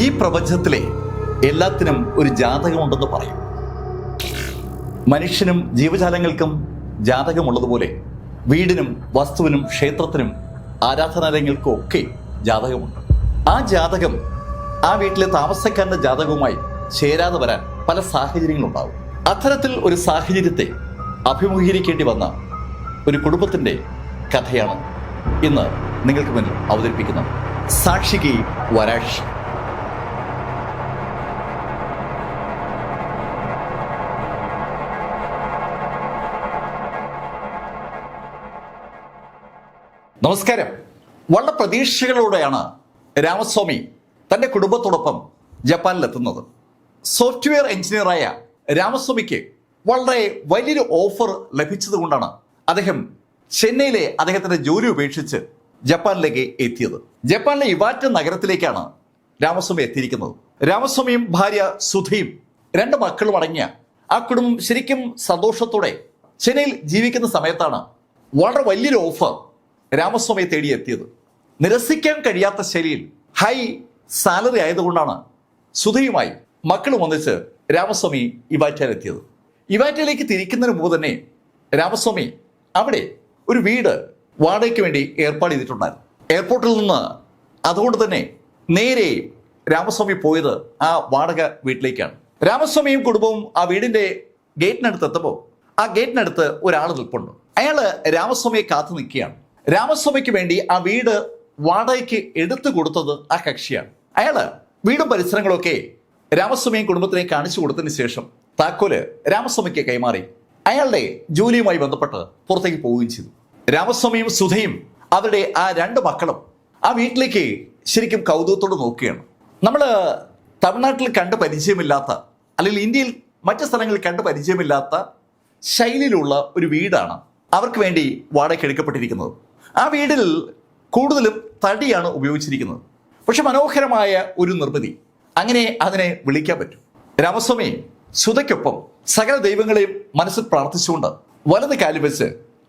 ഈ പ്രപഞ്ചത്തിലെ എല്ലാത്തിനും ഒരു ജാതകമുണ്ടെന്ന് പറയും. മനുഷ്യനും ജീവജാലങ്ങൾക്കും ജാതകമുള്ളതുപോലെ വീടിനും വസ്തുവിനും ക്ഷേത്രത്തിനും ആരാധനാലയങ്ങൾക്കും ഒക്കെ ജാതകമുണ്ട്. ആ ജാതകം ആ വീട്ടിലെ താമസക്കാരന്റെ ജാതകവുമായി ചേരാതെ വരാൻ പല സാഹചര്യങ്ങളുണ്ടാവും. അത്തരത്തിൽ ഒരു സാഹചര്യത്തെ അഭിമുഖീകരിക്കേണ്ടി വന്ന ഒരു കുടുംബത്തിന്റെ കഥയാണ് ഇന്ന് നിങ്ങൾക്ക് മുന്നിൽ അവതരിപ്പിക്കുന്നത്. സാക്ഷികി വരാഷ്. നമസ്കാരം. വളരെ പ്രതീക്ഷകളോടെയാണ് രാമസ്വാമി തൻ്റെ കുടുംബത്തോടൊപ്പം ജപ്പാനിലെത്തുന്നത്. സോഫ്റ്റ്വെയർ എഞ്ചിനീയറായ രാമസ്വാമിക്ക് വളരെ വലിയൊരു ഓഫർ ലഭിച്ചതുകൊണ്ടാണ് അദ്ദേഹം ചെന്നൈയിലെ അദ്ദേഹത്തിൻ്റെ ജോലി ഉപേക്ഷിച്ച് ജപ്പാനിലേക്ക് എത്തിയത്. ജപ്പാനിലെ ഇവാറ്റ നഗരത്തിലേക്കാണ് രാമസ്വാമി എത്തിയിരിക്കുന്നത്. രാമസ്വാമിയും ഭാര്യ സുധയും 2 മക്കളും അടങ്ങിയ ആ കുടുംബം ശരിക്കും സന്തോഷത്തോടെ ചെന്നൈയിൽ ജീവിക്കുന്ന സമയത്താണ് വളരെ വലിയൊരു ഓഫർ രാമസ്വാമിയെ തേടിയെത്തിയത്. നിരസിക്കാൻ കഴിയാത്ത ശൈലിയിൽ ഹൈ സാലറി ആയതുകൊണ്ടാണ് സുധയുമായി മക്കളും ഒന്നിച്ച് രാമസ്വാമി ഇവാറ്റയിലെത്തിയത്. ഇവാറ്റയിലേക്ക് തിരിക്കുന്നതിന് മുമ്പ് തന്നെ രാമസ്വാമി അവിടെ ഒരു വീട് വാടകയ്ക്ക് വേണ്ടി ഏർപ്പാട് ചെയ്തിട്ടുണ്ടായിരുന്നു. എയർപോർട്ടിൽ നിന്ന് അതുകൊണ്ട് തന്നെ നേരെ രാമസ്വാമി പോയത് ആ വാടക വീട്ടിലേക്കാണ്. രാമസ്വാമിയും കുടുംബവും ആ വീടിന്റെ ഗേറ്റിനടുത്ത് എത്തുമ്പോൾ ആ ഗേറ്റിനടുത്ത് ഒരാൾ നിൽപ്പുണ്ട്. അയാള് രാമസ്വാമിയെ കാത്തു നിൽക്കുകയാണ്. രാമസ്വാമിക്ക് വേണ്ടി ആ വീട് വാടകയ്ക്ക് എടുത്തു കൊടുത്തത് ആ കക്ഷിയാണ്. അയാള് വീടും പരിസരങ്ങളൊക്കെ രാമസ്വാമിയും കുടുംബത്തിനെ കാണിച്ചു കൊടുത്തതിന് ശേഷം താക്കോല് രാമസ്വാമിക്ക് കൈമാറി അയാളുടെ ജോലിയുമായി ബന്ധപ്പെട്ട് പുറത്തേക്ക് പോവുകയും ചെയ്തു. രാമസ്വാമിയും സുധയും അവരുടെ ആ 2 മക്കളും ആ വീട്ടിലേക്ക് ശരിക്കും കൗതുകത്തോട് നോക്കുകയാണ്. നമ്മൾ തമിഴ്നാട്ടിൽ കണ്ട് പരിചയമില്ലാത്ത, അല്ലെങ്കിൽ ഇന്ത്യയിൽ മറ്റു സ്ഥലങ്ങളിൽ കണ്ട് പരിചയമില്ലാത്ത ശൈലിയിലുള്ള ഒരു വീടാണ് അവർക്ക് വേണ്ടി വാടകയ്ക്ക് എടുക്കപ്പെട്ടിരിക്കുന്നത്. ആ വീടിൽ കൂടുതലും തടിയാണ് ഉപയോഗിച്ചിരിക്കുന്നത്. പക്ഷെ മനോഹരമായ ഒരു നിർമ്മിതി, അങ്ങനെ അതിനെ വിളിക്കാൻ പറ്റും. രാമസ്വാമി സുധയ്ക്കൊപ്പം സകല ദൈവങ്ങളെയും മനസ്സിൽ പ്രാർത്ഥിച്ചുകൊണ്ട് വലത് കാലിൽ വെച്ച്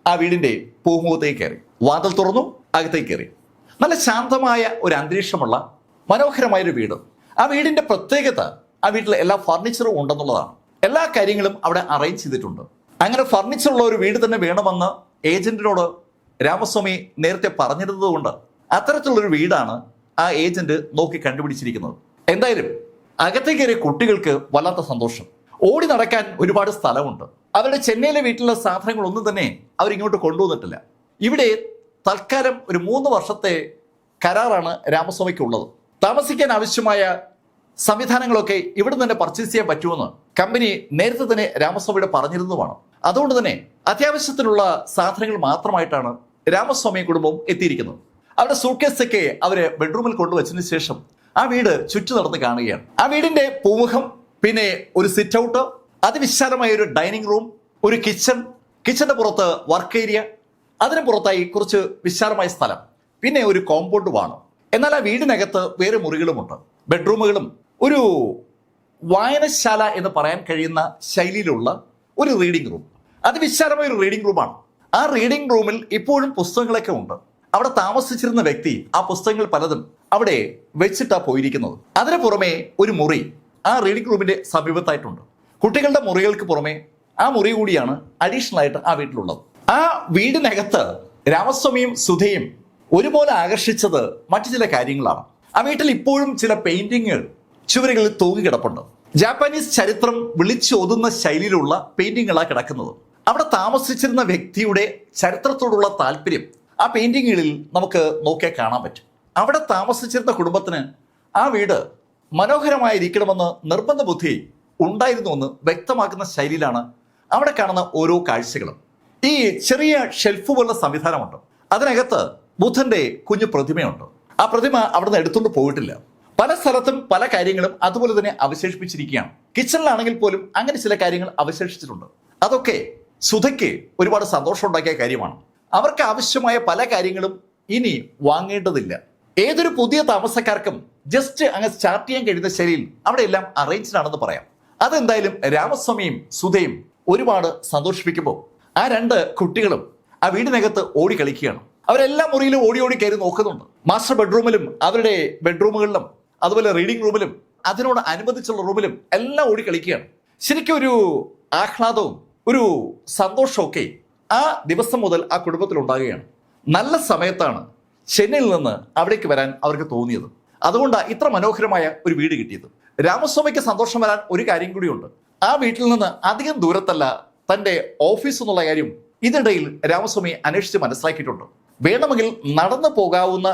ആ വീടിന്റെ പൂമുഖത്തേക്ക് കയറി. വാതിൽ തുറന്നു, അകത്തേക്ക് കയറി. നല്ല ശാന്തമായ ഒരു അന്തരീക്ഷമുള്ള മനോഹരമായൊരു വീട്. ആ വീടിന്റെ പ്രത്യേകത ആ വീട്ടിൽ എല്ലാ ഫർണിച്ചറും ഉണ്ടെന്നുള്ളതാണ്. എല്ലാ കാര്യങ്ങളും അവിടെ അറേഞ്ച് ചെയ്തിട്ടുണ്ട്. അങ്ങനെ ഫർണിച്ചറുള്ള ഒരു വീട് തന്നെ വേണമെന്ന് ഏജന്റിനോട് രാമസ്വാമി നേരത്തെ പറഞ്ഞിരുന്നത് കൊണ്ട് അത്തരത്തിലുള്ളൊരു വീടാണ് ആ ഏജന്റ് നോക്കി കണ്ടുപിടിച്ചിരിക്കുന്നത്. എന്തായാലും അകത്തേക്ക് കയറിയ കുട്ടികൾക്ക് വല്ലാത്ത സന്തോഷം. ഓടി നടക്കാൻ ഒരുപാട് സ്ഥലമുണ്ട്. അവരുടെ ചെന്നൈയിലെ വീട്ടിലുള്ള സാധനങ്ങളൊന്നും തന്നെ അവരിങ്ങോട്ട് കൊണ്ടുവന്നിട്ടില്ല. ഇവിടെ തൽക്കാലം ഒരു 3 വർഷത്തെ കരാറാണ് രാമസ്വാമിക്കുള്ളത്. താമസിക്കാൻ ആവശ്യമായ സംവിധാനങ്ങളൊക്കെ ഇവിടെ തന്നെ പർച്ചേസ് ചെയ്യാൻ പറ്റുമെന്ന് കമ്പനി നേരത്തെ തന്നെ രാമസ്വാമിയോട് പറഞ്ഞിരുന്നതുമാണ്. അതുകൊണ്ട് തന്നെ അത്യാവശ്യത്തിനുള്ള സാധനങ്ങൾ മാത്രമായിട്ടാണ് രാമസ്വാമി കുടുംബം എത്തിയിരിക്കുന്നത്. അവരുടെ സൂട്ട്കേസൊക്കെ അവര് ബെഡ്റൂമിൽ കൊണ്ടുവച്ചതിന് ശേഷം ആ വീട് ചുറ്റു നടന്ന് കാണുകയാണ്. ആ വീടിന്റെ പൂമുഖം, പിന്നെ ഒരു സിറ്റ് ഔട്ട്, അതിവിശാലമായ ഒരു ഡൈനിങ് റൂം, ഒരു കിച്ചന്റെ പുറത്ത് വർക്ക് ഏരിയ, അതിന് പുറത്തായി കുറച്ച് വിശാലമായ സ്ഥലം, പിന്നെ ഒരു കോമ്പൗണ്ട് വാണം. എന്നാൽ ആ വീടിനകത്ത് വേറെ മുറികളുമുണ്ട്, ബെഡ്റൂമുകളും ഒരു വായനശാല എന്ന് പറയാൻ കഴിയുന്ന ശൈലിയിലുള്ള ഒരു റീഡിംഗ് റൂം. അതിവിശാലമായ ഒരു റീഡിംഗ് റൂമാണ്. ആ റീഡിംഗ് റൂമിൽ ഇപ്പോഴും പുസ്തകങ്ങളൊക്കെ ഉണ്ട്. അവിടെ താമസിച്ചിരുന്ന വ്യക്തി ആ പുസ്തകങ്ങൾ പലതും അവിടെ വെച്ചിട്ടാ പോയിരിക്കുന്നത്. അതിന് പുറമെ ഒരു മുറി ആ റീഡിംഗ് റൂമിന്റെ സമീപത്തായിട്ടുണ്ട്. കുട്ടികളുടെ മുറികൾക്ക് പുറമെ ആ മുറി കൂടിയാണ് അഡീഷണൽ ആയിട്ട് ആ വീട്ടിലുള്ളത്. ആ വീടിനകത്ത് രാമസ്വാമിയും സുധയും ഒരുപോലെ ആകർഷിച്ചത് മറ്റു ചില കാര്യങ്ങളാണ്. ആ വീട്ടിൽ ഇപ്പോഴും ചില പെയിന്റിങ്ങുകൾ ചുവരുകളിൽ തൂങ്ങിക്കിടപ്പുണ്ട്. ജാപ്പാനീസ് ചരിത്രം വിളിച്ചോതുന്ന ശൈലിയിലുള്ള പെയിന്റിങ്ങുകളാണ് കിടക്കുന്നത്. അവിടെ താമസിച്ചിരുന്ന വ്യക്തിയുടെ ചരിത്രത്തോടുള്ള താല്പര്യം ആ പെയിന്റിങ്ങുകളിൽ നമുക്ക് നോക്കിയാൽ കാണാൻ പറ്റും. അവിടെ താമസിച്ചിരുന്ന കുടുംബത്തിന് ആ വീട് മനോഹരമായിരിക്കണമെന്ന് നിർബന്ധ ബുദ്ധി ഉണ്ടായിരുന്നുവെന്ന് വ്യക്തമാക്കുന്ന ശൈലിയിലാണ് അവിടെ കാണുന്ന ഓരോ കാഴ്ചകളും. ഈ ചെറിയ ഷെൽഫ് പോലുള്ള സംവിധാനമുണ്ട്. അതിനകത്ത് ബുദ്ധന്റെ കുഞ്ഞു പ്രതിമയുണ്ട്. ആ പ്രതിമ അവിടെ നിന്ന് എടുത്തുകൊണ്ട് പോയിട്ടില്ല. പല സ്ഥലത്തും പല കാര്യങ്ങളും അതുപോലെ തന്നെ അവശേഷിപ്പിച്ചിരിക്കുകയാണ്. കിച്ചണിലാണെങ്കിൽ പോലും അങ്ങനെ ചില കാര്യങ്ങൾ അവശേഷിച്ചിട്ടുണ്ട്. അതൊക്കെ സുധയ്ക്ക് ഒരുപാട് സന്തോഷം ഉണ്ടാക്കിയ കാര്യമാണ്. അവർക്ക് ആവശ്യമായ പല കാര്യങ്ങളും ഇനി വാങ്ങേണ്ടതില്ല. ഏതൊരു പുതിയ താമസക്കാർക്കും ജസ്റ്റ് അങ്ങ് സ്റ്റാർട്ട് ചെയ്യാൻ കഴിയുന്ന ശൈലിയിൽ അവിടെ എല്ലാം അറേഞ്ച്ഡ് ആണെന്ന് പറയാം. അതെന്തായാലും രാമസ്വാമിയും സുധയും ഒരുപാട് സന്തോഷിപ്പിക്കുമ്പോൾ ആ 2 കുട്ടികളും ആ വീടിനകത്ത് ഓടി കളിക്കുകയാണ്. അവരെല്ലാ മുറിയിലും ഓടി ഓടി കയറി നോക്കുന്നുണ്ട്. മാസ്റ്റർ ബെഡ്റൂമിലും അവരുടെ ബെഡ്റൂമുകളിലും അതുപോലെ റീഡിംഗ് റൂമിലും അതിനോട് അനുബന്ധിച്ചുള്ള റൂമിലും എല്ലാം ഓടി കളിക്കുകയാണ്. ശരിക്കും ഒരു ആഹ്ലാദവും ഒരു സന്തോഷമൊക്കെ ആ ദിവസം മുതൽ ആ കുടുംബത്തിൽ ഉണ്ടാകുകയാണ്. നല്ല സമയത്താണ് ചെന്നൈയിൽ നിന്ന് അവിടേക്ക് വരാൻ അവർക്ക് തോന്നിയത്. അതുകൊണ്ടാണ് ഇത്ര മനോഹരമായ ഒരു വീട് കിട്ടിയത്. രാമസ്വാമിക്ക് സന്തോഷം വരാൻ ഒരു കാര്യം കൂടിയുണ്ട്. ആ വീട്ടിൽ നിന്ന് അധികം ദൂരത്തല്ല തൻ്റെ ഓഫീസ് എന്നുള്ള കാര്യം ഇതിനിടയിൽ രാമസ്വാമി അന്വേഷിച്ച് മനസ്സിലാക്കിയിട്ടുണ്ട്. വേണമെങ്കിൽ നടന്നു പോകാവുന്ന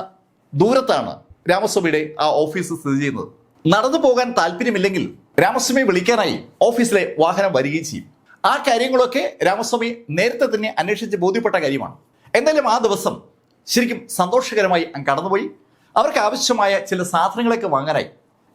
ദൂരത്താണ് രാമസ്വാമിയുടെ ആ ഓഫീസ് സ്ഥിതി ചെയ്യുന്നത്. നടന്നു പോകാൻ താല്പര്യമില്ലെങ്കിൽ രാമസ്വാമിയെ വിളിക്കാനായി ഓഫീസിലെ വാഹനം വരികയും ചെയ്യും. ആ കാര്യങ്ങളൊക്കെ രാമസ്വാമി നേരത്തെ തന്നെ അന്വേഷിച്ച് ബോധ്യപ്പെട്ട കാര്യമാണ്. എന്തായാലും ആ ദിവസം ശരിക്കും സന്തോഷകരമായി കടന്നുപോയി. അവർക്ക് ആവശ്യമായ ചില സാധനങ്ങളൊക്കെ വാങ്ങാനായി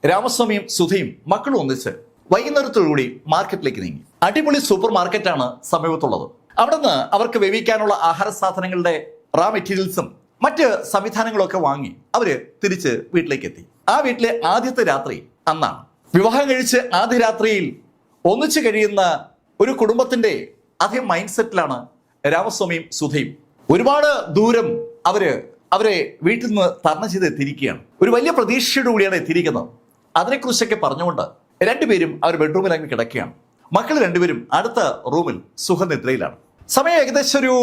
രാമസ്വാമിയും സുധയും മക്കളും ഒന്നിച്ച് വൈകുന്നേരത്തോടുകൂടി മാർക്കറ്റിലേക്ക് നീങ്ങി. അടിപൊളി സൂപ്പർ മാർക്കറ്റാണ് സമീപത്തുള്ളത്. അവിടെ നിന്ന് അവർക്ക് വേവിക്കാനുള്ള ആഹാര സാധനങ്ങളുടെ റാ മെറ്റീരിയൽസും മറ്റ് സംവിധാനങ്ങളൊക്കെ വാങ്ങി അവര് തിരിച്ച് വീട്ടിലേക്ക് എത്തി. ആ വീട്ടിലെ ആദ്യത്തെ രാത്രി അന്നാണ്. വിവാഹം കഴിച്ച് ആദ്യ രാത്രിയിൽ ഒന്നിച്ചു കഴിയുന്ന ഒരു കുടുംബത്തിന്റെ അതേ മൈൻഡ് സെറ്റിലാണ് രാമസ്വാമിയും സുധയും. ഒരുപാട് ദൂരം അവരെ വീട്ടിൽ നിന്ന് തരണം ചെയ്ത് എത്തിയിരിക്കുകയാണ്. ഒരു വലിയ പ്രതീക്ഷയോട് കൂടിയാണ് എത്തിയിരിക്കുന്നത്. അതിനെക്കുറിച്ചൊക്കെ പറഞ്ഞുകൊണ്ട് രണ്ടുപേരും അവർ ബെഡ്റൂമിൽ അങ്ങ് കിടക്കുകയാണ്. മക്കൾ രണ്ടുപേരും അടുത്ത റൂമിൽ സുഖനിദ്രയിലാണ്. സമയം ഏകദേശം ഒരു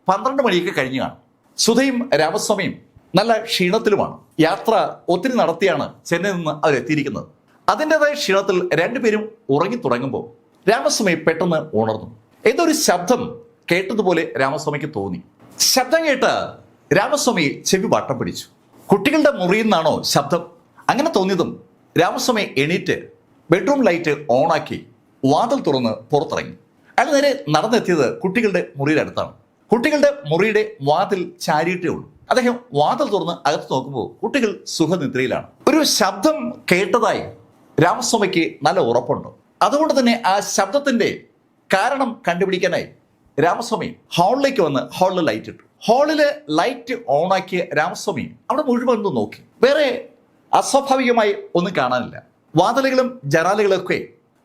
12 മണിയൊക്കെ കഴിഞ്ഞു കാണും. സുധയും രാമസ്വാമിയും നല്ല ക്ഷീണത്തിലുമാണ്. യാത്ര ഒത്തിരി നടത്തിയാണ് ചെന്നൈയിൽ നിന്ന് അവരെത്തിയിരിക്കുന്നത്. അതിൻ്റെതായ ക്ഷീണത്തിൽ രണ്ടുപേരും ഉറങ്ങി തുടങ്ങുമ്പോൾ രാമസ്വാമി പെട്ടെന്ന് ഉണർന്നു. ഏതൊരു ശബ്ദം കേട്ടതുപോലെ രാമസ്വാമിക്ക് തോന്നി. ശബ്ദം കേട്ട് രാമസ്വാമി ചെവി വട്ടം പിടിച്ചു. കുട്ടികളുടെ മുറിയിൽ നിന്നാണോ ശബ്ദം? അങ്ങനെ തോന്നിയതും രാമസ്വാമി എണീറ്റ് ബെഡ്റൂം ലൈറ്റ് ഓണാക്കി വാതിൽ തുറന്ന് പുറത്തിറങ്ങി. അയാൾ നേരെ നടന്നെത്തിയത് കുട്ടികളുടെ മുറിയുടെ അടുത്താണ്. കുട്ടികളുടെ മുറിയുടെ വാതിൽ ചാരിയിട്ടേ ഉള്ളൂ. അദ്ദേഹം വാതിൽ തുറന്ന് അകത്ത് നോക്കുമ്പോൾ കുട്ടികൾ സുഖനിദ്രയിലാണ്. ഒരു ശബ്ദം കേട്ടതായി രാമസ്വാമിക്ക് നല്ല ഉറപ്പുണ്ട്. അതുകൊണ്ട് തന്നെ ആ ശബ്ദത്തിന്റെ കാരണം കണ്ടുപിടിക്കാനായി രാമസ്വാമി ഹാളിലേക്ക് വന്ന് ഹാളിൽ ലൈറ്റ് ഇട്ടു. ഹാളില് ലൈറ്റ് ഓണാക്കിയ രാമസ്വാമി അവിടെ മുഴുവൻ ഒന്ന് നോക്കി. വേറെ അസ്വാഭാവികമായി ഒന്നും കാണാനില്ല. വാതിലുകളും ജനാലുകളൊക്കെ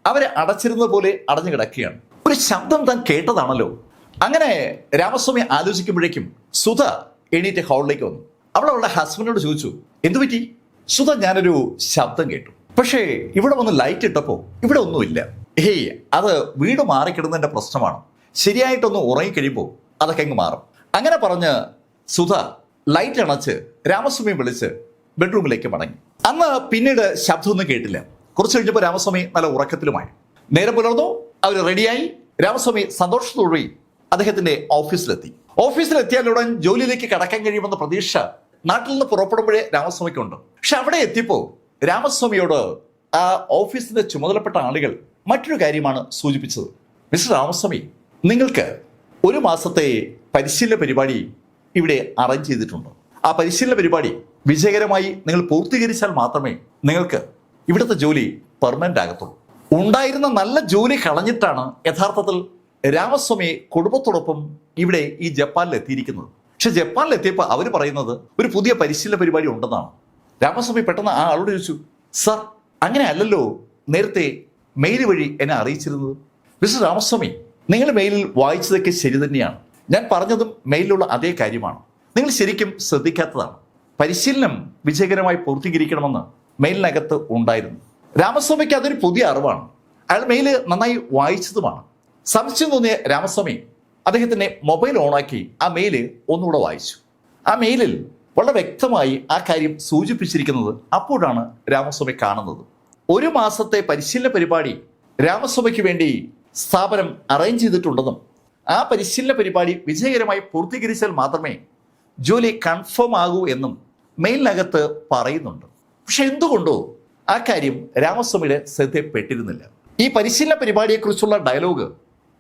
അവരെ അടച്ചിരുന്നത് പോലെ അടഞ്ഞു കിടക്കുകയാണ്. ഒരു ശബ്ദം താൻ കേട്ടതാണല്ലോ. അങ്ങനെ രാമസ്വാമി ആലോചിക്കുമ്പോഴേക്കും സുധ എണീറ്റ് ഹാളിലേക്ക് വന്നു. അവളുടെ ഹസ്ബൻഡിനോട് ചോദിച്ചു, എന്തു പറ്റി? സുധ, ഞാനൊരു ശബ്ദം കേട്ടു, പക്ഷേ ഇവിടെ വന്ന് ലൈറ്റ് ഇട്ടപ്പോ ഇവിടെ ഒന്നുമില്ല. ഹേയ്, അത് വീട് മാറിക്കിടുന്നതിന്റെ പ്രശ്നമാണ്. ശരിയായിട്ടൊന്ന് ഉറങ്ങിക്കഴിയുമ്പോൾ അതൊക്കെ അങ്ങ് മാറും. അങ്ങനെ പറഞ്ഞ് സുധ ലൈറ്റ് അണച്ച് രാമസ്വാമിയെ വിളിച്ച് ബെഡ്റൂമിലേക്ക് മടങ്ങി. അന്ന് പിന്നീട് ശബ്ദമൊന്നും കേട്ടില്ല. കുറച്ച് കഴിഞ്ഞപ്പോൾ രാമസ്വാമി നല്ല ഉറക്കത്തിലുമായി. നേരം പുലർന്നു, അവർ റെഡിയായി. രാമസ്വാമി സന്തോഷത്തോടെ അദ്ദേഹത്തിന്റെ ഓഫീസിലെത്തി. ഓഫീസിലെത്തിയാലുടൻ ജോലിയിലേക്ക് കടക്കാൻ കഴിയുമെന്ന പ്രതീക്ഷ നാട്ടിൽ നിന്ന് പുറപ്പെടുമ്പോഴേ രാമസ്വാമിക്കുണ്ട്. പക്ഷെ അവിടെ എത്തിയപ്പോൾ രാമസ്വാമിയോട് ആ ഓഫീസിന്റെ ചുമതലപ്പെട്ട ആളുകൾ മറ്റൊരു കാര്യമാണ് സൂചിപ്പിച്ചത്. മിസ്റ്റർ രാമസ്വാമി, നിങ്ങൾക്ക് 1 മാസത്തെ പരിശീലന പരിപാടി ഇവിടെ അറേഞ്ച് ചെയ്തിട്ടുണ്ട്. ആ പരിശീലന പരിപാടി വിജയകരമായി നിങ്ങൾ പൂർത്തീകരിച്ചാൽ മാത്രമേ നിങ്ങൾക്ക് ഇവിടുത്തെ ജോലി പെർമനന്റ് ആകത്തുള്ളൂ. ഉണ്ടായിരുന്ന നല്ല ജോലി കളഞ്ഞിട്ടാണ് യഥാർത്ഥത്തിൽ രാമസ്വാമി കുടുംബത്തോടൊപ്പം ഇവിടെ ഈ ജപ്പാനിൽ എത്തിയിരിക്കുന്നത്. പക്ഷെ ജപ്പാനിൽ എത്തിയപ്പോൾ അവർ പറയുന്നത് ഒരു പുതിയ പരിശീലന പരിപാടി ഉണ്ടെന്നാണ്. രാമസ്വാമി പെട്ടെന്ന് ആ ആളോട് ചോദിച്ചു, സർ, അങ്ങനെ അല്ലല്ലോ നേരത്തെ മെയിൽ വഴി എന്നെ അറിയിച്ചിരുന്നത്. മിസ്റ്റർ രാമസ്വാമി, നിങ്ങൾ മെയിലിൽ വായിച്ചതൊക്കെ ശരി തന്നെയാണ്. ഞാൻ പറഞ്ഞതും മെയിലിലുള്ള അതേ കാര്യമാണ്. നിങ്ങൾ ശരിക്കും ശ്രദ്ധിക്കാത്തതാണ്. പരിശീലനം വിജയകരമായി പൂർത്തീകരിക്കണമെന്ന് മെയിലിനകത്ത് ഉണ്ടായിരുന്നു. രാമസ്വാമിക്ക് അതൊരു പുതിയ അറിവാണ്. അയാൾ മെയില് നന്നായി വായിച്ചതുമാണ്. സംശയം തോന്നിയ രാമസ്വാമി അദ്ദേഹത്തിന്റെ മൊബൈൽ ഓണാക്കി ആ മെയില് ഒന്നുകൂടെ വായിച്ചു. ആ മെയിലിൽ വളരെ വ്യക്തമായി ആ കാര്യം സൂചിപ്പിച്ചിരിക്കുന്നത് അപ്പോഴാണ് രാമസ്വാമി കാണുന്നത്. 1 മാസത്തെ പരിശീലന പരിപാടി രാമസ്വാമിക്ക് വേണ്ടി സ്ഥാപനം അറേഞ്ച് ചെയ്തിട്ടുണ്ടെന്നും ആ പരിശീലന പരിപാടി വിജയകരമായി പൂർത്തീകരിച്ചാൽ മാത്രമേ ജോലി കൺഫേം ആകൂ എന്നും മെയിലിനകത്ത് പറയുന്നുണ്ട്. പക്ഷെ എന്തുകൊണ്ടോ ആ കാര്യം രാമസ്വാമിയുടെ ശ്രദ്ധയിൽപ്പെട്ടിരുന്നില്ല. ഈ പരിശീലന പരിപാടിയെക്കുറിച്ചുള്ള ഡയലോഗ്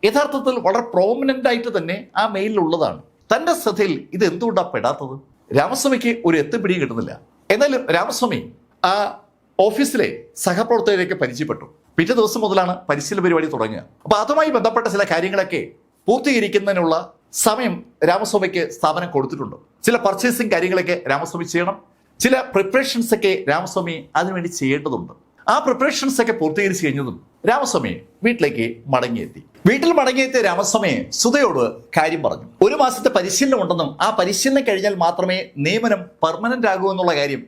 യഥാർത്ഥത്തിൽ വളരെ പ്രോമിനന്റ് ആയിട്ട് തന്നെ ആ മെയിലിലുള്ളതാണ്. തന്റെ ശ്രദ്ധയിൽ ഇത് എന്തുകൊണ്ടാണ് പെടാത്തത്? രാമസ്വാമിക്ക് ഒരു എത്തുപിടിയും കിട്ടുന്നില്ല. എന്നാലും രാമസ്വാമി ആ ഓഫീസിലെ സഹപ്രവർത്തകരെയൊക്കെ പരിചയപ്പെട്ടു. പിറ്റേ ദിവസം മുതലാണ് പരിശീലന പരിപാടി തുടങ്ങുക. അപ്പൊ അതുമായി ബന്ധപ്പെട്ട ചില കാര്യങ്ങളൊക്കെ പൂർത്തീകരിക്കുന്നതിനുള്ള സമയം രാമസ്വാമിക്ക് സ്ഥാപനം കൊടുത്തിട്ടുണ്ട്. ചില പർച്ചേസിങ് കാര്യങ്ങളൊക്കെ രാമസ്വാമി ചെയ്യണം. ചില പ്രിപ്പറേഷൻസ് ഒക്കെ രാമസ്വാമി അതിനുവേണ്ടി ചെയ്യേണ്ടതുണ്ട്. ആ പ്രിപ്പറേഷൻസ് ഒക്കെ പൂർത്തീകരിച്ചു കഴിഞ്ഞതും രാമസ്വാമി വീട്ടിലേക്ക് മടങ്ങിയെത്തി. വീട്ടിൽ മടങ്ങിയെത്തിയ രാമസ്വാമി സുധയോട് കാര്യം പറഞ്ഞു. 1 മാസത്തെ പരിശീലനം ഉണ്ടെന്നും ആ പരിശീലനം കഴിഞ്ഞാൽ മാത്രമേ നിയമനം പെർമനന്റ് ആകൂ എന്നുള്ള കാര്യം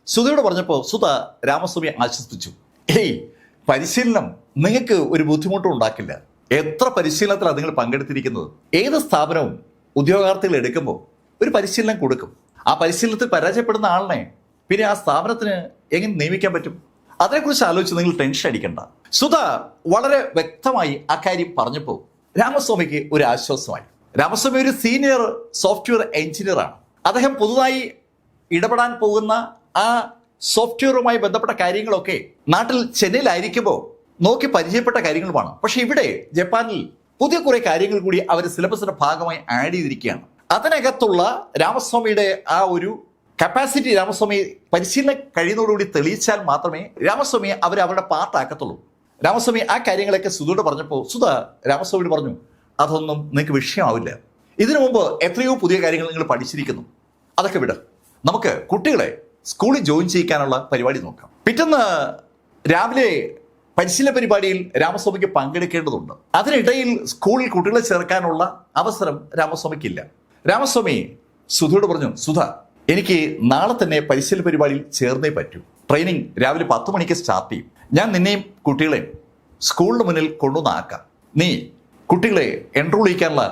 സുധയോട് പറഞ്ഞപ്പോൾ സുധ രാമസ്വാമിയെ ആശ്വസിപ്പിച്ചു. ഏയ്, പരിശീലനം നിങ്ങൾക്ക് ഒരു ബുദ്ധിമുട്ടും ഉണ്ടാക്കില്ല. എത്ര പരിശീലനത്തിലാണ് നിങ്ങൾ പങ്കെടുത്തിരിക്കുന്നത്? ഏത് സ്ഥാപനവും ഉദ്യോഗാർത്ഥികൾ എടുക്കുമ്പോൾ ഒരു പരിശീലനം കൊടുക്കും. ആ പരിശീലനത്തിൽ പരാജയപ്പെടുന്ന ആളിനെ പിന്നെ ആ സ്ഥാപനത്തിന് എങ്ങനെ നിയമിക്കാൻ പറ്റും? അതിനെക്കുറിച്ച് ആലോചിച്ച് നിങ്ങൾ ടെൻഷൻ അടിക്കണ്ട. സുധ വളരെ വ്യക്തമായി അക്കാര്യം പറഞ്ഞപ്പോൾ രാമസ്വാമിക്ക് ഒരു ആശ്വാസമായി. രാമസ്വാമി ഒരു സീനിയർ സോഫ്റ്റ്വെയർ എഞ്ചിനീയറാണ്. അദ്ദേഹം പുതുതായി ഇടപെടാൻ പോകുന്ന ആ സോഫ്റ്റ്വെയറുമായി ബന്ധപ്പെട്ട കാര്യങ്ങളൊക്കെ നാട്ടിൽ ചെന്നൈയിലായിരിക്കുമ്പോൾ നോക്കി പരിചയപ്പെട്ട കാര്യങ്ങളുമാണ്. പക്ഷെ ഇവിടെ ജപ്പാനിൽ പുതിയ കുറെ കാര്യങ്ങൾ കൂടി അവർ സിലബസിന്റെ ഭാഗമായി ആഡ് ചെയ്തിരിക്കുകയാണ്. അതിനകത്തുള്ള രാമസ്വാമിയുടെ ആ ഒരു കപ്പാസിറ്റി രാമസ്വാമി പരിശീലനം കഴിയുന്നതോടുകൂടി തെളിയിച്ചാൽ മാത്രമേ രാമസ്വാമിയെ അവരുടെ പാർട്ടാക്കത്തുള്ളൂ. രാമസ്വാമി ആ കാര്യങ്ങളൊക്കെ സുധയോട് പറഞ്ഞപ്പോൾ സുധ രാമസ്വാമിയോട് പറഞ്ഞു, അതൊന്നും നിങ്ങൾക്ക് വിഷയമാവില്ല. ഇതിനു മുമ്പ് എത്രയോ പുതിയ കാര്യങ്ങൾ നിങ്ങൾ പഠിച്ചിരിക്കുന്നു. അതൊക്കെ വിട്. നമുക്ക് കുട്ടികളെ സ്കൂളിൽ ജോയിൻ ചെയ്യിക്കാനുള്ള പരിപാടി നോക്കാം. പിറ്റേന്ന് രാവിലെ പരിശീലന പരിപാടിയിൽ രാമസ്വാമിക്ക് പങ്കെടുക്കേണ്ടതുണ്ട്. അതിനിടയിൽ സ്കൂളിൽ കുട്ടികളെ ചേർക്കാനുള്ള അവസരം രാമസ്വാമിക്കില്ല. രാമസ്വാമി സുധയോട് പറഞ്ഞു, സുധ, എനിക്ക് നാളെ തന്നെ പരിശീലന പരിപാടിയിൽ ചേർന്നേ പറ്റൂ. ട്രെയിനിങ് രാവിലെ 10 മണിക്ക് സ്റ്റാർട്ട് ചെയ്യും. ഞാൻ നിന്നെയും കുട്ടികളെയും സ്കൂളിന് മുന്നിൽ കൊണ്ടുവന്നാക്കാം. നീ കുട്ടികളെ എൻറോൾ ചെയ്യിക്കാനുള്ള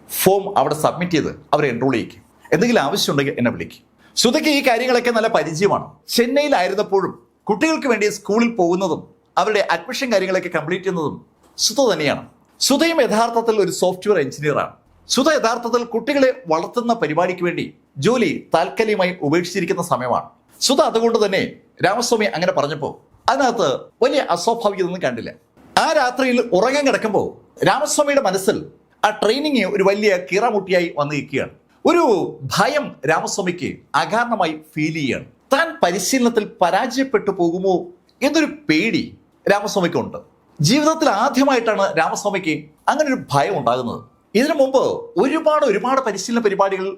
ഫോം അവിടെ സബ്മിറ്റ് ചെയ്ത് അവരെ എൻറോൾ ചെയ്യിക്കും. എന്തെങ്കിലും ആവശ്യമുണ്ടെങ്കിൽ എന്നെ വിളിക്കും. സുധയ്ക്ക് ഈ കാര്യങ്ങളൊക്കെ നല്ല പരിചയമാണ്. ചെന്നൈയിലായിരുന്നപ്പോഴും കുട്ടികൾക്ക് വേണ്ടി സ്കൂളിൽ പോകുന്നതും അവരുടെ അഡ്മിഷൻ കാര്യങ്ങളൊക്കെ കംപ്ലീറ്റ് ചെയ്യുന്നതും സുധ തന്നെയാണ്. സുധയും യഥാർത്ഥത്തിൽ ഒരു സോഫ്റ്റ്വെയർ എഞ്ചിനീയറാണ്. സുധ യഥാർത്ഥത്തിൽ കുട്ടികളെ വളർത്തുന്ന പരിപാടിക്ക് വേണ്ടി ജോലി താൽക്കാലികമായി ഉപേക്ഷിച്ചിരിക്കുന്ന സമയമാണ്. സുധ അതുകൊണ്ട് തന്നെ രാമസ്വാമി അങ്ങനെ പറഞ്ഞപ്പോൾ അതിനകത്ത് വലിയ അസ്വാഭാവികതൊന്നും കണ്ടില്ല. ആ രാത്രിയിൽ ഉറങ്ങാൻ കിടക്കുമ്പോൾ രാമസ്വാമിയുടെ മനസ്സിൽ ആ ട്രെയിനിങ് ഒരു വലിയ കീറാമുട്ടിയായി വന്നിരിക്കുകയാണ്. ഒരു ഭയം രാമസ്വാമിക്ക് അകാരണമായി ഫീൽ ചെയ്യുകയാണ്. താൻ പരിശീലനത്തിൽ പരാജയപ്പെട്ടു പോകുമോ എന്നൊരു പേടി രാമസ്വാമിക്കുണ്ട്. ജീവിതത്തിൽ ആദ്യമായിട്ടാണ് രാമസ്വാമിക്ക് അങ്ങനെ ഒരു ഭയം ഉണ്ടാകുന്നത്. ഇതിനു മുമ്പ് ഒരുപാട് പരിശീലന പരിപാടികൾ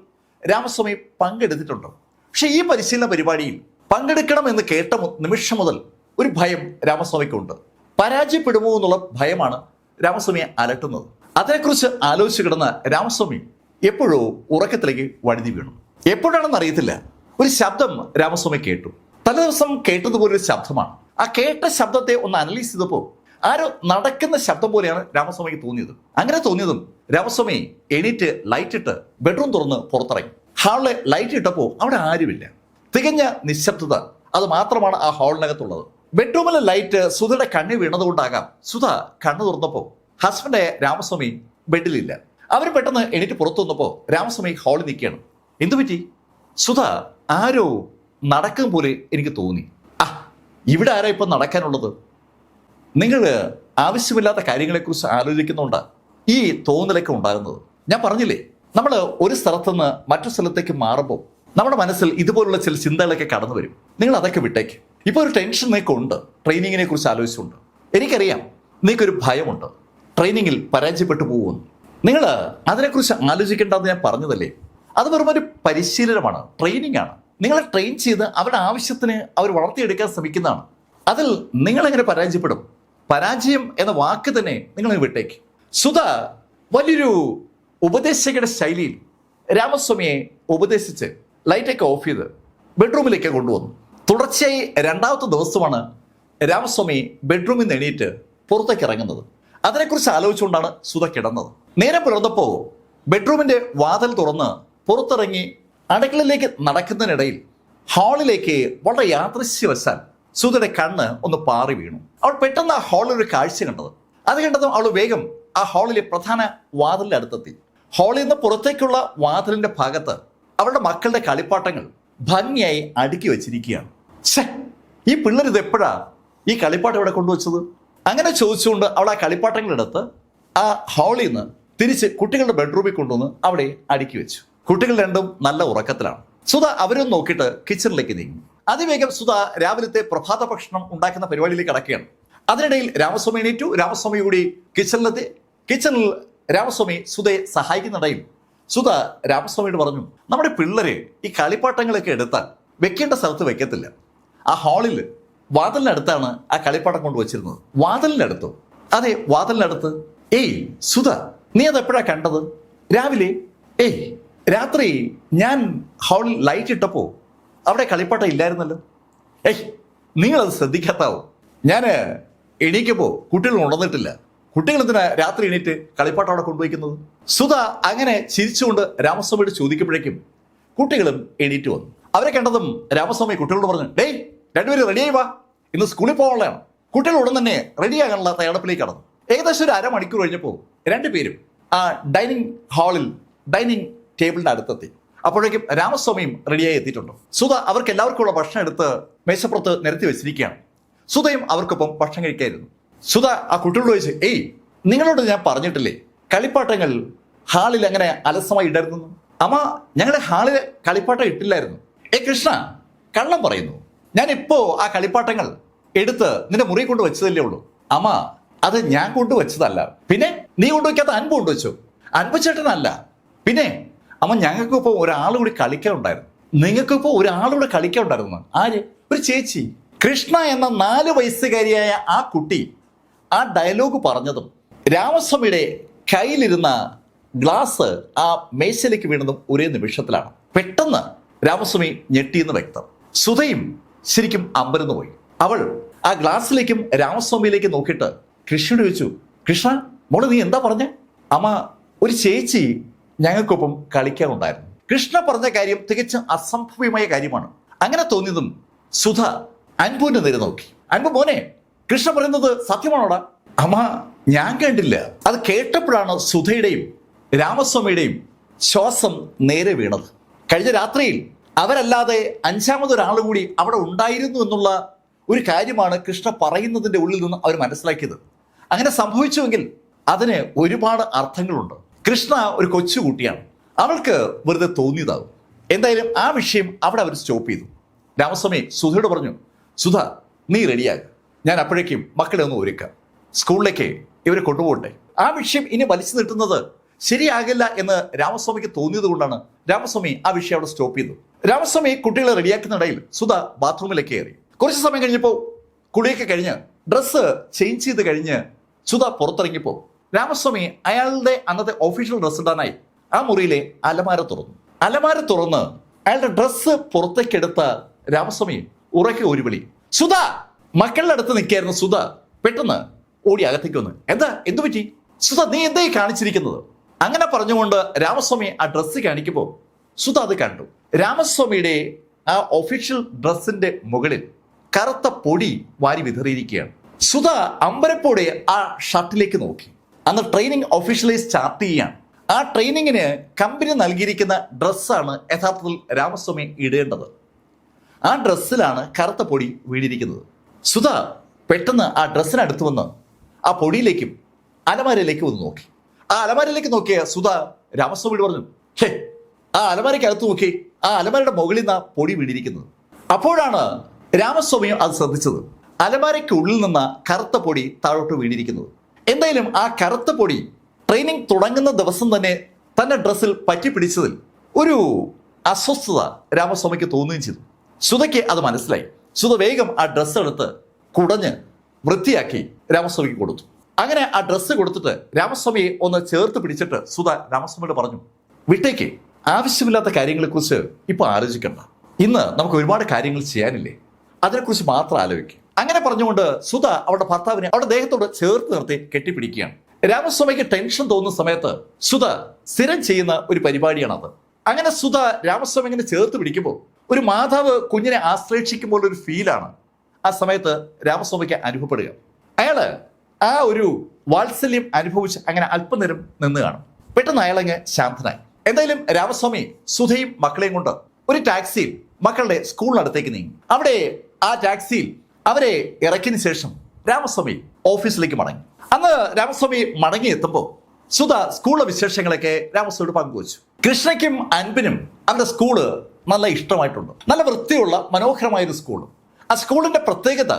രാമസ്വാമി പങ്കെടുത്തിട്ടുണ്ട്. പക്ഷെ ഈ പരിശീലന പരിപാടിയിൽ പങ്കെടുക്കണം എന്ന് കേട്ട നിമിഷം മുതൽ ഒരു ഭയം രാമസ്വാമിക്കുണ്ട്. പരാജയപ്പെടുമോ എന്നുള്ള ഭയമാണ് രാമസ്വാമിയെ അലട്ടുന്നത്. അതിനെക്കുറിച്ച് ആലോചിച്ച് കിടന്ന രാമസ്വാമി എപ്പോഴോ ഉറക്കത്തിലേക്ക് വഴുതി വീണു. എപ്പോഴാണെന്ന് അറിയത്തില്ല, ഒരു ശബ്ദം രാമസ്വാമി കേട്ടു. തലേദിവസം കേട്ടതുപോലൊരു ശബ്ദമാണ്. ആ കേട്ട ശബ്ദത്തെ ഒന്ന് അനലൈസ് ചെയ്തപ്പോൾ ആരോ നടക്കുന്ന ശബ്ദം പോലെയാണ് രാമസ്വാമിക്ക് തോന്നിയത്. അങ്ങനെ തോന്നിയതും രാമസ്വാമി എണീറ്റ് ലൈറ്റ് ഇട്ട് ബെഡ്റൂം തുറന്ന് പുറത്തിറങ്ങി. ഹാളിലെ ലൈറ്റ് ഇട്ടപ്പോൾ അവിടെ ആരുമില്ല. തികഞ്ഞ നിശബ്ദത അത് മാത്രമാണ് ആ ഹാളിനകത്തുള്ളത്. ബെഡ്റൂമിലെ ലൈറ്റ് സുധയുടെ കണ്ണിൽ വീണതുകൊണ്ടാകാം സുധ കണ്ണു തുറന്നപ്പോൾ ഹസ്ബൻഡ് രാമസ്വാമി ബെഡിലില്ല. അവർ പെട്ടെന്ന് എണീറ്റ് പുറത്തു വന്നപ്പോൾ രാമസ്വാമി ഹാളിൽ നിൽക്കുകയാണ്. എന്തു പറ്റി? സുധ, ആരോ നടക്കും പോലെ എനിക്ക് തോന്നി. ഇവിടെ ആരാ ഇപ്പം നടക്കാനുള്ളത്? നിങ്ങൾ ആവശ്യമില്ലാത്ത കാര്യങ്ങളെക്കുറിച്ച് ആലോചിക്കുന്നുണ്ട് ഈ തോന്നലൊക്കെ ഉണ്ടാകുന്നത്. ഞാൻ പറഞ്ഞില്ലേ, നമ്മൾ ഒരു സ്ഥലത്തുനിന്ന് മറ്റു സ്ഥലത്തേക്ക് മാറുമ്പോൾ നമ്മുടെ മനസ്സിൽ ഇതുപോലുള്ള ചില ചിന്തകളൊക്കെ കടന്നു വരും. നിങ്ങൾ അതൊക്കെ വിട്ടേക്ക്. ഇപ്പോൾ ഒരു ടെൻഷൻ നിങ്ങൾക്കുണ്ട്, ട്രെയിനിങ്ങിനെ കുറിച്ച് ആലോചിച്ചുകൊണ്ട്. എനിക്കറിയാം നിങ്ങൾക്കൊരു ഭയമുണ്ട്, ട്രെയിനിങ്ങിൽ പരാജയപ്പെട്ടു പോകുമെന്ന്. നിങ്ങൾ അതിനെക്കുറിച്ച് ആലോചിക്കേണ്ടതെന്ന് ഞാൻ പറഞ്ഞതല്ലേ. അത് വെറും ഒരു പരിശീലനമാണ്, ട്രെയിനിങ് ആണ്. നിങ്ങളെ ട്രെയിൻ ചെയ്ത് അവരുടെ ആവശ്യത്തിന് അവർ വളർത്തിയെടുക്കാൻ ശ്രമിക്കുന്നതാണ്. അതിൽ നിങ്ങളെങ്ങനെ പരാജയപ്പെടും? പരാജയം എന്ന വാക്ക് തന്നെ നിങ്ങൾ വിട്ടേക്ക്. സുധ വലിയൊരു ഉപദേശകയുടെ ശൈലിയിൽ രാമസ്വാമിയെ ഉപദേശിച്ച് ലൈറ്റൊക്കെ ഓഫ് ചെയ്ത് ബെഡ്റൂമിലേക്ക് കൊണ്ടുവന്നു. തുടർച്ചയായി 2ാമത്തെ ദിവസമാണ് രാമസ്വാമി ബെഡ്റൂമിൽ നിന്ന് എണീറ്റ് പുറത്തേക്ക് ഇറങ്ങുന്നത്. അതിനെക്കുറിച്ച് ആലോചിച്ചുകൊണ്ടാണ് സുധ കിടന്നത്. നേരെ പുലർന്നപ്പോൾ ബെഡ്റൂമിന്റെ വാതിൽ തുറന്ന് പുറത്തിറങ്ങി അടുക്കളയിലേക്ക് നടക്കുന്നതിനിടയിൽ ഹാളിലേക്ക് വളരെ യാദൃശ്യവശാൽ സുധയുടെ കണ്ണ് ഒന്ന് പാറി വീണു. അവൾ പെട്ടെന്ന് ആ ഹാളിൽ ഒരു കാഴ്ച കണ്ടത്. അത് കണ്ടതും അവൾ വേഗം ആ ഹാളിലെ പ്രധാന വാതിലിന്റെ അടുത്തെത്തി. ഹാളിൽ നിന്ന് പുറത്തേക്കുള്ള വാതിലിന്റെ ഭാഗത്ത് അവളുടെ മക്കളുടെ കളിപ്പാട്ടങ്ങൾ ഭംഗിയായി അടുക്കി വെച്ചിരിക്കുകയാണ്. ഈ പിള്ളേർ ഇത് എപ്പോഴാ ഈ കളിപ്പാട്ടം ഇവിടെ കൊണ്ടുവച്ചത്? അങ്ങനെ ചോദിച്ചുകൊണ്ട് അവൾ ആ കളിപ്പാട്ടങ്ങളെടുത്ത് ആ ഹാളിൽ നിന്ന് തിരിച്ച് കുട്ടികളുടെ ബെഡ്റൂമിൽ കൊണ്ടുവന്ന് അവിടെ അടുക്കി വെച്ചു. കുട്ടികൾ രണ്ടും നല്ല ഉറക്കത്തിലാണ്. സുധ അവരും നോക്കിയിട്ട് കിച്ചണിലേക്ക് നീങ്ങി. അതിവേഗം സുധ രാവിലത്തെ പ്രഭാത ഭക്ഷണം ഉണ്ടാക്കുന്ന പരിപാടിയിലേക്ക് കടക്കുകയാണ്. അതിനിടയിൽ രാമസ്വാമി എണീറ്റു. രാമസ്വാമി കൂടി കിച്ചണിലെത്തി. കിച്ചണിൽ രാമസ്വാമി സുധയെ സഹായിക്കുന്നിടയിൽ സുധ രാമസ്വാമിയോട് പറഞ്ഞു, നമ്മുടെ പിള്ളേരെ ഈ കളിപ്പാട്ടങ്ങളൊക്കെ എടുത്താൽ വെക്കേണ്ട സ്ഥലത്ത് വെക്കത്തില്ല. ആ ഹാളിൽ വാതിലിനടുത്താണ് ആ കളിപ്പാട്ടം കൊണ്ടുവച്ചിരുന്നത്. വാതിലിനടുത്തോ? അതെ, വാതിലിനടുത്ത്. ഏയ് സുധ, നീ അതെപ്പോഴാ കണ്ടത്? രാവിലെ? രാത്രി ഞാൻ ഹാളിൽ ലൈറ്റ് ഇട്ടപ്പോൾ അവിടെ കളിപ്പാട്ടം ഇല്ലായിരുന്നല്ലോ. ഏയ്, നിങ്ങളത് ശ്രദ്ധിക്കാത്താവും. ഞാൻ എണീക്കുമ്പോൾ കുട്ടികൾ ഉണർന്നിട്ടില്ല. കുട്ടികൾ എന്തിനാ രാത്രി എണീറ്റ് കളിപ്പാട്ടം അവിടെ കൊണ്ടുവയ്ക്കുന്നത്? സുധ അങ്ങനെ ചിരിച്ചുകൊണ്ട് രാമസ്വാമിയോട് ചോദിക്കുമ്പോഴേക്കും കുട്ടികളും എണീറ്റ് വന്നു. അവരെ കണ്ടതും രാമസ്വാമി കുട്ടികളോട് പറഞ്ഞു, ഡേയ്, രണ്ടുപേരും റെഡിയായി വാ, ഇന്ന് സ്കൂളിൽ പോകാനുള്ളതാണ്. കുട്ടികൾ ഉടൻ തന്നെ റെഡിയാകാനുള്ള തയ്യാറെടുപ്പിലേക്ക് കടന്നു. ഏകദേശം ഒരു അരമണിക്കൂർ കഴിഞ്ഞപ്പോൾ രണ്ടുപേരും ആ ഡൈനിങ് ഹാളിൽ ഡൈനിങ് ടേബിളിന്റെ അടുത്തെത്തി. അപ്പോഴേക്കും രാമസ്വാമിയും റെഡിയായി എത്തിയിട്ടുണ്ട്. സുധ അവർക്ക് എല്ലാവർക്കുള്ള ഭക്ഷണം എടുത്ത് മേശപ്പുറത്ത് നിരത്തി വെച്ചിരിക്കുകയാണ്. സുധയും അവർക്കൊപ്പം ഭക്ഷണം കഴിക്കായിരുന്നു. സുധ ആ കുട്ടികളോട് ചോദിച്ചു, ഏയ്, നിങ്ങളോട് ഞാൻ പറഞ്ഞിട്ടില്ലേ കളിപ്പാട്ടങ്ങൾ ഹാളിൽ അങ്ങനെ അലസമായി ഇടരുന്നു? അമ്മ, ഞങ്ങളുടെ ഹാളിൽ കളിപ്പാട്ടം ഇട്ടില്ലായിരുന്നു. കൃഷ്ണ, കള്ളം പറയുന്നു. ഞാനിപ്പോ ആ കളിപ്പാട്ടങ്ങൾ എടുത്ത് നിന്റെ മുറി കൊണ്ട് വെച്ചതല്ലേ ഉള്ളൂ. അമ്മ, അത് ഞാൻ കൊണ്ടുവച്ചതല്ല. പിന്നെ നീ കൊണ്ടുവയ്ക്കാത്ത അൻപ് കൊണ്ടുവച്ചു. അൻപ് ചേട്ടനല്ല. പിന്നെ അമ്മ, ഞങ്ങൾക്കിപ്പോ ഒരാൾ കൂടി കളിക്കാനുണ്ടായിരുന്നു. നിങ്ങൾക്കിപ്പോ ഒരാളൂടെ കളിക്കാനുണ്ടായിരുന്നു. ആര്? ഒരു ചേച്ചി. കൃഷ്ണ എന്ന 4 വയസ്സുകാരിയായ ആ കുട്ടി ആ ഡയലോഗ് പറഞ്ഞതും രാമസ്വാമിയുടെ കയ്യിലിരുന്ന ഗ്ലാസ് ആ മേശയിലേക്ക് വീണതും ഒരേ നിമിഷത്തിലാണ്. പെട്ടെന്ന് രാമസ്വാമി ഞെട്ടിയെന്ന് വ്യക്തം. സുധയും ശരിക്കും അമ്പരന്ന് പോയി. അവൾ ആ ഗ്ലാസ്സിലേക്കും രാമസ്വാമിയിലേക്ക് നോക്കിയിട്ട് കൃഷ്ണയോട് ചോദിച്ചു, കൃഷ്ണ, മോള് നീ എന്താ പറഞ്ഞേ? അമ്മ, ഒരു ചേച്ചി ഞങ്ങൾക്കൊപ്പം കളിക്കാനുണ്ടായിരുന്നു. കൃഷ്ണ പറഞ്ഞ കാര്യം തികച്ചും അസംഭവ്യമായ കാര്യമാണ്. അങ്ങനെ തോന്നിയതും സുധ അൻപുവിന്റെ നേരെ നോക്കി. അൻപു, മോനെ, കൃഷ്ണ പറയുന്നത് സത്യമാണോടാ? അമ്മ, ഞാൻ കണ്ടില്ല. അത് കേട്ടപ്പോഴാണ് സുധയുടെയും രാമസ്വാമിയുടെയും ശ്വാസം നേരെ വീണത്. കഴിഞ്ഞ രാത്രിയിൽ അവരല്ലാതെ 5ാമതൊരാൾ കൂടി അവിടെ ഉണ്ടായിരുന്നു എന്നുള്ള ഒരു കാര്യമാണ് കൃഷ്ണ പറയുന്നതിന്റെ ഉള്ളിൽ നിന്ന് അവർ മനസ്സിലാക്കിയത്. അങ്ങനെ സംഭവിച്ചുവെങ്കിൽ അതിന് ഒരുപാട് അർത്ഥങ്ങളുണ്ട്. കൃഷ്ണ ഒരു കൊച്ചുകുട്ടിയാണ്, അവൾക്ക് വെറുതെ തോന്നിയതാകും. എന്തായാലും ആ വിഷയം അവിടെ അവർ സ്റ്റോപ്പ് ചെയ്തു. രാമസ്വാമി സുധയോട് പറഞ്ഞു, സുധ, നീ റെഡിയാകുക, ഞാൻ അപ്പോഴേക്കും മക്കളെ ഒന്ന് ഒരുക്കാം, സ്കൂളിലേക്ക് ഇവരെ കൊണ്ടുപോകട്ടെ. ആ വിഷയം ഇനി വലിച്ചു നീട്ടുന്നത് ശരിയാകില്ല എന്ന് രാമസ്വാമിക്ക് തോന്നിയത് കൊണ്ടാണ് രാമസ്വാമി ആ വിഷയം അവിടെ സ്റ്റോപ്പ് ചെയ്തു. രാമസ്വാമി കുട്ടികളെ റെഡിയാക്കുന്നിടയിൽ സുധ ബാത്റൂമിലേക്ക് കയറി. കുറച്ച് സമയം കഴിഞ്ഞപ്പോൾ കുളിയൊക്കെ കഴിഞ്ഞ് ഡ്രസ്സ് ചേഞ്ച് ചെയ്ത് കഴിഞ്ഞ് സുധ പുറത്തിറങ്ങിയപ്പോൾ രാമസ്വാമി അയാളുടെ അന്നത്തെ ഒഫീഷ്യൽ ഡ്രസ്സ് ഇടാനായി ആ മുറിയിലെ അലമാര തുറന്നു. അലമാര തുറന്ന് അയാളുടെ ഡ്രസ്സ് പുറത്തേക്കെടുത്ത രാമസ്വാമി ഉറക്കെ ഒരു വിളി, സുധ! മക്കളുടെ അടുത്ത് നിൽക്കായിരുന്നു സുധ. പെട്ടെന്ന് ഓടി അകത്തേക്ക് വന്ന്, എന്തു പറ്റി? സുധ, നീ എന്തായി കാണിച്ചിരിക്കുന്നത്? അങ്ങനെ പറഞ്ഞുകൊണ്ട് രാമസ്വാമി ആ ഡ്രസ്സ് കാണിക്കുമ്പോൾ സുധ അത് കണ്ടു. രാമസ്വാമിയുടെ ആ ഒഫീഷ്യൽ ഡ്രസ്സിന്റെ മുകളിൽ കറുത്ത പൊടി വാരി വിതറിയിരിക്കുകയാണ്. സുധ അമ്പരപ്പോടെ ആ ഷർട്ടിലേക്ക് നോക്കി. അന്ന് ട്രെയിനിങ് ഒഫീഷ്യലി സ്റ്റാർട്ട് ചെയ്യുകയാണ്. ആ ട്രെയിനിങ്ങിന് കമ്പനി നൽകിയിരിക്കുന്ന ഡ്രസ്സാണ് യഥാർത്ഥത്തിൽ രാമസ്വാമി ഇടേണ്ടത്. ആ ഡ്രസ്സിലാണ് കറുത്ത പൊടി വീണിരിക്കുന്നത്. സുധ പെട്ടെന്ന് ആ ഡ്രസ്സിനടുത്ത് വന്ന് ആ പൊടിയിലേക്കും അലമാരയിലേക്ക് വന്ന് നോക്കി. ആ അലമാരയിലേക്ക് നോക്കിയ സുധ രാമസ്വാമിയോട് പറഞ്ഞു, ഹേ, ആ അലമാരയ്ക്ക് അകത്ത് നോക്കി, ആ അലമാരയുടെ മുകളിൽ നിന്ന് പൊടി വീണിരിക്കുന്നത്. അപ്പോഴാണ് രാമസ്വാമിയും അത് ശ്രദ്ധിച്ചത്. അലമാരയ്ക്കുള്ളിൽ നിന്ന് കറുത്ത പൊടി താഴോട്ട് വീണിരിക്കുന്നത്. എന്തായാലും ആ കറുത്ത പൊടി ട്രെയിനിങ് തുടങ്ങുന്ന ദിവസം തന്നെ തന്റെ ഡ്രസ്സിൽ പറ്റിപ്പിടിച്ചതിൽ ഒരു അസ്വസ്ഥത രാമസ്വാമിക്ക് തോന്നുകയും ചെയ്തു. സുധയ്ക്ക് അത് മനസ്സിലായി. സുധ വേഗം ആ ഡ്രസ്സ് എടുത്ത് കുടഞ്ഞ് വൃത്തിയാക്കി രാമസ്വാമിക്ക് കൊടുത്തു. അങ്ങനെ ആ ഡ്രസ്സ് കൊടുത്തിട്ട് രാമസ്വാമിയെ ഒന്ന് ചേർത്ത് പിടിച്ചിട്ട് സുധ രാമസ്വാമിയോട് പറഞ്ഞു, വിട്ടേക്ക്, ആവശ്യമില്ലാത്ത കാര്യങ്ങളെക്കുറിച്ച് ഇപ്പൊ ആലോചിക്കണ്ട. ഇന്ന് നമുക്ക് ഒരുപാട് കാര്യങ്ങൾ ചെയ്യാനില്ലേ, അതിനെക്കുറിച്ച് മാത്രം ആലോചിക്കും. അങ്ങനെ പറഞ്ഞുകൊണ്ട് സുധ അവളുടെ ഭർത്താവിനെ അവളുടെ ദേഹത്തോട് ചേർത്ത് നിർത്തി കെട്ടിപ്പിടിക്കുകയാണ്. രാമസ്വാമിക്ക് ടെൻഷൻ തോന്നുന്ന സമയത്ത് സുധ സ്ഥിരം ചെയ്യുന്ന ഒരു പരിപാടിയാണത്. അങ്ങനെ സുധ രാമസ്വാമി ഇങ്ങനെ ചേർത്ത് പിടിക്കുമ്പോൾ ഒരു മാതാവ് കുഞ്ഞിനെ ആശ്ലേഷിക്കുമ്പോൾ ഒരു ഫീലാണ് ആ സമയത്ത് രാമസ്വാമിക്ക് അനുഭവപ്പെടുക. അയാള് ആ ഒരു വാത്സല്യം അനുഭവിച്ച് അങ്ങനെ അല്പനേരം നിന്ന് കാണും. പെട്ടെന്ന് അയാളങ്ങ് ശാന്തനായി. എന്തായാലും രാമസ്വാമി സുധയും മക്കളെയും കൊണ്ട് ഒരു ടാക്സിയിൽ മക്കളുടെ സ്കൂളിനടുത്തേക്ക് നീങ്ങി. അവിടെ ആ ടാക്സിയിൽ അവരെ ഇറക്കിയതിനു ശേഷം രാമസ്വാമി ഓഫീസിലേക്ക് മടങ്ങി. അന്ന് രാമസ്വാമി മടങ്ങി എത്തുമ്പോൾ സുധ സ്കൂളിലെ വിശേഷങ്ങളൊക്കെ രാമസ്വാമിയോട് പങ്കുവച്ചു. കൃഷ്ണയ്ക്കും അൻപിനും അവരുടെ സ്കൂള് നല്ല ഇഷ്ടമായിട്ടുണ്ട്. നല്ല വൃത്തിയുള്ള മനോഹരമായൊരു സ്കൂൾ. ആ സ്കൂളിന്റെ പ്രത്യേകത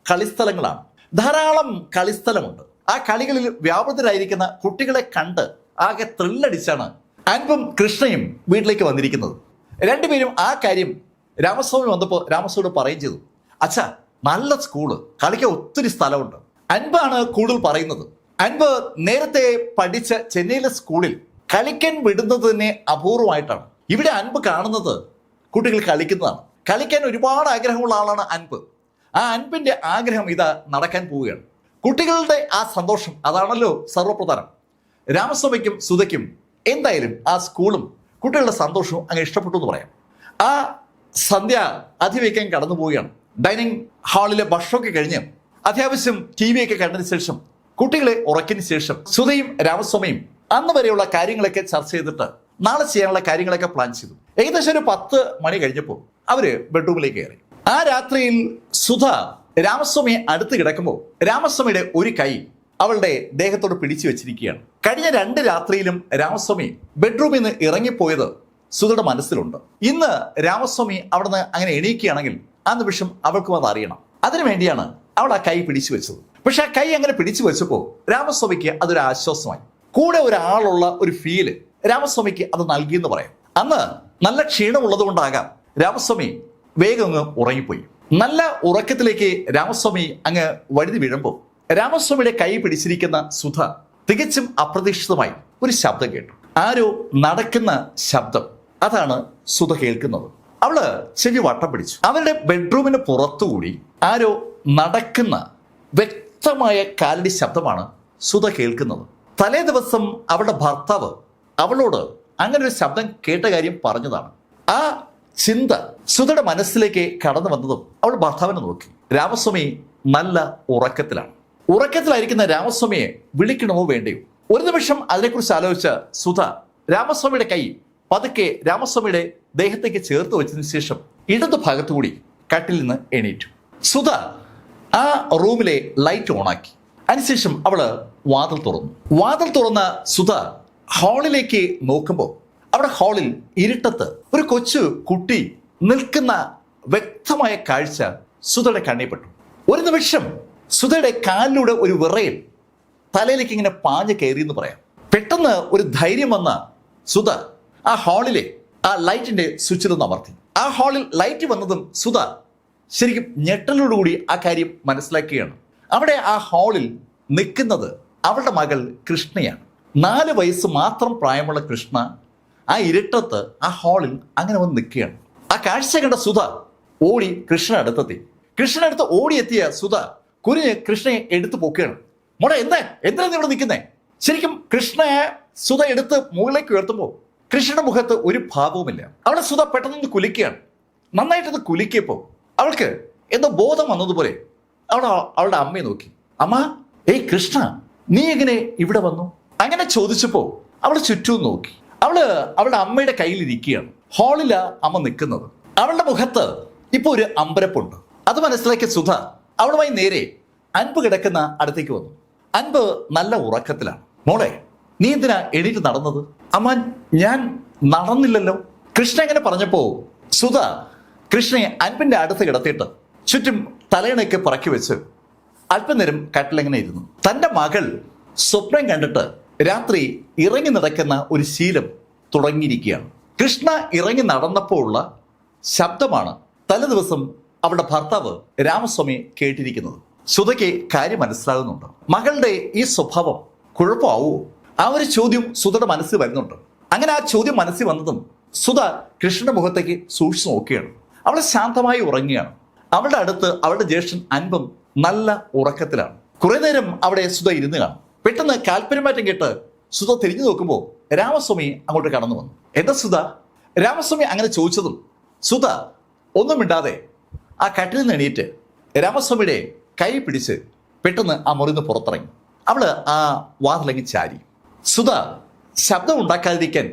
കളിസ്ഥലങ്ങളാണ്. ധാരാളം കളിസ്ഥലമുണ്ട്. ആ കളികളിൽ വ്യാപൃതരായിരിക്കുന്ന കുട്ടികളെ കണ്ട് ആകെ ത്രില്ലടിച്ചാണ് അൻപും കൃഷ്ണയും വീട്ടിലേക്ക് വന്നിരിക്കുന്നത്. രണ്ടുപേരും ആ കാര്യം രാമസ്വാമി വന്നപ്പോൾ രാമസ്വാമിയോട് പറയുകയും ചെയ്തു, അച്ഛാ, നല്ല സ്കൂള്, കളിക്കാൻ ഒത്തിരി സ്ഥലമുണ്ട്. അൻപാണ് കൂടുതൽ പറയുന്നത്. അൻപ് നേരത്തെ പഠിച്ച ചെന്നൈയിലെ സ്കൂളിൽ കളിക്കാൻ വിടുന്നത് തന്നെ അപൂർവമായിട്ടാണ്. ഇവിടെ അൻപ് കാണുന്നത് കുട്ടികൾ കളിക്കുന്നതാണ്. കളിക്കാൻ ഒരുപാട് ആഗ്രഹമുള്ള ആളാണ് അൻപ്. ആ അൻപിന്റെ ആഗ്രഹം ഇതാ നടക്കാൻ പോവുകയാണ്. കുട്ടികളുടെ ആ സന്തോഷം അതാണല്ലോ സർവ്വപ്രധാനം. രാമസ്വാമിക്കും സുധയ്ക്കും എന്തായാലും ആ സ്കൂളും കുട്ടികളുടെ സന്തോഷവും അങ്ങ് ഇഷ്ടപ്പെട്ടു എന്ന് പറയാം. ആ സന്ധ്യ അതിവേഗം കടന്നു പോവുകയാണ്. ഡൈനിങ് ഹാളിലെ ഭക്ഷണമൊക്കെ കഴിഞ്ഞ് അത്യാവശ്യം ടി വി ഒക്കെ കണ്ടതിന് ശേഷം കുട്ടികളെ ഉറക്കിന് ശേഷം സുധയും രാമസ്വാമിയും അന്ന് വരെയുള്ള കാര്യങ്ങളൊക്കെ ചർച്ച ചെയ്തിട്ട് നാളെ ചെയ്യാനുള്ള കാര്യങ്ങളൊക്കെ പ്ലാൻ ചെയ്തു. ഏകദേശം ഒരു 10 മണി കഴിഞ്ഞപ്പോൾ അവര് ബെഡ്റൂമിലേക്ക് കയറി. ആ രാത്രിയിൽ സുധ രാമസ്വാമിയെ അടുത്ത് കിടക്കുമ്പോൾ രാമസ്വാമിയുടെ ഒരു കൈ അവളുടെ ദേഹത്തോട് പിടിച്ചു വെച്ചിരിക്കുകയാണ്. കഴിഞ്ഞ 2 രാത്രിയിലും രാമസ്വാമി ബെഡ്റൂമിൽ നിന്ന് ഇറങ്ങിപ്പോയത് സുധയുടെ മനസ്സിലുണ്ട്. ഇന്ന് രാമസ്വാമി അവിടുന്ന് അങ്ങനെ എണീക്കുകയാണെങ്കിൽ ആ നിമിഷം അവൾക്കും അത് അറിയണം. അതിനുവേണ്ടിയാണ് അവൾ ആ കൈ പിടിച്ചു വെച്ചത്. പക്ഷെ ആ കൈ അങ്ങനെ പിടിച്ചു വെച്ചപ്പോൾ രാമസ്വാമിക്ക് അതൊരു ആശ്വാസമായി. കൂടെ ഒരാളുള്ള ഒരു ഫീല് രാമസ്വാമിക്ക് അത് നൽകിയെന്ന് പറയാം. അന്ന് നല്ല ക്ഷീണമുള്ളത് കൊണ്ടാകാം രാമസ്വാമി വേഗം അങ്ങ് ഉറങ്ങിപ്പോയി. നല്ല ഉറക്കത്തിലേക്ക് രാമസ്വാമി അങ്ങ് വഴുതി വീഴുമ്പോൾ രാമസ്വാമിയുടെ കൈ പിടിച്ചിരിക്കുന്ന സുധ തികച്ചും അപ്രതീക്ഷിതമായി ഒരു ശബ്ദം കേട്ടു. ആരോ നടക്കുന്ന ശബ്ദം. അതാണ് സുധ കേൾക്കുന്നത്. അവള് ചെവി വട്ടം പിടിച്ചു. അവരുടെ ബെഡ്റൂമിന് പുറത്തുകൂടി ആരോ നടക്കുന്ന വ്യക്തമായ കാലടി ശബ്ദമാണ് സുധ കേൾക്കുന്നത്. തലേ ദിവസം അവളുടെ ഭർത്താവ് അവളോട് അങ്ങനെ ഒരു ശബ്ദം കേട്ട കാര്യം പറഞ്ഞതാണ്. ആ ചിന്ത സുധയുടെ മനസ്സിലേക്ക് കടന്നു വന്നതും അവൾ ഭർത്താവിനെ നോക്കി. രാമസ്വാമി നല്ല ഉറക്കത്തിലാണ്. ഉറക്കത്തിലായിരിക്കുന്ന രാമസ്വാമിയെ വിളിക്കണമോ വേണ്ടയോ? ഒരു നിമിഷം അതിനെക്കുറിച്ച് ആലോചിച്ച സുധ രാമസ്വാമിയുടെ കൈ പതുക്കെ രാമസ്വാമിയുടെ ദേഹത്തേക്ക് ചേർത്ത് വെച്ചതിന് ശേഷം ഇടതു ഭാഗത്തുകൂടി കട്ടിൽ നിന്ന് എണീറ്റു. സുധ ആ റൂമിലെ ലൈറ്റ് ഓണാക്കി. അതിനുശേഷം അവള് വാതിൽ തുറന്നു. വാതിൽ തുറന്ന സുധ ഹാളിലേക്ക് നോക്കുമ്പോൾ അവിടെ ഹാളിൽ ഇരുട്ടത്ത് ഒരു കൊച്ചു കുട്ടി നിൽക്കുന്ന വ്യക്തമായ കാഴ്ച സുധയുടെ കണ്ണിൽപ്പെട്ടു. ഒരു നിമിഷം സുധയുടെ കാലിലൂടെ ഒരു വിറയൽ തലയിലേക്ക് ഇങ്ങനെ പാഞ്ഞു കയറി എന്ന് പറയാം. പെട്ടെന്ന് ഒരു ധൈര്യം വന്ന സുധ ആ ഹാളിലെ ആ ലൈറ്റിന്റെ സ്വിച്ചിലൊന്ന് അമർത്തി. ആ ഹാളിൽ ലൈറ്റ് വന്നതും സുധ ശരിക്കും ഞെട്ടലോടുകൂടി ആ കാര്യം മനസ്സിലാക്കുകയാണ്. അവിടെ ആ ഹാളിൽ നിൽക്കുന്നത് അവളുടെ മകൾ കൃഷ്ണയാണ്. 4 വയസ്സ് മാത്രം പ്രായമുള്ള കൃഷ്ണ ആ ഇരുട്ടത്ത് ആ ഹാളിൽ അങ്ങനെ വന്ന് നിൽക്കുകയാണ്. ആ കാഴ്ച കണ്ട സുധ ഓടി കൃഷ്ണ അടുത്തെത്തി. കൃഷ്ണ അടുത്ത് ഓടിയെത്തിയ സുധ കുനിഞ്ഞ് കൃഷ്ണയെ എടുത്തു പൊക്കുകയാണ്. മോളെ എന്തിനാ നീ ഇവിടെ നിൽക്കുന്നേ? ശരിക്കും കൃഷ്ണയെ സുധ എടുത്ത് മുകളിലേക്ക് ഉയർത്തുമ്പോൾ കൃഷ്ണയുടെ മുഖത്ത് ഒരു ഭാവവുമില്ല. അവിടെ സുധ പെട്ടെന്ന് കുലിക്കുകയാണ്. നന്നായിട്ടത് കുലിക്കിയപ്പോൾ അവൾക്ക് എന്തോ ബോധം വന്നതുപോലെ അവളുടെ അമ്മയെ നോക്കി. അമ്മ, ഏയ് കൃഷ്ണ, നീ എങ്ങനെ ഇവിടെ വന്നു? അങ്ങനെ ചോദിച്ചപ്പോ അവൾ ചുറ്റും നോക്കി. അവളുടെ അമ്മയുടെ കയ്യിൽ ഇരിക്കുകയാണ്. ഹാളിലാ അമ്മ നിൽക്കുന്നത്. അവളുടെ മുഖത്ത് ഇപ്പൊ ഒരു അമ്പരപ്പുണ്ട്. അത് മനസ്സിലാക്കിയ സുധ അവളുമായി നേരെ അൻപ് കിടക്കുന്ന അടുത്തേക്ക് വന്നു. അൻപ് നല്ല ഉറക്കത്തിലാണ്. മോളെ, നീ എന്തിനാ എണീറ്റ് നടന്നത്? അമ്മ, ഞാൻ നടന്നില്ലല്ലോ. കൃഷ്ണ എങ്ങനെ പറഞ്ഞപ്പോ സുധ കൃഷ്ണയെ അൻപിന്റെ അടുത്ത് കിടത്തിയിട്ട് ചുറ്റും തലയിണയൊക്കെ പറക്കി വെച്ച് അല്പനേരം കട്ടിലെങ്ങനെ ഇരുന്നു. തന്റെ മകൾ സ്വപ്നം കണ്ടിട്ട് രാത്രി ഇറങ്ങി നടക്കുന്ന ഒരു ശീലം തുടങ്ങിയിരിക്കുകയാണ്. കൃഷ്ണ ഇറങ്ങി നടന്നപ്പോൾ ഉള്ള ശബ്ദമാണ് തലേ ദിവസം അവളുടെ ഭർത്താവ് രാമസ്വാമി കേട്ടിരിക്കുന്നത്. സുധയ്ക്ക് കാര്യം മനസ്സിലാകുന്നുണ്ട്. മകളുടെ ഈ സ്വഭാവം കുഴപ്പമാവുമോ? ആ ഒരു ചോദ്യം സുധയുടെ മനസ്സിൽ വരുന്നുണ്ട്. അങ്ങനെ ആ ചോദ്യം മനസ്സിൽ വന്നതും സുധ കൃഷ്ണന്റെ മുഖത്തേക്ക് സൂക്ഷിച്ചു നോക്കുകയാണ്. അവൾ ശാന്തമായി ഉറങ്ങുകയാണ്. അവളുടെ അടുത്ത് അവളുടെ ജ്യേഷ്ഠൻ അൻപും നല്ല ഉറക്കത്തിലാണ്. കുറെ നേരം അവിടെ സുധ ഇരുന്ന് കാണും. പെട്ടെന്ന് കാൽപ്പര്യമാറ്റം കേട്ട് സുധ തിരിഞ്ഞു നോക്കുമ്പോൾ രാമസ്വാമി അങ്ങോട്ട് കടന്നു വന്നു. എന്താ സുധ? രാമസ്വാമി അങ്ങനെ ചോദിച്ചതും സുധ ഒന്നും മിണ്ടാതെ ആ കട്ടിൽ നിന്ന് എണീറ്റ് രാമസ്വാമിയുടെ കൈ പിടിച്ച് പെട്ടെന്ന് ആ മുറിന്ന് പുറത്തിറങ്ങി. അവള് ആ വാതിലങ്ങി ചാരി. സുധ ശബ്ദം ഉണ്ടാക്കാതിരിക്കാൻ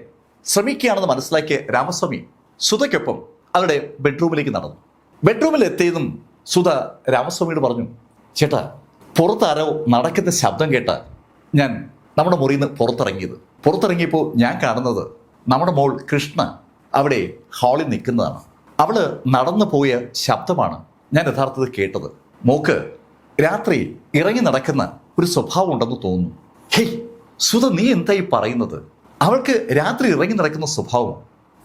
ശ്രമിക്കുകയാണെന്ന് മനസ്സിലാക്കിയ രാമസ്വാമി സുധയ്ക്കൊപ്പം അവരുടെ ബെഡ്റൂമിലേക്ക് നടന്നു. ബെഡ്റൂമിൽ എത്തിയതും സുധ രാമസ്വാമിയോട് പറഞ്ഞു, ചേട്ടാ, പുറത്താരോ നടക്കുന്ന ശബ്ദം കേട്ട ഞാൻ നമ്മുടെ മുറിയിൽ നിന്ന് പുറത്തിറങ്ങിയപ്പോൾ ഞാൻ കാണുന്നത് നമ്മുടെ മോൾ കൃഷ്ണ അവിടെ ഹാളിൽ നിൽക്കുന്നതാണ്. അവള് നടന്നു പോയ ശബ്ദമാണ് ഞാൻ യഥാർത്ഥത്തിൽ കേട്ടത്. മോക്ക് രാത്രി ഇറങ്ങി നടക്കുന്ന ഒരു സ്വഭാവം ഉണ്ടെന്ന് തോന്നുന്നു. ഹേയ് സുധ, നീ എന്തായി പറയുന്നത്? അവൾക്ക് രാത്രി ഇറങ്ങി നടക്കുന്ന സ്വഭാവം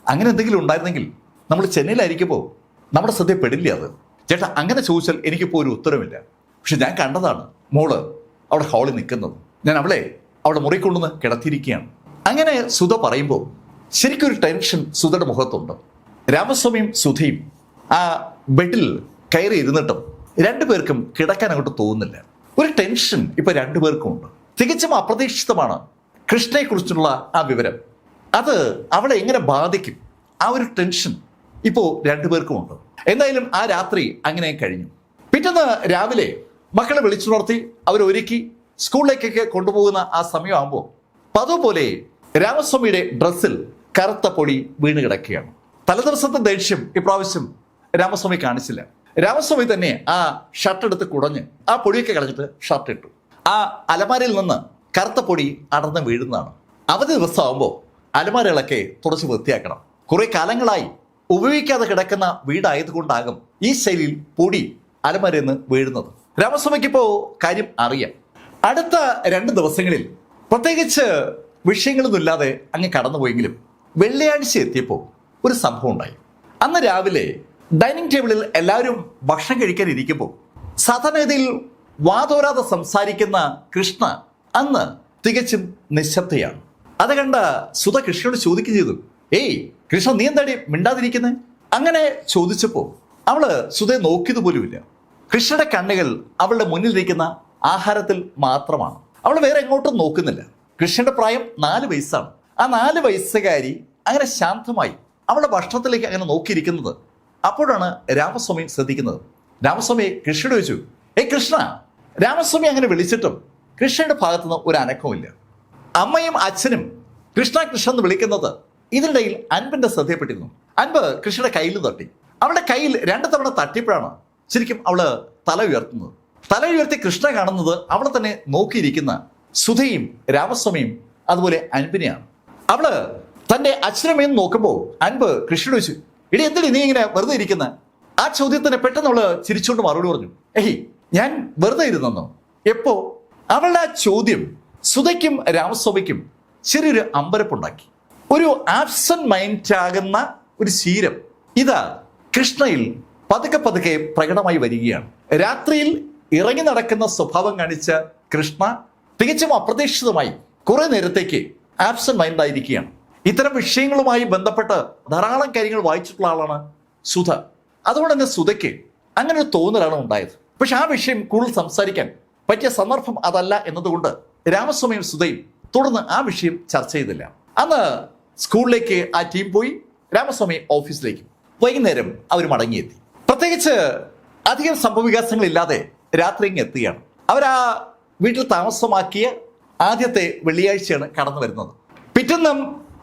അങ്ങനെ എന്തെങ്കിലും ഉണ്ടായിരുന്നെങ്കിൽ നമ്മൾ ചെന്നൈയിലായിരിക്കുമ്പോൾ നമ്മുടെ ശ്രദ്ധപ്പെടില്ല അത്. ചേട്ടാ, അങ്ങനെ ചോദിച്ചാൽ എനിക്കിപ്പോൾ ഒരു ഉത്തരമില്ല. പക്ഷെ ഞാൻ കണ്ടതാണ് മോള് അവിടെ ഹാളിൽ നിൽക്കുന്നത്. ഞാൻ അവളെ അവിടെ മുറി കൊണ്ടുവന്ന് കിടത്തിയിരിക്കുകയാണ്. അങ്ങനെ സുധ പറയുമ്പോൾ ശരിക്കൊരു ടെൻഷൻ സുധയുടെ മുഖത്തുണ്ട്. രാമസ്വാമിയും സുധയും ആ ബെഡിൽ കയറി ഇരുന്നിട്ടും രണ്ടുപേർക്കും കിടക്കാൻ അങ്ങോട്ട് തോന്നുന്നില്ല. ഒരു ടെൻഷൻ ഇപ്പൊ രണ്ടുപേർക്കും ഉണ്ട്. തികച്ചും അപ്രതീക്ഷിതമാണ് കൃഷ്ണയെക്കുറിച്ചുള്ള ആ വിവരം. അത് അവളെ എങ്ങനെ ബാധിക്കും, ആ ഒരു ടെൻഷൻ ഇപ്പോൾ രണ്ടുപേർക്കും ഉണ്ട്. എന്തായാലും ആ രാത്രി അങ്ങനെ കഴിഞ്ഞു. പിറ്റേന്ന് രാവിലെ മക്കളെ വിളിച്ചുണർത്തി അവരൊരുക്കി സ്കൂളിലേക്കൊക്കെ കൊണ്ടുപോകുന്ന ആ സമയമാകുമ്പോൾ പതുപോലെ രാമസ്വാമിയുടെ ഡ്രസ്സിൽ കറുത്ത പൊടി വീണ് കിടക്കുകയാണ്. തലേദിവസത്തെ ദേഷ്യം ഇപ്രാവശ്യം രാമസ്വാമി കാണിച്ചില്ല. രാമസ്വാമി തന്നെ ആ ഷർട്ട് എടുത്ത് കുടഞ്ഞ് ആ പൊടിയൊക്കെ കളഞ്ഞിട്ട് ഷർട്ട് ഇട്ടു. ആ അലമാരയിൽ നിന്ന് കറുത്ത പൊടി അടർന്ന് വീഴുന്നതാണ്. അവധി ദിവസമാകുമ്പോൾ അലമാരകളൊക്കെ തുടച്ച് വൃത്തിയാക്കണം. കുറെ കാലങ്ങളായി ഉപയോഗിക്കാതെ കിടക്കുന്ന വീടായതുകൊണ്ടാകും ഈ ശൈലിയിൽ പൊടി അലമാരയിൽ നിന്ന് വീഴുന്നത്. രാമസ്വാമിക്ക് ഇപ്പോൾ കാര്യം അറിയാം. അടുത്ത 2 ദിവസങ്ങളിൽ പ്രത്യേകിച്ച് വിഷയങ്ങളൊന്നുമില്ലാതെ അങ്ങ് കടന്നുപോയെങ്കിലും വെള്ളിയാഴ്ച എത്തിയപ്പോൾ ഒരു സംഭവം ഉണ്ടായി. അന്ന് രാവിലെ ഡൈനിങ് ടേബിളിൽ എല്ലാവരും ഭക്ഷണം കഴിക്കാൻ ഇരിക്കുമ്പോൾ സാധാരണഗതിയിൽ വാതോരാതെ സംസാരിക്കുന്ന കൃഷ്ണ അന്ന് തികച്ചും നിശബ്ദയാണ്. അത് കണ്ട സുധ കൃഷ്ണയോട് ചോദിക്കുകയും ചെയ്തു, ഏയ് കൃഷ്ണ, നീ എന്താടി മിണ്ടാതിരിക്കുന്നത്? അങ്ങനെ ചോദിച്ചപ്പോൾ അവള് സുധയെ നോക്കിയത് പോലുമില്ല. കൃഷ്ണയുടെ കണ്ണുകൾ അവളുടെ മുന്നിലിരിക്കുന്ന ആഹാരത്തിൽ മാത്രമാണ്. അവൾ വേറെ എങ്ങോട്ടും നോക്കുന്നില്ല. കൃഷ്ണന്റെ പ്രായം 4 വയസ്സാണ്. ആ 4 വയസ്സുകാരി അങ്ങനെ ശാന്തമായി അവളുടെ ഭക്ഷണത്തിലേക്ക് അങ്ങനെ നോക്കിയിരിക്കുന്നത് അപ്പോഴാണ് രാമസ്വാമി ശ്രദ്ധിക്കുന്നത്. രാമസ്വാമി കൃഷ്ണയോട് ചോദിച്ചു, ഏയ് കൃഷ്ണ. രാമസ്വാമി അങ്ങനെ വിളിച്ചിട്ടും കൃഷ്ണയുടെ ഭാഗത്തുനിന്ന് ഒരു അനക്കവുമില്ല. അമ്മയും അച്ഛനും കൃഷ്ണ കൃഷ്ണ എന്ന് വിളിക്കുന്നത് ഇതിനിടയിൽ അൻപിന്റെ ശ്രദ്ധയപ്പെട്ടിരുന്നു. അൻപ് കൃഷ്ണയുടെ കയ്യിൽ തട്ടി. അവളുടെ കയ്യിൽ 2 തവണ തട്ടിയപ്പോഴാണ് ശരിക്കും അവള് തല ഉയർത്തുന്നത്. തല ഉയർത്തി കൃഷ്ണ കാണുന്നത് അവളെ തന്നെ നോക്കിയിരിക്കുന്ന സുധയും രാമസ്വാമിയും അതുപോലെ അൻപിനെയാണ്. അവള് തന്റെ അച്ഛനമ്മയും നോക്കുമ്പോൾ അൻപ് കൃഷ്ണയോട് ചോദിച്ചു, ഇടി എന്തിനാ നീ ഇങ്ങനെ വെറുതെ ഇരിക്കുന്ന? ആ ചോദ്യത്തിന് പെട്ടെന്ന് അവള് ചിരിച്ചുകൊണ്ട് മറുപടി പറഞ്ഞു, ഏയ് ഞാൻ വെറുതെ ഇരുന്നെന്നോ? എപ്പോ? അവളുടെ ആ ചോദ്യം സുധയ്ക്കും രാമസ്വാമിക്കും ചെറിയൊരു അമ്പരപ്പുണ്ടാക്കി. ഒരു ആബ്സെന്റ് മൈൻഡ് ആകുന്ന ഒരു ശീലം ഇതാ കൃഷ്ണയിൽ പതുക്കെ പതുക്കെ പ്രകടമായി വരികയാണ്. രാത്രിയിൽ ഇറങ്ങി നടക്കുന്ന സ്വഭാവം കാണിച്ച കൃഷ്ണ തികച്ചും അപ്രതീക്ഷിതമായി കുറെ നേരത്തേക്ക് ആബ്സെന്റ് മൈൻഡ് ആയിരിക്കുകയാണ്. ഇത്തരം വിഷയങ്ങളുമായി ബന്ധപ്പെട്ട് ധാരാളം കാര്യങ്ങൾ വായിച്ചിട്ടുള്ള ആളാണ് സുധ. അതുകൊണ്ട് തന്നെ സുധയ്ക്ക് അങ്ങനെ ഒരു തോന്നലാണ് ഉണ്ടായത്. പക്ഷെ ആ വിഷയം കൂടുതൽ സംസാരിക്കാൻ പറ്റിയ സന്ദർഭം അതല്ല എന്നതുകൊണ്ട് രാമസ്വാമിയും സുധയും തുടർന്ന് ആ വിഷയം ചർച്ച ചെയ്തില്ല. അന്ന് സ്കൂളിലേക്ക് ആ ടീം പോയി, രാമസ്വാമി ഓഫീസിലേക്ക്. വൈകുന്നേരം അവർ മടങ്ങിയെത്തി. പ്രത്യേകിച്ച് അധികം സംഭവവികാസങ്ങളില്ലാതെ രാത്രി ഇങ്ങ് എത്തുകയാണ്. അവരാ വീട്ടിൽ താമസമാക്കിയ ആദ്യത്തെ വെള്ളിയാഴ്ചയാണ് കടന്നു വരുന്നത്. പിറ്റെന്നും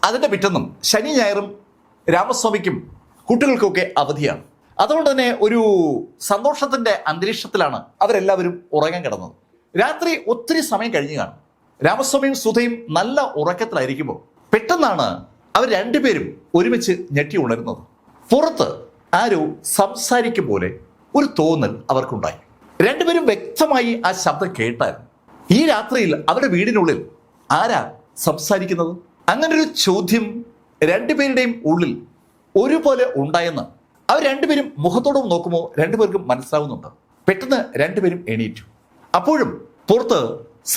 അതിൻ്റെ പിറ്റെന്നും ശനി ഞായറും രാമസ്വാമിക്കും കുട്ടികൾക്കൊക്കെ അവധിയാണ്. അതുകൊണ്ട് തന്നെ ഒരു സന്തോഷത്തിന്റെ അന്തരീക്ഷത്തിലാണ് അവരെല്ലാവരും ഉറങ്ങാൻ കിടന്നത്. രാത്രി ഒത്തിരി സമയം കഴിഞ്ഞു കാണും. രാമസ്വാമിയും സുധയും നല്ല ഉറക്കത്തിലായിരിക്കുമ്പോൾ പെട്ടെന്നാണ് അവർ രണ്ടുപേരും ഒരുമിച്ച് ഞെട്ടി ഉണരുന്നത്. പുറത്ത് ആരോ സംസാരിക്കും പോലെ ഒരു തോന്നൽ അവർക്കുണ്ടായി. രണ്ടുപേരും വ്യക്തമായി ആ ശബ്ദം കേട്ടായിരുന്നു. ഈ രാത്രിയിൽ അവരുടെ വീടിനുള്ളിൽ ആരാ സംസാരിക്കുന്നത്? അങ്ങനൊരു ചോദ്യം രണ്ടുപേരുടെയും ഉള്ളിൽ ഒരുപോലെ ഉണ്ടായെന്ന് അവർ രണ്ടുപേരും മുഖത്തോടും നോക്കുമ്പോൾ രണ്ടുപേർക്കും മനസ്സിലാവുന്നുണ്ട്. പെട്ടെന്ന് രണ്ടുപേരും എണീറ്റു. അപ്പോഴും പുറത്ത്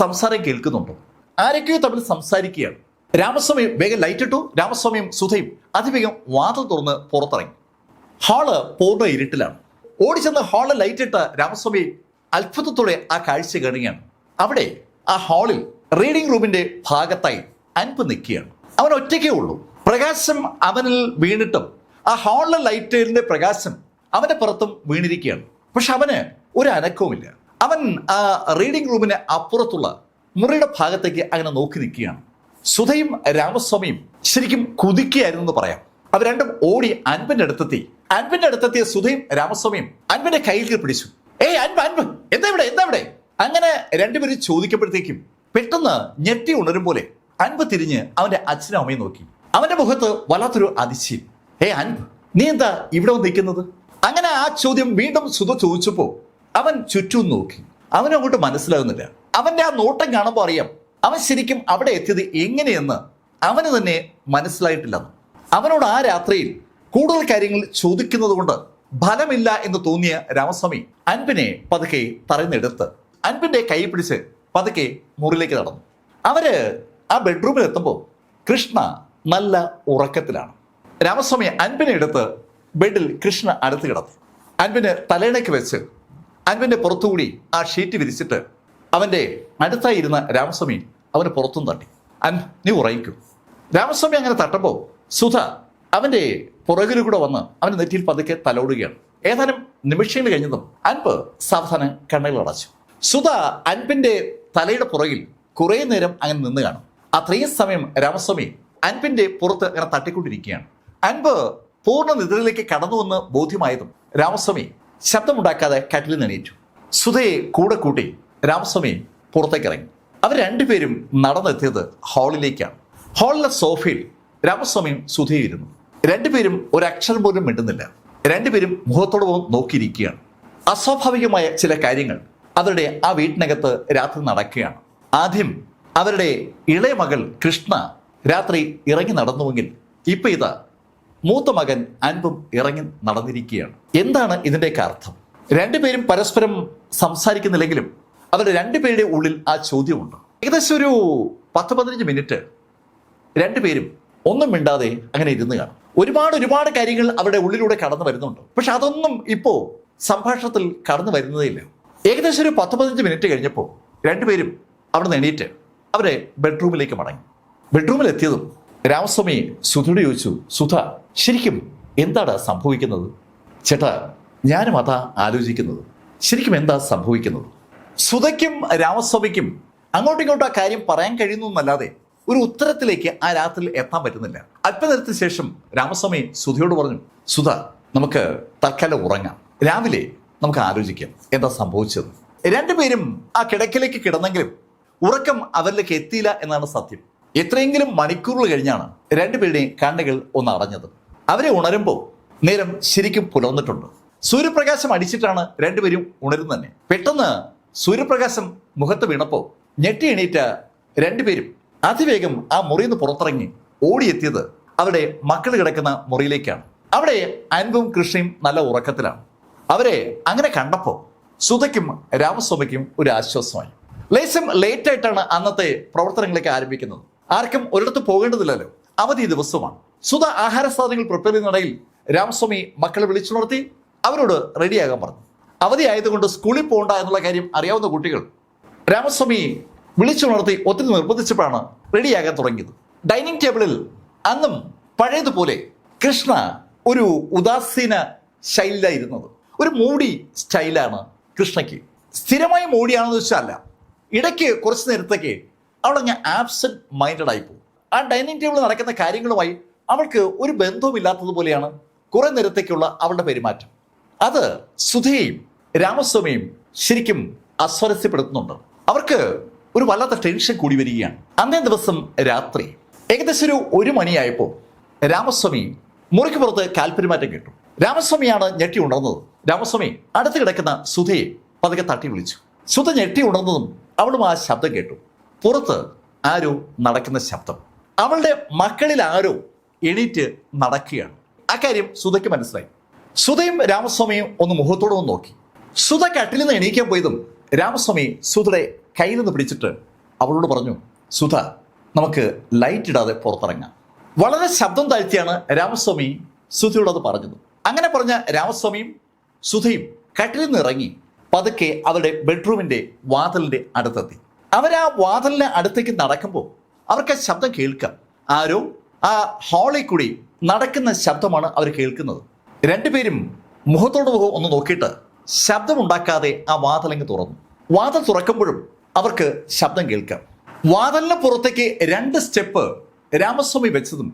സംസാരം കേൾക്കുന്നുണ്ട്. ആരൊക്കെയോ തമ്മിൽ സംസാരിക്കുകയാണ്. രാമസ്വാമി വേഗം ലൈറ്റ് ഇട്ടു. രാമസ്വാമിയും സുധയും അതിവേഗം വാതിൽ തുറന്ന് പുറത്തിറങ്ങി. ഹാള് പൂർണ്ണ ഇരുട്ടിലാണ്. ഓടിച്ചെന്ന് ഹാള് ലൈറ്റ് ഇട്ട രാമസ്വാമി അത്ഭുതത്തോടെ ആ കാഴ്ച കാണുകയാണ്. അവിടെ ആ ഹാളിൽ റീഡിംഗ് റൂമിന്റെ ഭാഗത്തായി അൻപ് നിൽക്കുകയാണ്. അവൻ ഒറ്റയ്ക്കേ ഉള്ളൂ. പ്രകാശം അവനിൽ വീണിട്ടും ആ ഹാളിലെ ലൈറ്റിന്റെ പ്രകാശം അവന്റെ പുറത്തും വീണിരിക്കുകയാണ്. പക്ഷെ അവന് ഒരു അനക്കവുമില്ല. അവൻ ആ റീഡിംഗ് റൂമിന് അപ്പുറത്തുള്ള മുറിയുടെ ഭാഗത്തേക്ക് അങ്ങനെ നോക്കി നിൽക്കുകയാണ്. സുധയും രാമസ്വാമിയും ശരിക്കും കുതിക്കുകയായിരുന്നു എന്ന് പറയാം. അവർ രണ്ടും ഓടി അൻപിന്റെ അടുത്തെത്തിയ സുധയും രാമസ്വാമിയും അൻപിന്റെ കയ്യിൽ പിടിച്ചു. ഏയ് അൻപ് അൻപ് എന്താ ഇവിടെ? അങ്ങനെ രണ്ടുപേരും ചോദിക്കുമ്പോഴത്തേക്കും പെട്ടെന്ന് ഞെട്ടി ഉണരും പോലെ അൻപ് തിരിഞ്ഞ് അവന്റെ അച്ഛനും അമ്മയും നോക്കി. അവന്റെ മുഖത്ത് വല്ലാത്തൊരു അതിശയം. ഏയ് അൻപ്, നീ എന്താ ഇവിടെ നിൽക്കുന്നത്? അങ്ങനെ ആ ചോദ്യം വീണ്ടും സുധ ചോദിച്ചപ്പോ അവൻ ചുറ്റും നോക്കി. അവനും അങ്ങോട്ട് മനസ്സിലാകുന്നില്ല. അവന്റെ ആ നോട്ടം കാണുമ്പോൾ അറിയാം അവൻ ശരിക്കും അവിടെ എത്തിയത് എങ്ങനെയെന്ന് അവന് തന്നെ മനസ്സിലായിട്ടില്ലെന്ന്. അവനോട് ആ രാത്രിയിൽ കൂടുതൽ കാര്യങ്ങൾ ചോദിക്കുന്നത് കൊണ്ട് ഫലമില്ല എന്ന് തോന്നിയ രാമസ്വാമി അൻപിനെ പതുക്കെ തറന്നെടുത്ത് അൻപിന്റെ കൈ പിടിച്ച് പതുക്കെ മുറിയിലേക്ക് നടന്നു. അവര് ആ ബെഡ്റൂമിൽ എത്തുമ്പോൾ കൃഷ്ണ നല്ല ഉറക്കത്തിലാണ്. രാമസ്വാമി അൻപിനെ എടുത്ത് ബെഡിൽ കൃഷ്ണ അടുത്ത് കിടന്നു. അൻപിന് തലയിണയ്ക്ക് വെച്ച് അൻപിന്റെ പുറത്തുകൂടി ആ ഷീറ്റ് വിരിച്ചിട്ട് അവന്റെ അടുത്തായി ഇരുന്ന രാമസ്വാമി അവന് പുറത്തും തട്ടി. നീ ഉറയിക്കും. രാമസ്വാമി അങ്ങനെ തട്ടുമ്പോൾ സുധ അവന്റെ പുറകിൽ കൂടെ വന്ന് അവന്റെ നെറ്റിയിൽ പതുക്കെ തലോടുകയാണ്. ഏതാനും നിമിഷങ്ങൾ കഴിഞ്ഞതും അൻപ് സാവധാനം കണ്ണുകൾ അടച്ചു. സുധ അൻപിന്റെ തലയുടെ പുറകിൽ കുറെ നേരം അങ്ങനെ നിന്ന് കാണും. അത്രയും സമയം രാമസ്വാമി അൻപിന്റെ പുറത്ത് അങ്ങനെ തട്ടിക്കൊണ്ടിരിക്കുകയാണ്. അൻപ് പൂർണ്ണ നിദ്രയിലേക്ക് കടന്നുവെന്ന് ബോധ്യമായതും രാമസ്വാമി ശബ്ദമുണ്ടാക്കാതെ കട്ടിലിൽ എണീറ്റു. സുധയെ കൂടെ കൂട്ടി രാമസ്വാമി പുറത്തേക്ക് ഇറങ്ങി. അവർ രണ്ടുപേരും നടന്നെത്തിയത് ഹാളിലേക്കാണ്. ഹാളിലെ സോഫയിൽ രാമസ്വാമിയും സുധയും ഇരുന്നു. രണ്ടുപേരും ഒരക്ഷരം പോലും മിണ്ടുന്നില്ല. രണ്ടുപേരും മുഖത്തോടൊപ്പം നോക്കിയിരിക്കുകയാണ്. അസ്വാഭാവികമായ ചില കാര്യങ്ങൾ അവരുടെ ആ വീട്ടിനകത്ത് രാത്രി നടക്കുകയാണ്. ആദ്യം അവരുടെ ഇളയ മകൾ കൃഷ്ണ രാത്രി ഇറങ്ങി നടന്നുവെങ്കിൽ ഇപ്പൊ ഇതാ മൂത്ത മകൻ അൻപും ഇറങ്ങി നടന്നിരിക്കുകയാണ്. എന്താണ് ഇതിൻ്റെയൊക്കെ അർത്ഥം? രണ്ടുപേരും പരസ്പരം സംസാരിക്കുന്നില്ലെങ്കിലും അവരുടെ രണ്ടുപേരുടെ ഉള്ളിൽ ആ ചോദ്യമുണ്ട്. ഏകദേശം ഒരു 10-15 മിനിറ്റ് രണ്ടുപേരും ഒന്നും മിണ്ടാതെ അങ്ങനെ ഇരുന്ന് കാണും. ഒരുപാട് കാര്യങ്ങൾ അവരുടെ ഉള്ളിലൂടെ കടന്നു വരുന്നുണ്ട്. പക്ഷെ അതൊന്നും ഇപ്പോ സംഭാഷണത്തിൽ കടന്നു വരുന്നതേയില്ല. ഏകദേശം ഒരു 10-15 മിനിറ്റ് കഴിഞ്ഞപ്പോൾ രണ്ടുപേരും അവിടെ നിന്ന് എണീറ്റ് അവരെ ബെഡ്റൂമിലേക്ക് മടങ്ങി. ബെഡ്റൂമിൽ എത്തിയതും രാമസ്വാമി സുധയോട് ചോദിച്ചു, സുധ, ശരിക്കും എന്താണ് സംഭവിക്കുന്നത്? ചേട്ടാ, ഞാനും അതാ ആലോചിക്കുന്നത്. ശരിക്കും എന്താ സംഭവിക്കുന്നത്? സുധയ്ക്കും രാമസ്വാമിക്കും അങ്ങോട്ടും ഇങ്ങോട്ടും ആ കാര്യം പറയാൻ കഴിയുന്നു എന്നല്ലാതെ ഒരു ഉത്തരത്തിലേക്ക് ആ രാത്രി എത്താൻ പറ്റുന്നില്ല. അല്പനേരത്തിന് ശേഷം രാമസ്വാമി സുധയോട് പറഞ്ഞു, സുധ, നമുക്ക് തൽക്കാലം ഉറങ്ങാം. രാവിലെ നമുക്ക് ആലോചിക്കാം എന്താ സംഭവിച്ചത്. രണ്ടുപേരും ആ കിടക്കിലേക്ക് കിടന്നെങ്കിലും ഉറക്കം അവരിലേക്ക് എത്തിയില്ല എന്നാണ് സത്യം. എത്രയെങ്കിലും മണിക്കൂറുകൾ കഴിഞ്ഞാണ് രണ്ടുപേരുടെയും കണ്ണുകൾ ഒന്ന് അടഞ്ഞത്. അവരെ ഉണരുമ്പോൾ നേരം ശരിക്കും പുലർന്നിട്ടുണ്ട്. സൂര്യപ്രകാശം അടിച്ചിട്ടാണ് രണ്ടുപേരും ഉണരുന്നത് തന്നെ. പെട്ടെന്ന് സൂര്യപ്രകാശം മുഖത്ത് വീണപ്പോൾ ഞെട്ടി എണീറ്റ രണ്ടുപേരും അതിവേഗം ആ മുറിയിൽ നിന്ന് പുറത്തിറങ്ങി ഓടിയെത്തിയത് അവരുടെ മക്കൾ കിടക്കുന്ന മുറിയിലേക്കാണ്. അവിടെ അൻപും കൃഷ്ണയും നല്ല ഉറക്കത്തിലാണ്. അവരെ അങ്ങനെ കണ്ടപ്പോൾ സുധയ്ക്കും രാമസ്വാമിക്കും ഒരു ആശ്വാസമായി. ലേശം ലേറ്റായിട്ടാണ് അന്നത്തെ പ്രവർത്തനങ്ങളൊക്കെ ആരംഭിക്കുന്നത്. ആർക്കും ഒരിടത്ത് പോകേണ്ടതില്ലല്ലോ, അവധി ദിവസമാണ്. സുധ ആഹാര സാധനങ്ങൾ പ്രിപ്പയർ ചെയ്യുന്നിടയിൽ രാമസ്വാമി മക്കളെ വിളിച്ചുണർത്തി അവരോട് റെഡിയാകാൻ പറഞ്ഞു. അവധി ആയതുകൊണ്ട് സ്കൂളിൽ പോകണ്ട എന്നുള്ള കാര്യം അറിയാവുന്ന കുട്ടികൾ രാമസ്വാമി വിളിച്ചുണർത്തി ഒത്തിരി നിർബന്ധിച്ചപ്പോഴാണ് റെഡിയാകാൻ തുടങ്ങിയത്. ഡൈനിങ് ടേബിളിൽ അന്നും പഴയതുപോലെ കൃഷ്ണ ഒരു ഉദാസീന ശൈലിയിലായിരുന്നത്. ഒരു മൂടി സ്റ്റൈലാണ് കൃഷ്ണയ്ക്ക്. സ്ഥിരമായി മൂടിയാണെന്ന് വെച്ചാൽ അല്ല, ഇടയ്ക്ക് കുറച്ച് നേരത്തേക്ക് അവളങ്ങ് ആബ്സെന്റ് മൈൻഡഡ് ആയി പോകും. ആ ഡൈനിങ് ടേബിളിൽ നടക്കുന്ന കാര്യങ്ങളുമായി അവൾക്ക് ഒരു ബന്ധവുമില്ലാത്തതുപോലെയാണ് കുറെ നേരത്തേക്കുള്ള അവളുടെ പെരുമാറ്റം. അത് സുധയെയും രാമസ്വാമിയും ശരിക്കും അസ്വരസ്യപ്പെടുത്തുന്നുണ്ട്. അവർക്ക് ഒരു വല്ലാത്ത ടെൻഷൻ കൂടി വരികയാണ്. അന്നേ ദിവസം രാത്രി ഏകദേശം ഒരു 1 മണിയായപ്പോൾ രാമസ്വാമി മുറിക്ക് പുറത്ത് കാൽപെരുമാറ്റം കേട്ടു. രാമസ്വാമിയാണ് ഞെട്ടി ഉണർന്നത്. രാമസ്വാമി അടുത്ത് കിടക്കുന്ന സുധയെ പതുക്കെ തട്ടി വിളിച്ചു. സുധ ഞെട്ടി ഉണർന്നതും അവളും ആ ശബ്ദം കേട്ടു. പുറത്ത് ആരോ നടക്കുന്ന ശബ്ദം. അവളുടെ മക്കളിൽ ആരോ എണീറ്റ് നടക്കുകയാണ്. അക്കാര്യം സുധയ്ക്ക് മനസ്സിലായി. സുധയും രാമസ്വാമിയും ഒന്ന് മുഖത്തോടെ ഒന്ന് നോക്കി. സുധ കട്ടിൽ നിന്ന് എണീക്കാൻ പോയതും രാമസ്വാമി സുധയുടെ കയ്യിൽ നിന്ന് പിടിച്ചിട്ട് അവളോട് പറഞ്ഞു, സുധ, നമുക്ക് ലൈറ്റ് ഇടാതെ പുറത്തിറങ്ങാം. വളരെ ശബ്ദം താഴ്ത്തിയാണ് രാമസ്വാമി സുധയോട് അത് പറഞ്ഞത്. അങ്ങനെ പറഞ്ഞ രാമസ്വാമിയും സുധയും കട്ടിലിൽ നിന്ന് ഇറങ്ങി പതുക്കെ അവരുടെ ബെഡ്റൂമിന്റെ വാതിലിന്റെ അടുത്തെത്തി. അവരാ വാതിലിന്റെ അടുത്തേക്ക് നടക്കുമ്പോൾ അവർക്ക് ആ ശബ്ദം കേൾക്കാം. ആരോ ആ ഹാളിൽ കൂടി നടക്കുന്ന ശബ്ദമാണ് അവർ കേൾക്കുന്നത്. രണ്ടുപേരും മുഖത്തോട് മുഖം ഒന്ന് നോക്കിയിട്ട് ശബ്ദമുണ്ടാക്കാതെ ആ വാതിലങ്ങ് തുറന്നു. വാതിൽ തുറക്കുമ്പോഴും അവർക്ക് ശബ്ദം കേൾക്കാം. വാതിലിന് പുറത്തേക്ക് 2 സ്റ്റെപ്പ് രാമസ്വാമി വെച്ചതും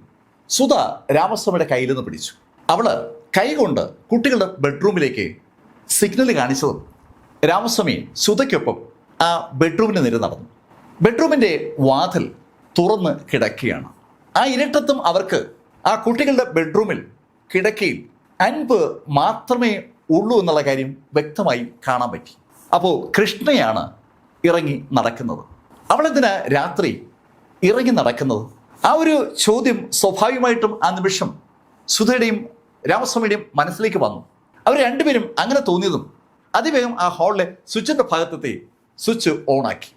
സുധ രാമസ്വാമിയുടെ കയ്യിൽ നിന്ന് പിടിച്ചു. അവള് കൈകൊണ്ട് കുട്ടികളുടെ ബെഡ്റൂമിലേക്ക് സിഗ്നൽ കാണിച്ചതും രാമസ്വാമി സുധയ്ക്കൊപ്പം ആ ബെഡ്റൂമിന് നേരെ നടന്നു. ബെഡ്റൂമിന്റെ വാതിൽ തുറന്ന് കിടക്കുകയാണ്. ആ ഇരുട്ടത്തും അവർക്ക് ആ കുട്ടികളുടെ ബെഡ്റൂമിൽ കിടക്കയിൽ അൻപ് മാത്രമേ ഉള്ളൂ എന്നുള്ള കാര്യം വ്യക്തമായി കാണാൻ പറ്റി. അപ്പോൾ കൃഷ്ണയാണ് ഇറങ്ങി നടക്കുന്നത്. അവളെന്തിനാ രാത്രി ഇറങ്ങി നടക്കുന്നത്? ആ ഒരു ചോദ്യം സ്വാഭാവികമായിട്ടും ആ നിമിഷം സുധയുടെയും രാമസ്വാമിയുടെയും മനസ്സിലേക്ക് വന്നു. അവർ രണ്ടുപേരും അങ്ങനെ തോന്നിയതും അതിവേഗം ആ ഹാളിലെ സ്വിച്ചിന്റെ ഭാഗത്തെത്തി സ്വിച്ച് ഓണാക്കി.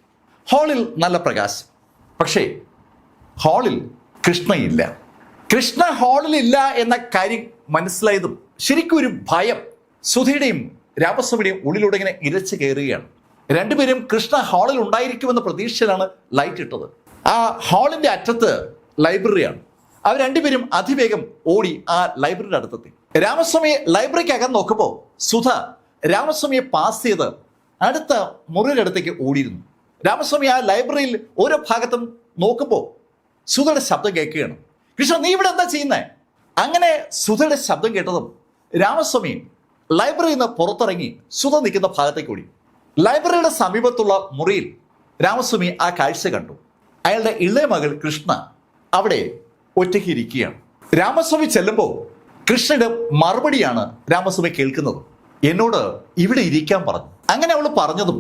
ഹാളിൽ നല്ല പ്രകാശം. പക്ഷേ ഹാളിൽ കൃഷ്ണയില്ല. കൃഷ്ണ ഹാളിൽ ഇല്ല എന്ന കാര്യം മനസ്സിലായതും ശരിക്കും ഒരു ഭയം സുധയുടെയും രാമസ്വാമിയുടെയും ഉള്ളിലൂടെ ഇങ്ങനെ ഇരച്ചു കയറുകയാണ്. രണ്ടുപേരും കൃഷ്ണ ഹാളിൽ ഉണ്ടായിരിക്കുമെന്ന പ്രതീക്ഷയിലാണ് ലൈറ്റ് ഇട്ടത്. ആ ഹാളിന്റെ അറ്റത്ത് ലൈബ്രറിയാണ്. അവർ രണ്ടുപേരും അതിവേഗം ഓടി ആ ലൈബ്രറിയുടെ അടുത്തെത്തി. രാമസ്വാമിയെ ലൈബ്രറിക്ക് അകം നോക്കുമ്പോൾ സുധ രാമസ്വാമിയെ പാസ് ചെയ്ത് അടുത്ത മുറിയുടെ അടുത്തേക്ക് ഓടിയിരുന്നു. രാമസ്വാമി ആ ലൈബ്രറിയിൽ ഓരോ ഭാഗത്തും നോക്കുമ്പോൾ സുധയുടെ ശബ്ദം കേൾക്കുകയാണ്. കൃഷ്ണ, നീ ഇവിടെ എന്താ ചെയ്യുന്നേ? അങ്ങനെ സുധയുടെ ശബ്ദം കേട്ടതും രാമസ്വാമി ലൈബ്രറിയിൽ നിന്ന് പുറത്തിറങ്ങി സുധ നിൽക്കുന്ന ഭാഗത്തേക്ക് ഓടി. ലൈബ്രറിയുടെ സമീപത്തുള്ള മുറിയിൽ രാമസ്വാമി ആ കാഴ്ച കണ്ടു. അയാളുടെ ഇളയ മകൾ കൃഷ്ണ അവിടെ ഒറ്റയ്ക്ക് ഇരിക്കുകയാണ്. രാമസ്വാമി ചെല്ലുമ്പോൾ കൃഷ്ണയുടെ മറുപടിയാണ് രാമസ്വാമി കേൾക്കുന്നത്. എന്നോട് ഇവിടെ ഇരിക്കാൻ പറഞ്ഞു. അങ്ങനെ അവൾ പറഞ്ഞതും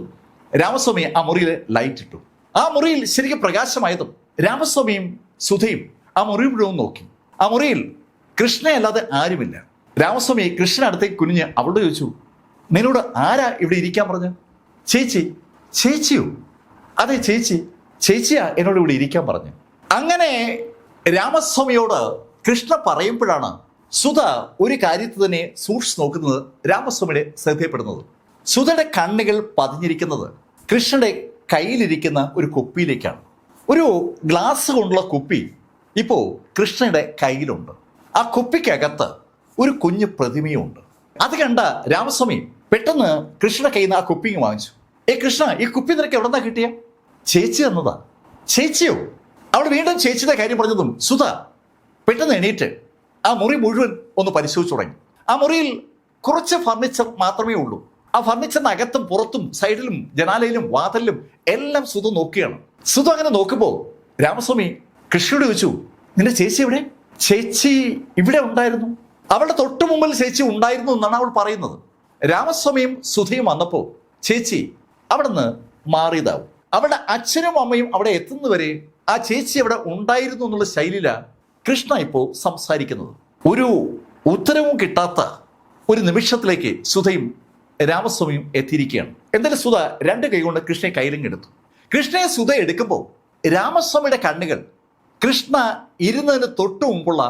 രാമസ്വാമി ആ മുറിയിൽ ലൈറ്റ് ഇട്ടു. ആ മുറിയിൽ ശരിക്കും പ്രകാശമായതും രാമസ്വാമിയും സുധയും ആ മുറി മുഴുവൻ നോക്കി. ആ മുറിയിൽ കൃഷ്ണയല്ലാതെ ആരുമില്ല. രാമസ്വാമി കൃഷ്ണ അടുത്തേക്ക് കുനിഞ്ഞ് അവളോട് ചോദിച്ചു, നിന്നോട് ആരാ ഇവിടെ ഇരിക്കാൻ പറഞ്ഞു? ചേച്ചി. ചേച്ചിയോ? അതെ ചേച്ചി, ചേച്ചിയാ എന്നോട് ഇവിടെ ഇരിക്കാൻ പറഞ്ഞു. അങ്ങനെ രാമസ്വാമിയോട് കൃഷ്ണ പറയുമ്പോഴാണ് സുധ ഒരു കാര്യത്തിൽ തന്നെ സൂക്ഷിച്ചു നോക്കുന്നത് രാമസ്വാമിയുടെ ശ്രദ്ധയപ്പെടുന്നത്. സുധയുടെ കണ്ണുകൾ പതിഞ്ഞിരിക്കുന്നത് കൃഷ്ണയുടെ കയ്യിലിരിക്കുന്ന ഒരു കുപ്പിയിലേക്കാണ്. ഒരു ഗ്ലാസ് കൊണ്ടുള്ള കുപ്പി ഇപ്പോൾ കൃഷ്ണയുടെ കയ്യിലുണ്ട്. ആ കുപ്പിക്കകത്ത് ഒരു കുഞ്ഞു പ്രതിമയുണ്ട്. അത് കണ്ട രാമസ്വാമി പെട്ടെന്ന് കൃഷ്ണയുടെ കയ്യിൽ നിന്ന് ആ കുപ്പി വാങ്ങിച്ചു. കൃഷ്ണ, ഈ കുപ്പി നിനക്ക് എവിടെ നിന്നാ കിട്ടിയ? ചേച്ചി തന്നതാ. ചേച്ചിയോ? അവൾ വീണ്ടും ചേച്ചിയുടെ കാര്യം പറഞ്ഞതും സുധ പെട്ടെന്ന് എണീറ്റ് ആ മുറി മുഴുവൻ ഒന്ന് പരിശോധിച്ചു തുടങ്ങി. ആ മുറിയിൽ കുറച്ച് ഫർണിച്ചർ മാത്രമേ ഉള്ളൂ. ആ ഫർണിച്ചറിന് അകത്തും പുറത്തും സൈഡിലും ജനാലയിലും വാതിലിലും എല്ലാം സുധ നോക്കിയാണ്. സുധ അങ്ങനെ നോക്കുമ്പോൾ രാമസ്വാമി കൃഷ്ണയോട് ചോദിച്ചു, നിന്റെ ചേച്ചി എവിടെ? ചേച്ചി ഇവിടെ ഉണ്ടായിരുന്നു. അവളുടെ തൊട്ടു മുമ്പിൽ ചേച്ചി ഉണ്ടായിരുന്നു എന്നാണ് അവൾ പറയുന്നത്. രാമസ്വാമിയും സുധയും വന്നപ്പോൾ ചേച്ചി അവിടെ നിന്ന് മാറിയതാവും. അവളുടെ അച്ഛനും അമ്മയും അവിടെ എത്തുന്നവരെ ആ ചേച്ചി അവിടെ ഉണ്ടായിരുന്നു എന്നുള്ള ശൈലിയിലാണ് കൃഷ്ണ ഇപ്പോൾ സംസാരിക്കുന്നത്. ഒരു ഉത്തരവും കിട്ടാത്ത ഒരു നിമിഷത്തിലേക്ക് സുധയും രാമസ്വാമിയും എത്തിയിരിക്കുകയാണ്. എന്തായാലും സുധ രണ്ട് കൈകൊണ്ട് കൃഷ്ണയെ കയ്യിലിങ്ങെടുത്തു. കൃഷ്ണയെ സുധ എടുക്കുമ്പോൾ രാമസ്വാമിയുടെ കണ്ണുകൾ കൃഷ്ണ ഇരുന്നതിന് തൊട്ടു മുമ്പുള്ള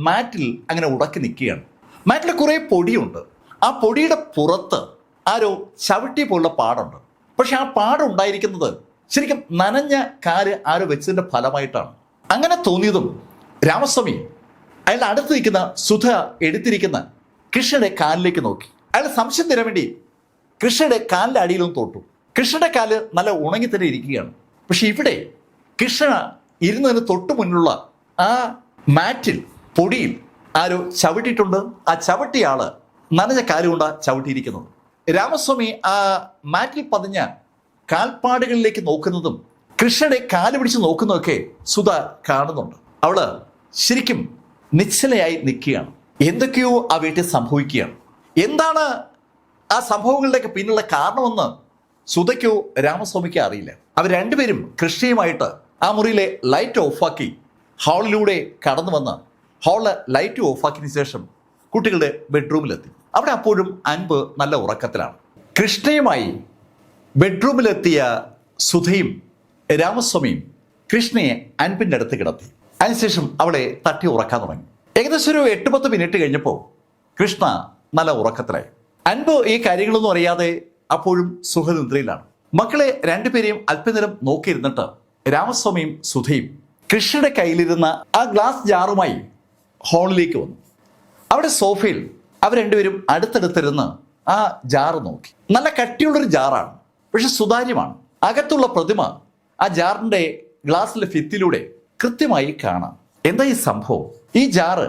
മാറ്റിൽ അങ്ങനെ ഉടക്കി നിൽക്കുകയാണ്. മാറ്റിൽ കുറേ പൊടിയുണ്ട്. ആ പൊടിയുടെ പുറത്ത് ആരോ ചവിട്ടി പോലുള്ള പാടുണ്ട്. പക്ഷെ ആ പാടുണ്ടായിരിക്കുന്നത് ശരിക്കും നനഞ്ഞ കാല് ആരോ വെച്ചതിന്റെ ഫലമായിട്ടാണ്. അങ്ങനെ തോന്നിയതും രാമസ്വാമി അയാളുടെ അടുത്ത് നിൽക്കുന്ന സുധ എടുത്തിരിക്കുന്ന കൃഷ്ണയുടെ കാലിലേക്ക് നോക്കി. അയാൾ സംശയം തരാൻ വേണ്ടി കൃഷ്ണയുടെ കാലിന്റെ അടിയിലൊന്ന് തൊട്ടു. കൃഷ്ണയുടെ കാല് നല്ല ഉണങ്ങി തന്നെ ഇരിക്കുകയാണ്. പക്ഷെ ഇവിടെ കൃഷ്ണ ഇരുന്നതിന് തൊട്ടു മുന്നിലുള്ള ആ മാറ്റിൽ പൊടിയിൽ ആരോ ചവിട്ടിയിട്ടുണ്ട്. ആ ചവിട്ടിയ ആള് നനഞ്ഞ കാലുകൊണ്ടാ ചവിട്ടിയിരിക്കുന്നത്. രാമസ്വാമി ആ മാറ്റിൽ പതിഞ്ഞ കാൽപ്പാടുകളിലേക്ക് നോക്കുന്നതും കൃഷ്ണയുടെ കാല് പിടിച്ച് നോക്കുന്നതൊക്കെ സുധ കാണുന്നുണ്ട്. അവള് ശരിക്കും നിശ്ചലയായി നിൽക്കുകയാണ്. എന്തൊക്കെയോ ആ വീട്ടിൽ സംഭവിക്കുകയാണ്. എന്താണ് ആ സംഭവങ്ങളുടെയൊക്കെ പിന്നിലുള്ള കാരണമെന്ന് സുധയ്ക്കോ രാമസ്വാമിക്കോ അറിയില്ല. അവർ രണ്ടുപേരും കൃഷ്ണയുമായിട്ട് ആ മുറിയിലെ ലൈറ്റ് ഓഫാക്കി ഹാളിലൂടെ കടന്നു വന്ന് ഹാളിലെ ലൈറ്റ് ഓഫാക്കിയതിനു ശേഷം കുട്ടികളുടെ ബെഡ്റൂമിലെത്തി. അവിടെ അപ്പോഴും അൻപ് നല്ല ഉറക്കത്തിലാണ്. കൃഷ്ണയുമായി ബെഡ്റൂമിലെത്തിയ സുധയും രാമസ്വാമിയും കൃഷ്ണയെ അൻപിൻ്റെ അടുത്ത് കിടത്തി. അതിനുശേഷം അവളെ തട്ടി ഉറക്കാൻ തുടങ്ങി. ഏകദേശം ഒരു 8-10 മിനിറ്റ് കഴിഞ്ഞപ്പോൾ കൃഷ്ണ നല്ല ഉറക്കത്തിലായി. അൻപ് ഈ കാര്യങ്ങളൊന്നും അറിയാതെ അപ്പോഴും സുഖനിദ്രയിലാണ്. മക്കളെ രണ്ടുപേരെയും അല്പനേരം നോക്കിയിരുന്നിട്ട് രാമസ്വാമിയും സുധയും കൃഷ്ണയുടെ കയ്യിലിരുന്ന ആ ഗ്ലാസ് ജാറുമായി ഹാളിലേക്ക് വന്നു. അവിടെ സോഫയിൽ അവർ രണ്ടുപേരും അടുത്തടുത്തിരുന്ന് ആ ജാറ് നോക്കി. നല്ല കട്ടിയുള്ളൊരു ജാറാണ്, പക്ഷെ സുതാര്യമാണ്. അകത്തുള്ള പ്രതിമ ആ ജാറിന്റെ ഗ്ലാസിലെ ഭിത്തിയിലൂടെ കൃത്യമായി കാണാം. എന്താ ഈ സംഭവം? ഈ ജാറ്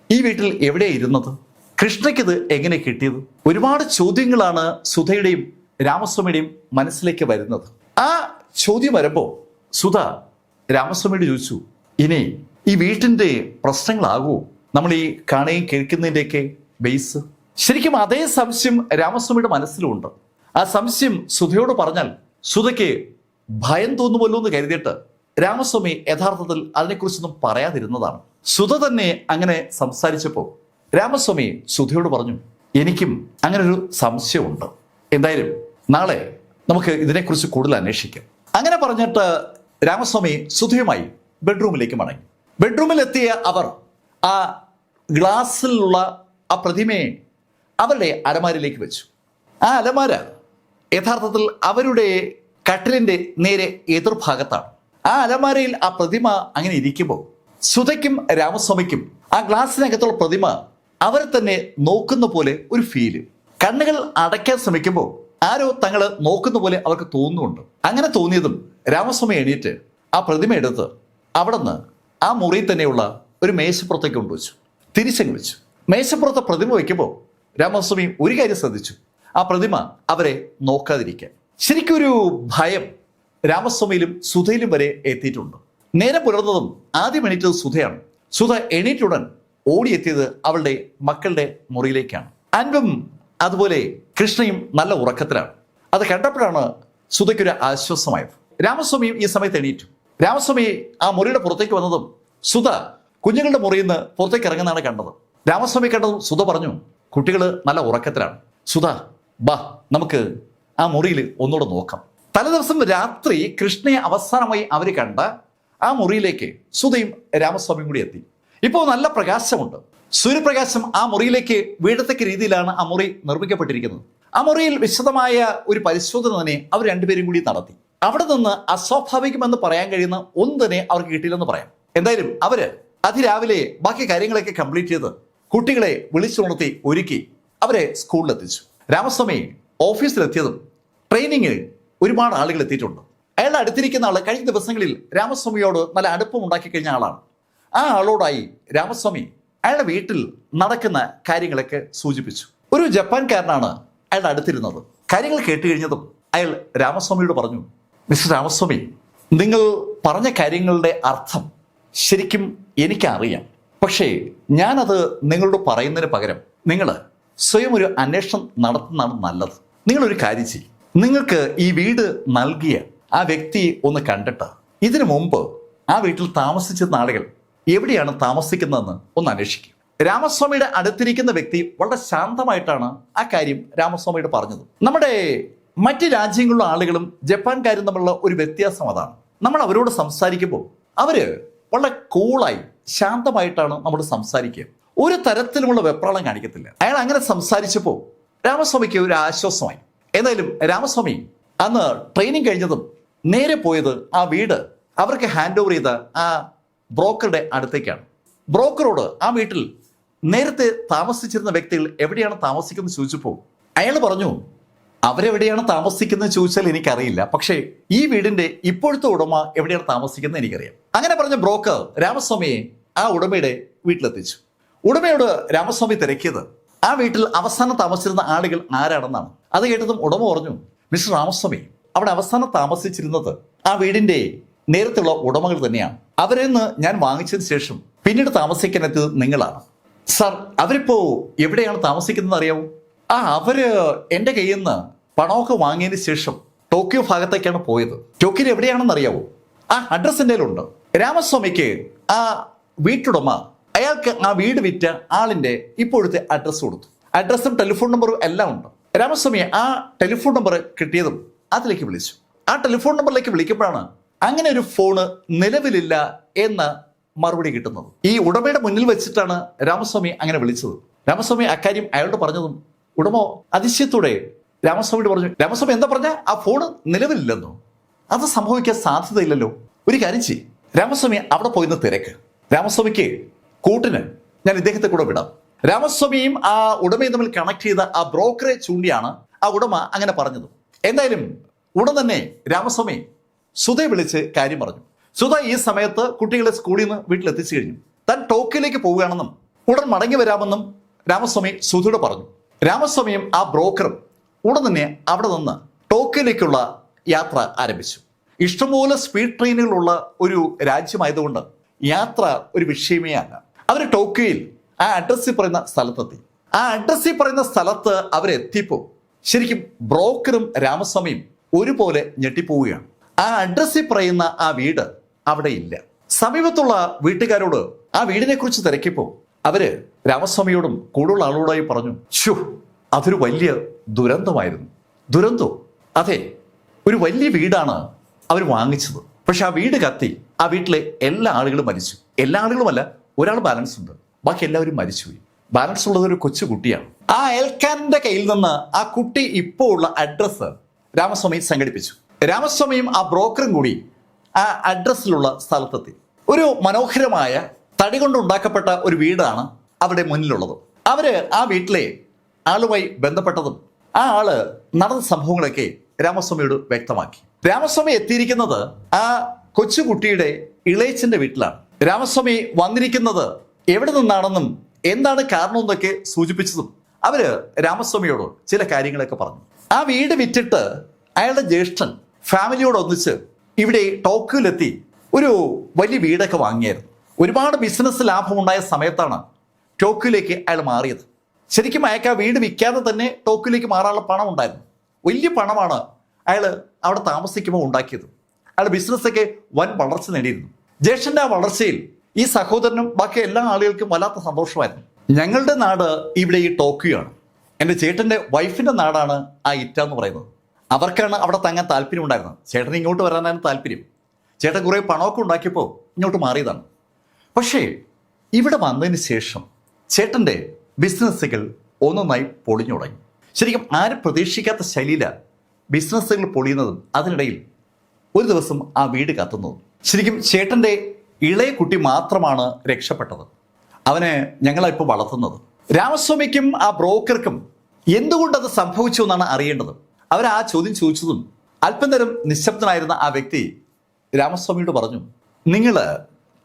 ഈ വീട്ടിൽ എവിടെയാണ് ഇരുന്നത്? കൃഷ്ണയ്ക്കിത് എങ്ങനെ കിട്ടിയത്? ഒരുപാട് ചോദ്യങ്ങളാണ് സുധയുടെയും രാമസ്വാമിയുടെയും മനസ്സിലേക്ക് വരുന്നത്. ആ ചോദ്യം വരുമ്പോൾ സുധ രാമസ്വാമിയോട് ചോദിച്ചു, ഇനി ഈ വീട്ടിന്റെ പ്രശ്നങ്ങളാകുമോ നമ്മൾ ഈ കാണുകയും കേൾക്കുന്നതിൻ്റെയൊക്കെ ബേസ്? ശരിക്കും അതേ സംശയം രാമസ്വാമിയുടെ മനസ്സിലുണ്ട്. ആ സംശയം സുധയോട് പറഞ്ഞാൽ സുധയ്ക്ക് ഭയം തോന്നുമല്ലോ എന്ന് കരുതിയിട്ട് രാമസ്വാമി യഥാർത്ഥത്തിൽ അതിനെക്കുറിച്ചൊന്നും പറയാതിരുന്നതാണ്. സുധ തന്നെ അങ്ങനെ സംസാരിച്ചപ്പോൾ രാമസ്വാമി സുധയോട് പറഞ്ഞു, എനിക്കും അങ്ങനെ ഒരു സംശയമുണ്ട്. എന്തായാലും നാളെ നമുക്ക് ഇതിനെക്കുറിച്ച് കൂടുതൽ അന്വേഷിക്കാം. അങ്ങനെ പറഞ്ഞിട്ട് രാമസ്വാമി സുധയുമായി ബെഡ്റൂമിലേക്ക് മടങ്ങി. ബെഡ്റൂമിലെത്തിയ അവർ ആ ഗ്ലാസ്സിലുള്ള ആ പ്രതിമയെ അവരുടെ അലമാരയിലേക്ക് വെച്ചു. ആ അലമാര യഥാർത്ഥത്തിൽ അവരുടെ കട്ടിലിന്റെ നേരെ എതിർഭാഗത്താണ്. ആ അലമാരയിൽ ആ പ്രതിമ അങ്ങനെ ഇരിക്കുമ്പോൾ സുധയ്ക്കും രാമസ്വാമിക്കും ആ ഗ്ലാസിനകത്തുള്ള പ്രതിമ അവരെ തന്നെ നോക്കുന്ന പോലെ ഒരു ഫീല്. കണ്ണുകൾ അടയ്ക്കാൻ ശ്രമിക്കുമ്പോൾ ആരോ തങ്ങളെ നോക്കുന്ന പോലെ അവർക്ക് തോന്നുന്നുണ്ട്. അങ്ങനെ തോന്നിയതും രാമസ്വാമി എണീറ്റ് ആ പ്രതിമ എടുത്ത് അവിടെ നിന്ന് ആ മുറിയിൽ തന്നെയുള്ള ഒരു മേശപ്പുറത്തേക്ക് കൊണ്ടുവച്ചു, തിരിച്ചങ്ങ് വെച്ചു. മേശപ്പുറത്തെ പ്രതിമ വയ്ക്കുമ്പോൾ രാമസ്വാമി ഒരു കാര്യം ശ്രദ്ധിച്ചു, ആ പ്രതിമ അവരെ നോക്കാതിരിക്കാൻ. ശരിക്കും ഒരു ഭയം രാമസ്വാമിയിലും സുധയിലും വരെ എത്തിയിട്ടുണ്ട്. നേരെ പുലർന്നതും ആദ്യം എണീറ്റത് സുധയാണ്. സുധ എണീറ്റുടൻ ഓടിയെത്തിയത് അവളുടെ മക്കളുടെ മുറിയിലേക്കാണ്. അൻപും അതുപോലെ കൃഷ്ണയും നല്ല ഉറക്കത്തിലാണ്. അത് കണ്ടപ്പോഴാണ് സുധയ്ക്കൊരു ആശ്വാസമായത്. രാമസ്വാമിയും ഈ സമയത്ത് എണീറ്റു. രാമസ്വാമി ആ മുറിയുടെ പുറത്തേക്ക് വന്നതും സുധ കുഞ്ഞുങ്ങളുടെ മുറിയിൽ നിന്ന് പുറത്തേക്ക് ഇറങ്ങുന്നതാണ് കണ്ടത്. രാമസ്വാമി കണ്ടതും സുധ പറഞ്ഞു, കുട്ടികൾ നല്ല ഉറക്കത്തിലാണ്. സുധ ബാ, നമുക്ക് ആ മുറിയിൽ ഒന്നുകൂടെ നോക്കാം. തലേദിവസം രാത്രി കൃഷ്ണയെ അവസാനമായി അവർ കണ്ട ആ മുറിയിലേക്ക് സുധയും രാമസ്വാമിയും കൂടി എത്തി. ഇപ്പോൾ നല്ല പ്രകാശമുണ്ട്. സൂര്യപ്രകാശം ആ മുറിയിലേക്ക് വീഴത്തക്ക രീതിയിലാണ് ആ മുറി നിർമ്മിക്കപ്പെട്ടിരിക്കുന്നത്. ആ മുറിയിൽ വിശദമായ ഒരു പരിശോധന തന്നെ അവർ രണ്ടുപേരും കൂടി നടത്തി. അവിടെ നിന്ന് അസ്വാഭാവികമെന്ന് പറയാൻ കഴിയുന്ന ഒന്നും തന്നെ അവർക്ക് കിട്ടിയില്ലെന്ന് പറയാം. എന്തായാലും അവര് അതിരാവിലെ ബാക്കി കാര്യങ്ങളൊക്കെ കംപ്ലീറ്റ് ചെയ്ത് കുട്ടികളെ വിളിച്ചുണർത്തി ഒരുക്കി അവരെ സ്കൂളിലെത്തിച്ചു. രാമസ്വാമി ഓഫീസിലെത്തിയതും ട്രെയിനിങ്ങിൽ ഒരുപാട് ആളുകൾ എത്തിയിട്ടുണ്ട്. അയാളുടെ അടുത്തിരിക്കുന്ന ആൾ കഴിഞ്ഞ ദിവസങ്ങളിൽ രാമസ്വാമിയോട് നല്ല അടുപ്പം ഉണ്ടാക്കി കഴിഞ്ഞ ആളാണ്. ആ ആളോടായി രാമസ്വാമി അയാളുടെ വീട്ടിൽ നടക്കുന്ന കാര്യങ്ങളൊക്കെ സൂചിപ്പിച്ചു. ഒരു ജപ്പാൻകാരനാണ് അയാളുടെ അടുത്തിരുന്നത്. കാര്യങ്ങൾ കേട്ട് കഴിഞ്ഞതും അയാൾ രാമസ്വാമിയോട് പറഞ്ഞു, മിസ്റ്റർ രാമസ്വാമി, നിങ്ങൾ പറഞ്ഞ കാര്യങ്ങളുടെ അർത്ഥം ശരിക്കും എനിക്കറിയാം. പക്ഷേ ഞാനത് നിങ്ങളോട് പറയുന്നതിന് പകരം നിങ്ങൾ സ്വയം ഒരു അന്വേഷണം നടത്തുന്നതാണ് നല്ലത്. നിങ്ങളൊരു കാര്യം ചെയ്യും, നിങ്ങൾക്ക് ഈ വീട് നൽകിയ ആ വ്യക്തി ഒന്ന് കണ്ടിട്ട് ഇതിനു മുമ്പ് ആ വീട്ടിൽ താമസിച്ചിരുന്ന ആളുകൾ എവിടെയാണ് താമസിക്കുന്നതെന്ന് ഒന്ന് അന്വേഷിക്കും. രാമസ്വാമിയുടെ അടുത്തിരിക്കുന്ന വ്യക്തി വളരെ ശാന്തമായിട്ടാണ് ആ കാര്യം രാമസ്വാമിയോട് പറഞ്ഞത്. നമ്മുടെ മറ്റ് രാജ്യങ്ങളിലുള്ള ആളുകളും ജപ്പാൻകാരും തമ്മിലുള്ള ഒരു വ്യത്യാസം അതാണ്. നമ്മൾ അവരോട് സംസാരിക്കുമ്പോൾ അവര് വളരെ കൂളായി ശാന്തമായിട്ടാണ് നമ്മൾ സംസാരിക്കുക. ഒരു തരത്തിലുമുള്ള വെപ്രാളം കാണിക്കത്തില്ല. അയാൾ അങ്ങനെ സംസാരിച്ചപ്പോൾ രാമസ്വാമിക്ക് ഒരു ആശ്വാസമായി. എന്തായാലും രാമസ്വാമി അന്ന് ട്രെയിനിങ് കഴിഞ്ഞതും നേരെ പോയത് ആ വീട് അവർക്ക് ഹാൻഡ് ഓവർ ചെയ്ത ആ ബ്രോക്കറുടെ അടുത്തേക്കാണ്. ബ്രോക്കറോട് ആ വീട്ടിൽ നേരത്തെ താമസിച്ചിരുന്ന വ്യക്തികൾ എവിടെയാണ് താമസിക്കുന്നത് ചോദിച്ചപ്പോൾ അയാൾ പറഞ്ഞു, അവരെവിടെയാണ് താമസിക്കുന്നത് ചോദിച്ചാൽ എനിക്കറിയില്ല, പക്ഷേ ഈ വീടിന്റെ ഇപ്പോഴത്തെ ഉടമ എവിടെയാണ് താമസിക്കുന്നത് എനിക്കറിയാം. അങ്ങനെ പറഞ്ഞ ബ്രോക്കർ രാമസ്വാമിയെ ആ ഉടമയുടെ വീട്ടിലെത്തിച്ചു. ഉടമയോട് രാമസ്വാമി തിരക്കിയത് ആ വീട്ടിൽ അവസാനം താമസിച്ചിരുന്ന ആളുകൾ ആരാണെന്നാണ്. അത് കേട്ടതും ഉടമ പറഞ്ഞു, മിസ്റ്റർ രാമസ്വാമി, അവിടെ അവസാനം താമസിച്ചിരുന്നത് ആ വീടിന്റെ നേരത്തുള്ള ഉടമകൾ തന്നെയാണ്. അവരിൽ നിന്ന് ഞാൻ വാങ്ങിച്ചതിന് ശേഷം പിന്നീട് താമസിക്കാനെത്തിയത് നിങ്ങളാണ്. സാർ, അവരിപ്പോ എവിടെയാണ് താമസിക്കുന്നത് അറിയാവോ? അവര് എൻ്റെ കയ്യിൽ നിന്ന് പണമൊക്കെ വാങ്ങിയതിന് ശേഷം ടോക്കിയോ ഭാഗത്തേക്കാണ് പോയത്. ടോക്കിയോ എവിടെയാണെന്ന് അറിയാവോ? ആ അഡ്രസ് എൻ്റെ കയ്യിലുണ്ട്. രാമസ്വാമിക്ക് ആ വീട്ടുടമ അയാൾക്ക് ആ വീട് വിറ്റ ആളിന്റെ ഇപ്പോഴത്തെ അഡ്രസ്സ് കൊടുത്തു. അഡ്രസ്സും ടെലിഫോൺ നമ്പറും എല്ലാം ഉണ്ട്. രാമസ്വാമി ആ ടെലിഫോൺ നമ്പർ കിട്ടിയതും അതിലേക്ക് വിളിച്ചു. ആ ടെലിഫോൺ നമ്പറിലേക്ക് വിളിക്കുമ്പോഴാണ് അങ്ങനെ ഒരു ഫോണ് നിലവിലില്ല എന്ന് മറുപടി കിട്ടുന്നത്. ഈ ഉടമയുടെ മുന്നിൽ വെച്ചിട്ടാണ് രാമസ്വാമി അങ്ങനെ വിളിച്ചത്. രാമസ്വാമി അക്കാര്യം അയാളോട് പറഞ്ഞതും ഉടമ അതിശയത്തോടെ രാമസ്വാമിയോട് പറഞ്ഞു, രാമസ്വാമി എന്താ പറഞ്ഞ? ആ ഫോണ് നിലവിലില്ലെന്നോ? അത് സംഭവിക്കാൻ സാധ്യതയില്ലല്ലോ. ഒരു കാര്യം ചെയ്യും, രാമസ്വാമി അവിടെ പോയിന്ന് തിരക്ക്. രാമസ്വാമിക്ക് കൂട്ടിന് ഞാൻ ഇദ്ദേഹത്തെ കൂടെ വിടാം. രാമസ്വാമിയും ആ ഉടമയും തമ്മിൽ കണക്ട് ചെയ്ത ആ ബ്രോക്കറെ ചൂണ്ടിയാണ് ആ ഉടമ അങ്ങനെ പറഞ്ഞത്. എന്തായാലും ഉടൻ തന്നെ രാമസ്വാമി സുധയെ വിളിച്ച് കാര്യം പറഞ്ഞു. സുധ ഈ സമയത്ത് കുട്ടികളെ സ്കൂളിൽ നിന്ന് വീട്ടിലെത്തിച്ചു കഴിഞ്ഞു. താൻ ടോക്കിയോയിലേക്ക് പോവുകയാണെന്നും ഉടൻ മടങ്ങി വരാമെന്നും രാമസ്വാമി സുധയോട് പറഞ്ഞു. രാമസ്വാമിയും ആ ബ്രോക്കറും ഉടൻ തന്നെ അവിടെ നിന്ന് ടോക്കിയോയിലേക്കുള്ള യാത്ര ആരംഭിച്ചു. ഇഷ്ടംപോലെ സ്പീഡ് ട്രെയിനുകളുള്ള ഒരു രാജ്യമായതുകൊണ്ട് യാത്ര ഒരു വിഷയമേ അല്ല. അവർ ടോക്കിയോയിൽ ആ അഡ്രസ്സിൽ പറയുന്ന സ്ഥലത്തെത്തി. ആ അഡ്രസ്സിൽ പറയുന്ന സ്ഥലത്ത് അവരെത്തിയപ്പോൾ ശരിക്കും ബ്രോക്കറും രാമസ്വാമിയും ഒരുപോലെ ഞെട്ടിപ്പോവുകയാണ്. ആ അഡ്രസ്സിൽ പറയുന്ന ആ വീട് അവിടെ ഇല്ല. സമീപത്തുള്ള വീട്ടുകാരോട് ആ വീടിനെ കുറിച്ച് തിരക്കിയപ്പോൾ അവര് രാമസ്വാമിയോടും കൂടുതലുള്ള ആളോടായി പറഞ്ഞു, ഷോ, അതൊരു വലിയ ദുരന്തമായിരുന്നു. ദുരന്തോ? അതെ, ഒരു വലിയ വീടാണ് അവർ വാങ്ങിച്ചത്. പക്ഷെ ആ വീട് കത്തി ആ വീട്ടിലെ എല്ലാ ആളുകളും മരിച്ചു. എല്ലാ ആളുകളുമല്ല, ഒരാൾ ബാലൻസ് ഉണ്ട്, ബാക്കി എല്ലാവരും മരിച്ചുപോയി. ബാലൻസ് ഉള്ളത് ഒരു കൊച്ചു കുട്ടിയാണ്. ആ അയൽക്കാരന്റെ കയ്യിൽ നിന്ന് ആ കുട്ടി ഇപ്പോൾ ഉള്ള അഡ്രസ്സ് രാമസ്വാമി സംഘടിപ്പിച്ചു. രാമസ്വാമിയും ആ ബ്രോക്കറും കൂടി ആ അഡ്രസ്സിലുള്ള സ്ഥലത്തെത്തി. ഒരു മനോഹരമായ തടി കൊണ്ടുണ്ടാക്കപ്പെട്ട ഒരു വീടാണ് അവിടെ മുന്നിലുള്ളത്. അവര് ആ വീട്ടിലെ ആളുമായി ബന്ധപ്പെട്ടതും ആ ആള് നടന്ന സംഭവങ്ങളൊക്കെ രാമസ്വാമിയോട് വ്യക്തമാക്കി. രാമസ്വാമി എത്തിയിരിക്കുന്നത് ആ കൊച്ചുകുട്ടിയുടെ ഇളയച്ചന്റെ വീട്ടിലാണ്. രാമസ്വാമി വന്നിരിക്കുന്നത് എവിടെ നിന്നാണെന്നും എന്താണ് കാരണമെന്നൊക്കെ സൂചിപ്പിച്ചതും അവര് രാമസ്വാമിയോട് ചില കാര്യങ്ങളൊക്കെ പറഞ്ഞു. ആ വീട് വിറ്റിട്ട് അയാളുടെ ജ്യേഷ്ഠൻ ഫാമിലിയോട് ഒന്നിച്ച് ഇവിടെ ടോക്കിയിലെത്തി ഒരു വലിയ വീടൊക്കെ വാങ്ങിയായിരുന്നു. ഒരുപാട് ബിസിനസ് ലാഭമുണ്ടായ സമയത്താണ് ടോക്കിയിലേക്ക് അയാൾ മാറിയത്. ശരിക്കും അയാൾക്ക് ആ വീട് വിൽക്കാതെ തന്നെ ടോക്കിയിലേക്ക് മാറാനുള്ള പണം ഉണ്ടായിരുന്നു. വലിയ പണമാണ് അയാൾ അവിടെ താമസിക്കുമ്പോൾ ഉണ്ടാക്കിയത്. അയാൾ ബിസിനസ്സൊക്കെ വൻ വളർച്ച നേടിയിരുന്നു. ജ്യേഷ്ഠന്റെ ആ വളർച്ചയിൽ ഈ സഹോദരനും ബാക്കി എല്ലാ ആളുകൾക്കും വല്ലാത്ത സന്തോഷമായിരുന്നു. ഞങ്ങളുടെ നാട് ഇവിടെ ഈ ടോക്കിയാണ്. എൻ്റെ ചേട്ടൻ്റെ വൈഫിൻ്റെ നാടാണ് ആ ഇറ്റ എന്ന് പറയുന്നത്. അവർക്കാണ് അവിടെ തങ്ങാൻ താല്പര്യം ഉണ്ടായിരുന്നത്. ചേട്ടൻ ഇങ്ങോട്ട് വരാനാണ് താല്പര്യം. ചേട്ടൻ കുറേ പണമൊക്കെ ഉണ്ടാക്കിയപ്പോൾ ഇങ്ങോട്ട് മാറിയതാണ്. പക്ഷേ ഇവിടെ വന്നതിന് ശേഷം ചേട്ടൻ്റെ ബിസിനസ്സുകൾ ഒന്നൊന്നായി പൊളിഞ്ഞു തുടങ്ങി. ശരിക്കും ആരും പ്രതീക്ഷിക്കാത്ത ശൈലിയിലാണ് ബിസിനസ്സുകൾ പൊളിയുന്നതും അതിനിടയിൽ ഒരു ദിവസം ആ വീട് കത്തുന്നതും. ശരിക്കും ചേട്ടൻ്റെ ഇളയ കുട്ടി മാത്രമാണ് രക്ഷപ്പെട്ടത്. അവനെ ഞങ്ങളായിപ്പോൾ വളർത്തുന്നത്. രാമസ്വാമിക്കും ആ ബ്രോക്കർക്കും എന്തുകൊണ്ടത് സംഭവിച്ചു എന്നാണ് അറിയേണ്ടത്. അവർ ആ ചോദ്യം ചോദിച്ചതും അല്പം നേരം നിശബ്ദനായിരുന്ന ആ വ്യക്തി രാമസ്വാമിയോട് പറഞ്ഞു, നിങ്ങൾ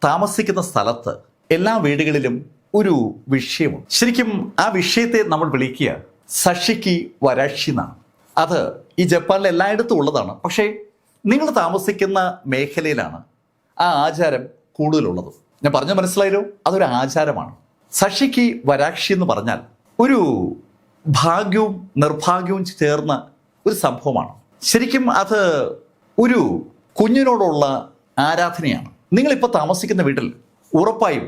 താമസിക്കുന്ന സ്ഥലത്ത് എല്ലാ വീടുകളിലും ഒരു വിഷയമുണ്ട്. ശരിക്കും ആ വിഷയത്തെ നമ്മൾ വിളിക്കുക സഷിക്കി വരാക്ഷി എന്നാണ്. അത് ഈ ജപ്പാനിൽ എല്ലായിടത്തും ഉള്ളതാണ്. പക്ഷേ നിങ്ങൾ താമസിക്കുന്ന മേഖലയിലാണ് ആ ആചാരം കൂടുതലുള്ളത്. ഞാൻ പറഞ്ഞ മനസ്സിലായല്ലോ, അതൊരു ആചാരമാണ്. സഷിക്കി വരാക്ഷി എന്ന് പറഞ്ഞാൽ ഒരു ഭാഗ്യവും നിർഭാഗ്യവും ചേർന്ന ഒരു സംഭവമാണ്. ശരിക്കും അത് ഒരു കുഞ്ഞിനോടുള്ള ആരാധനയാണ്. നിങ്ങളിപ്പോൾ താമസിക്കുന്ന വീട്ടിൽ ഉറപ്പായും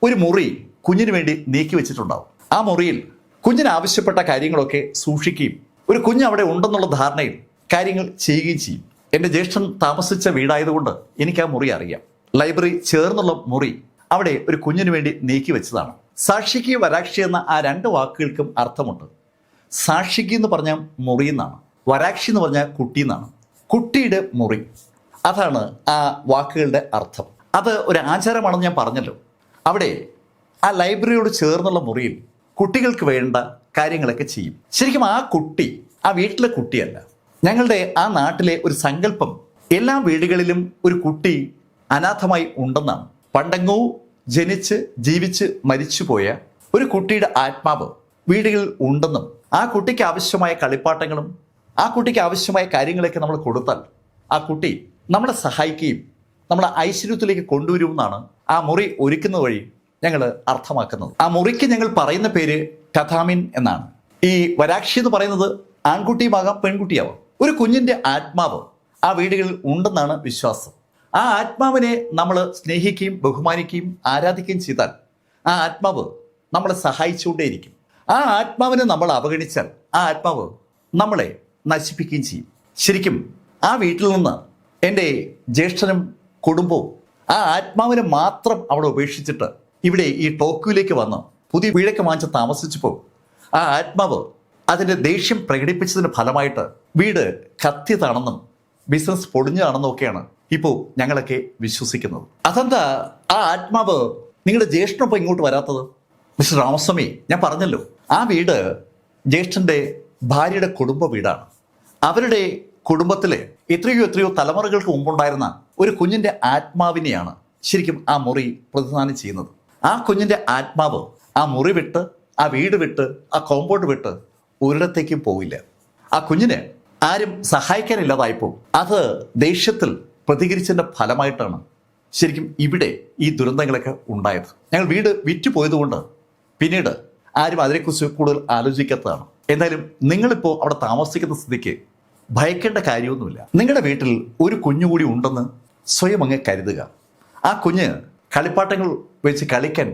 ഒരു മുറി കുഞ്ഞിന് വേണ്ടി നീക്കി വെച്ചിട്ടുണ്ടാവും. ആ മുറിയിൽ കുഞ്ഞിന് ആവശ്യപ്പെട്ട കാര്യങ്ങളൊക്കെ സൂക്ഷിക്കുകയും ഒരു കുഞ്ഞ് അവിടെ ഉണ്ടെന്നുള്ള ധാരണയിൽ കാര്യങ്ങൾ ചെയ്യുകയും ചെയ്യും. എൻ്റെ ജ്യേഷ്ഠൻ താമസിച്ച വീടായതുകൊണ്ട് എനിക്ക് ആ മുറി അറിയാം. ലൈബ്രറി ചേർന്നുള്ള മുറി അവിടെ ഒരു കുഞ്ഞിന് വേണ്ടി നീക്കി വെച്ചതാണ്. സാക്ഷിക്ക് വരാക്ഷി എന്ന ആ രണ്ട് വാക്കുകൾക്കും അർത്ഥമുണ്ട്. സാക്ഷിക്ക് എന്ന് പറഞ്ഞാൽ മുറി എന്നാണ്, വരാക്ഷി എന്ന് പറഞ്ഞാൽ കുട്ടി എന്നാണ്. കുട്ടിയുടെ മുറി, അതാണ് ആ വാക്കുകളുടെ അർത്ഥം. അത് ഒരു ആചാരമാണെന്ന് ഞാൻ പറഞ്ഞല്ലോ. അവിടെ ആ ലൈബ്രറിയോട് ചേർന്നുള്ള മുറിയിൽ കുട്ടികൾക്ക് വേണ്ട കാര്യങ്ങളൊക്കെ ചെയ്യും. ശരിക്കും ആ കുട്ടി ആ വീട്ടിലെ കുട്ടിയല്ല. ഞങ്ങളുടെ ആ നാട്ടിലെ ഒരു സങ്കല്പം എല്ലാ വീടുകളിലും ഒരു കുട്ടി അനാഥമായി ഉണ്ടെന്നാണ്. പണ്ടെങ്ങോ ജനിച്ച് ജീവിച്ച് മരിച്ചുപോയ ഒരു കുട്ടിയുടെ ആത്മാവ് വീടുകളിൽ ഉണ്ടെന്നും ആ കുട്ടിക്ക് ആവശ്യമായ കളിപ്പാട്ടങ്ങളും ആ കുട്ടിക്ക് ആവശ്യമായ കാര്യങ്ങളൊക്കെ നമ്മൾ കൊടുത്താൽ ആ കുട്ടി നമ്മളെ സഹായിക്കുകയും നമ്മളെ ഐശ്വര്യത്തിലേക്ക് കൊണ്ടുവരുമെന്നാണ് ആ മുറി ഒരുക്കുന്ന വഴി ഞങ്ങൾ അർത്ഥമാക്കുന്നത്. ആ മുറിക്ക് ഞങ്ങൾ പറയുന്ന പേര് കഥാമിൻ എന്നാണ്. ഈ വരാക്ഷി എന്ന് പറയുന്നത് ആൺകുട്ടിയുമാകാം പെൺകുട്ടിയാവാം. ഒരു കുഞ്ഞിൻ്റെ ആത്മാവ് ആ വീടുകളിൽ ഉണ്ടെന്നാണ് വിശ്വാസം. ആ ആത്മാവിനെ നമ്മൾ സ്നേഹിക്കുകയും ബഹുമാനിക്കുകയും ആരാധിക്കുകയും ചെയ്താൽ ആ ആത്മാവ് നമ്മളെ സഹായിച്ചുകൊണ്ടേയിരിക്കും. ആ ആത്മാവിനെ നമ്മൾ അവഗണിച്ചാൽ ആ ആത്മാവ് നമ്മളെ നശിപ്പിക്കുകയും ചെയ്യും. ശരിക്കും ആ വീട്ടിൽ നിന്ന് എൻ്റെ ജ്യേഷ്ഠനും കുടുംബവും ആ ആത്മാവിനെ മാത്രം അവിടെ ഉപേക്ഷിച്ചിട്ട് ഇവിടെ ഈ ടോക്കിയോയിലേക്ക് വന്ന് പുതിയ വീടൊക്കെ വാങ്ങിച്ച് താമസിച്ചപ്പോൾ ആ ആത്മാവ് അതിൻ്റെ ദേഷ്യം പ്രകടിപ്പിച്ചതിന് ഫലമായിട്ട് വീട് കത്തിയതാണെന്നും ബിസിനസ് പൊടിഞ്ഞതാണെന്നും ഒക്കെയാണ് ഇപ്പോൾ ഞങ്ങളൊക്കെ വിശ്വസിക്കുന്നത്. അതെന്താ ആ ആത്മാവ് നിങ്ങളുടെ ജ്യേഷ്ഠനൊപ്പം ഇങ്ങോട്ട് വരാത്തത്? മിസ്റ്റർ രാമസ്വാമി, ഞാൻ പറഞ്ഞല്ലോ, ആ വീട് ജ്യേഷ്ഠൻ്റെ ഭാര്യയുടെ കുടുംബ വീടാണ്. അവരുടെ കുടുംബത്തിലെ എത്രയോ തലമുറകൾക്ക് മുമ്പുണ്ടായിരുന്ന ഒരു കുഞ്ഞിൻ്റെ ആത്മാവിനെയാണ് ശരിക്കും ആ മുറി പ്രതിനിധാനം ചെയ്യുന്നത്. ആ കുഞ്ഞിൻ്റെ ആത്മാവ് ആ മുറി വിട്ട്, ആ വീട് വിട്ട്, ആ കോമ്പൗണ്ട് വിട്ട് ഒരിടത്തേക്കും പോവില്ല. ആ കുഞ്ഞിന് ആരും സഹായിക്കാനില്ലാതായപ്പോൾ അത് ദേഷ്യത്തിൽ പ്രതികരിച്ചതിൻ്റെ ഫലമായിട്ടാണ് ശരിക്കും ഇവിടെ ഈ ദുരന്തങ്ങളൊക്കെ ഉണ്ടായത്. ഞങ്ങൾ വീട് വിറ്റുപോയതുകൊണ്ട് പിന്നീട് ആരും അതിനെക്കുറിച്ച് കൂടുതൽ ആലോചിക്കാത്തതാണ്. എന്തായാലും നിങ്ങളിപ്പോൾ അവിടെ താമസിക്കുന്ന സ്ഥിതിക്ക് ഭയക്കേണ്ട കാര്യമൊന്നുമില്ല. നിങ്ങളുടെ വീട്ടിൽ ഒരു കുഞ്ഞുകൂടി ഉണ്ടെന്ന് സ്വയം അങ്ങ് കരുതുക. ആ കുഞ്ഞ് കളിപ്പാട്ടങ്ങൾ വെച്ച് കളിക്കാൻ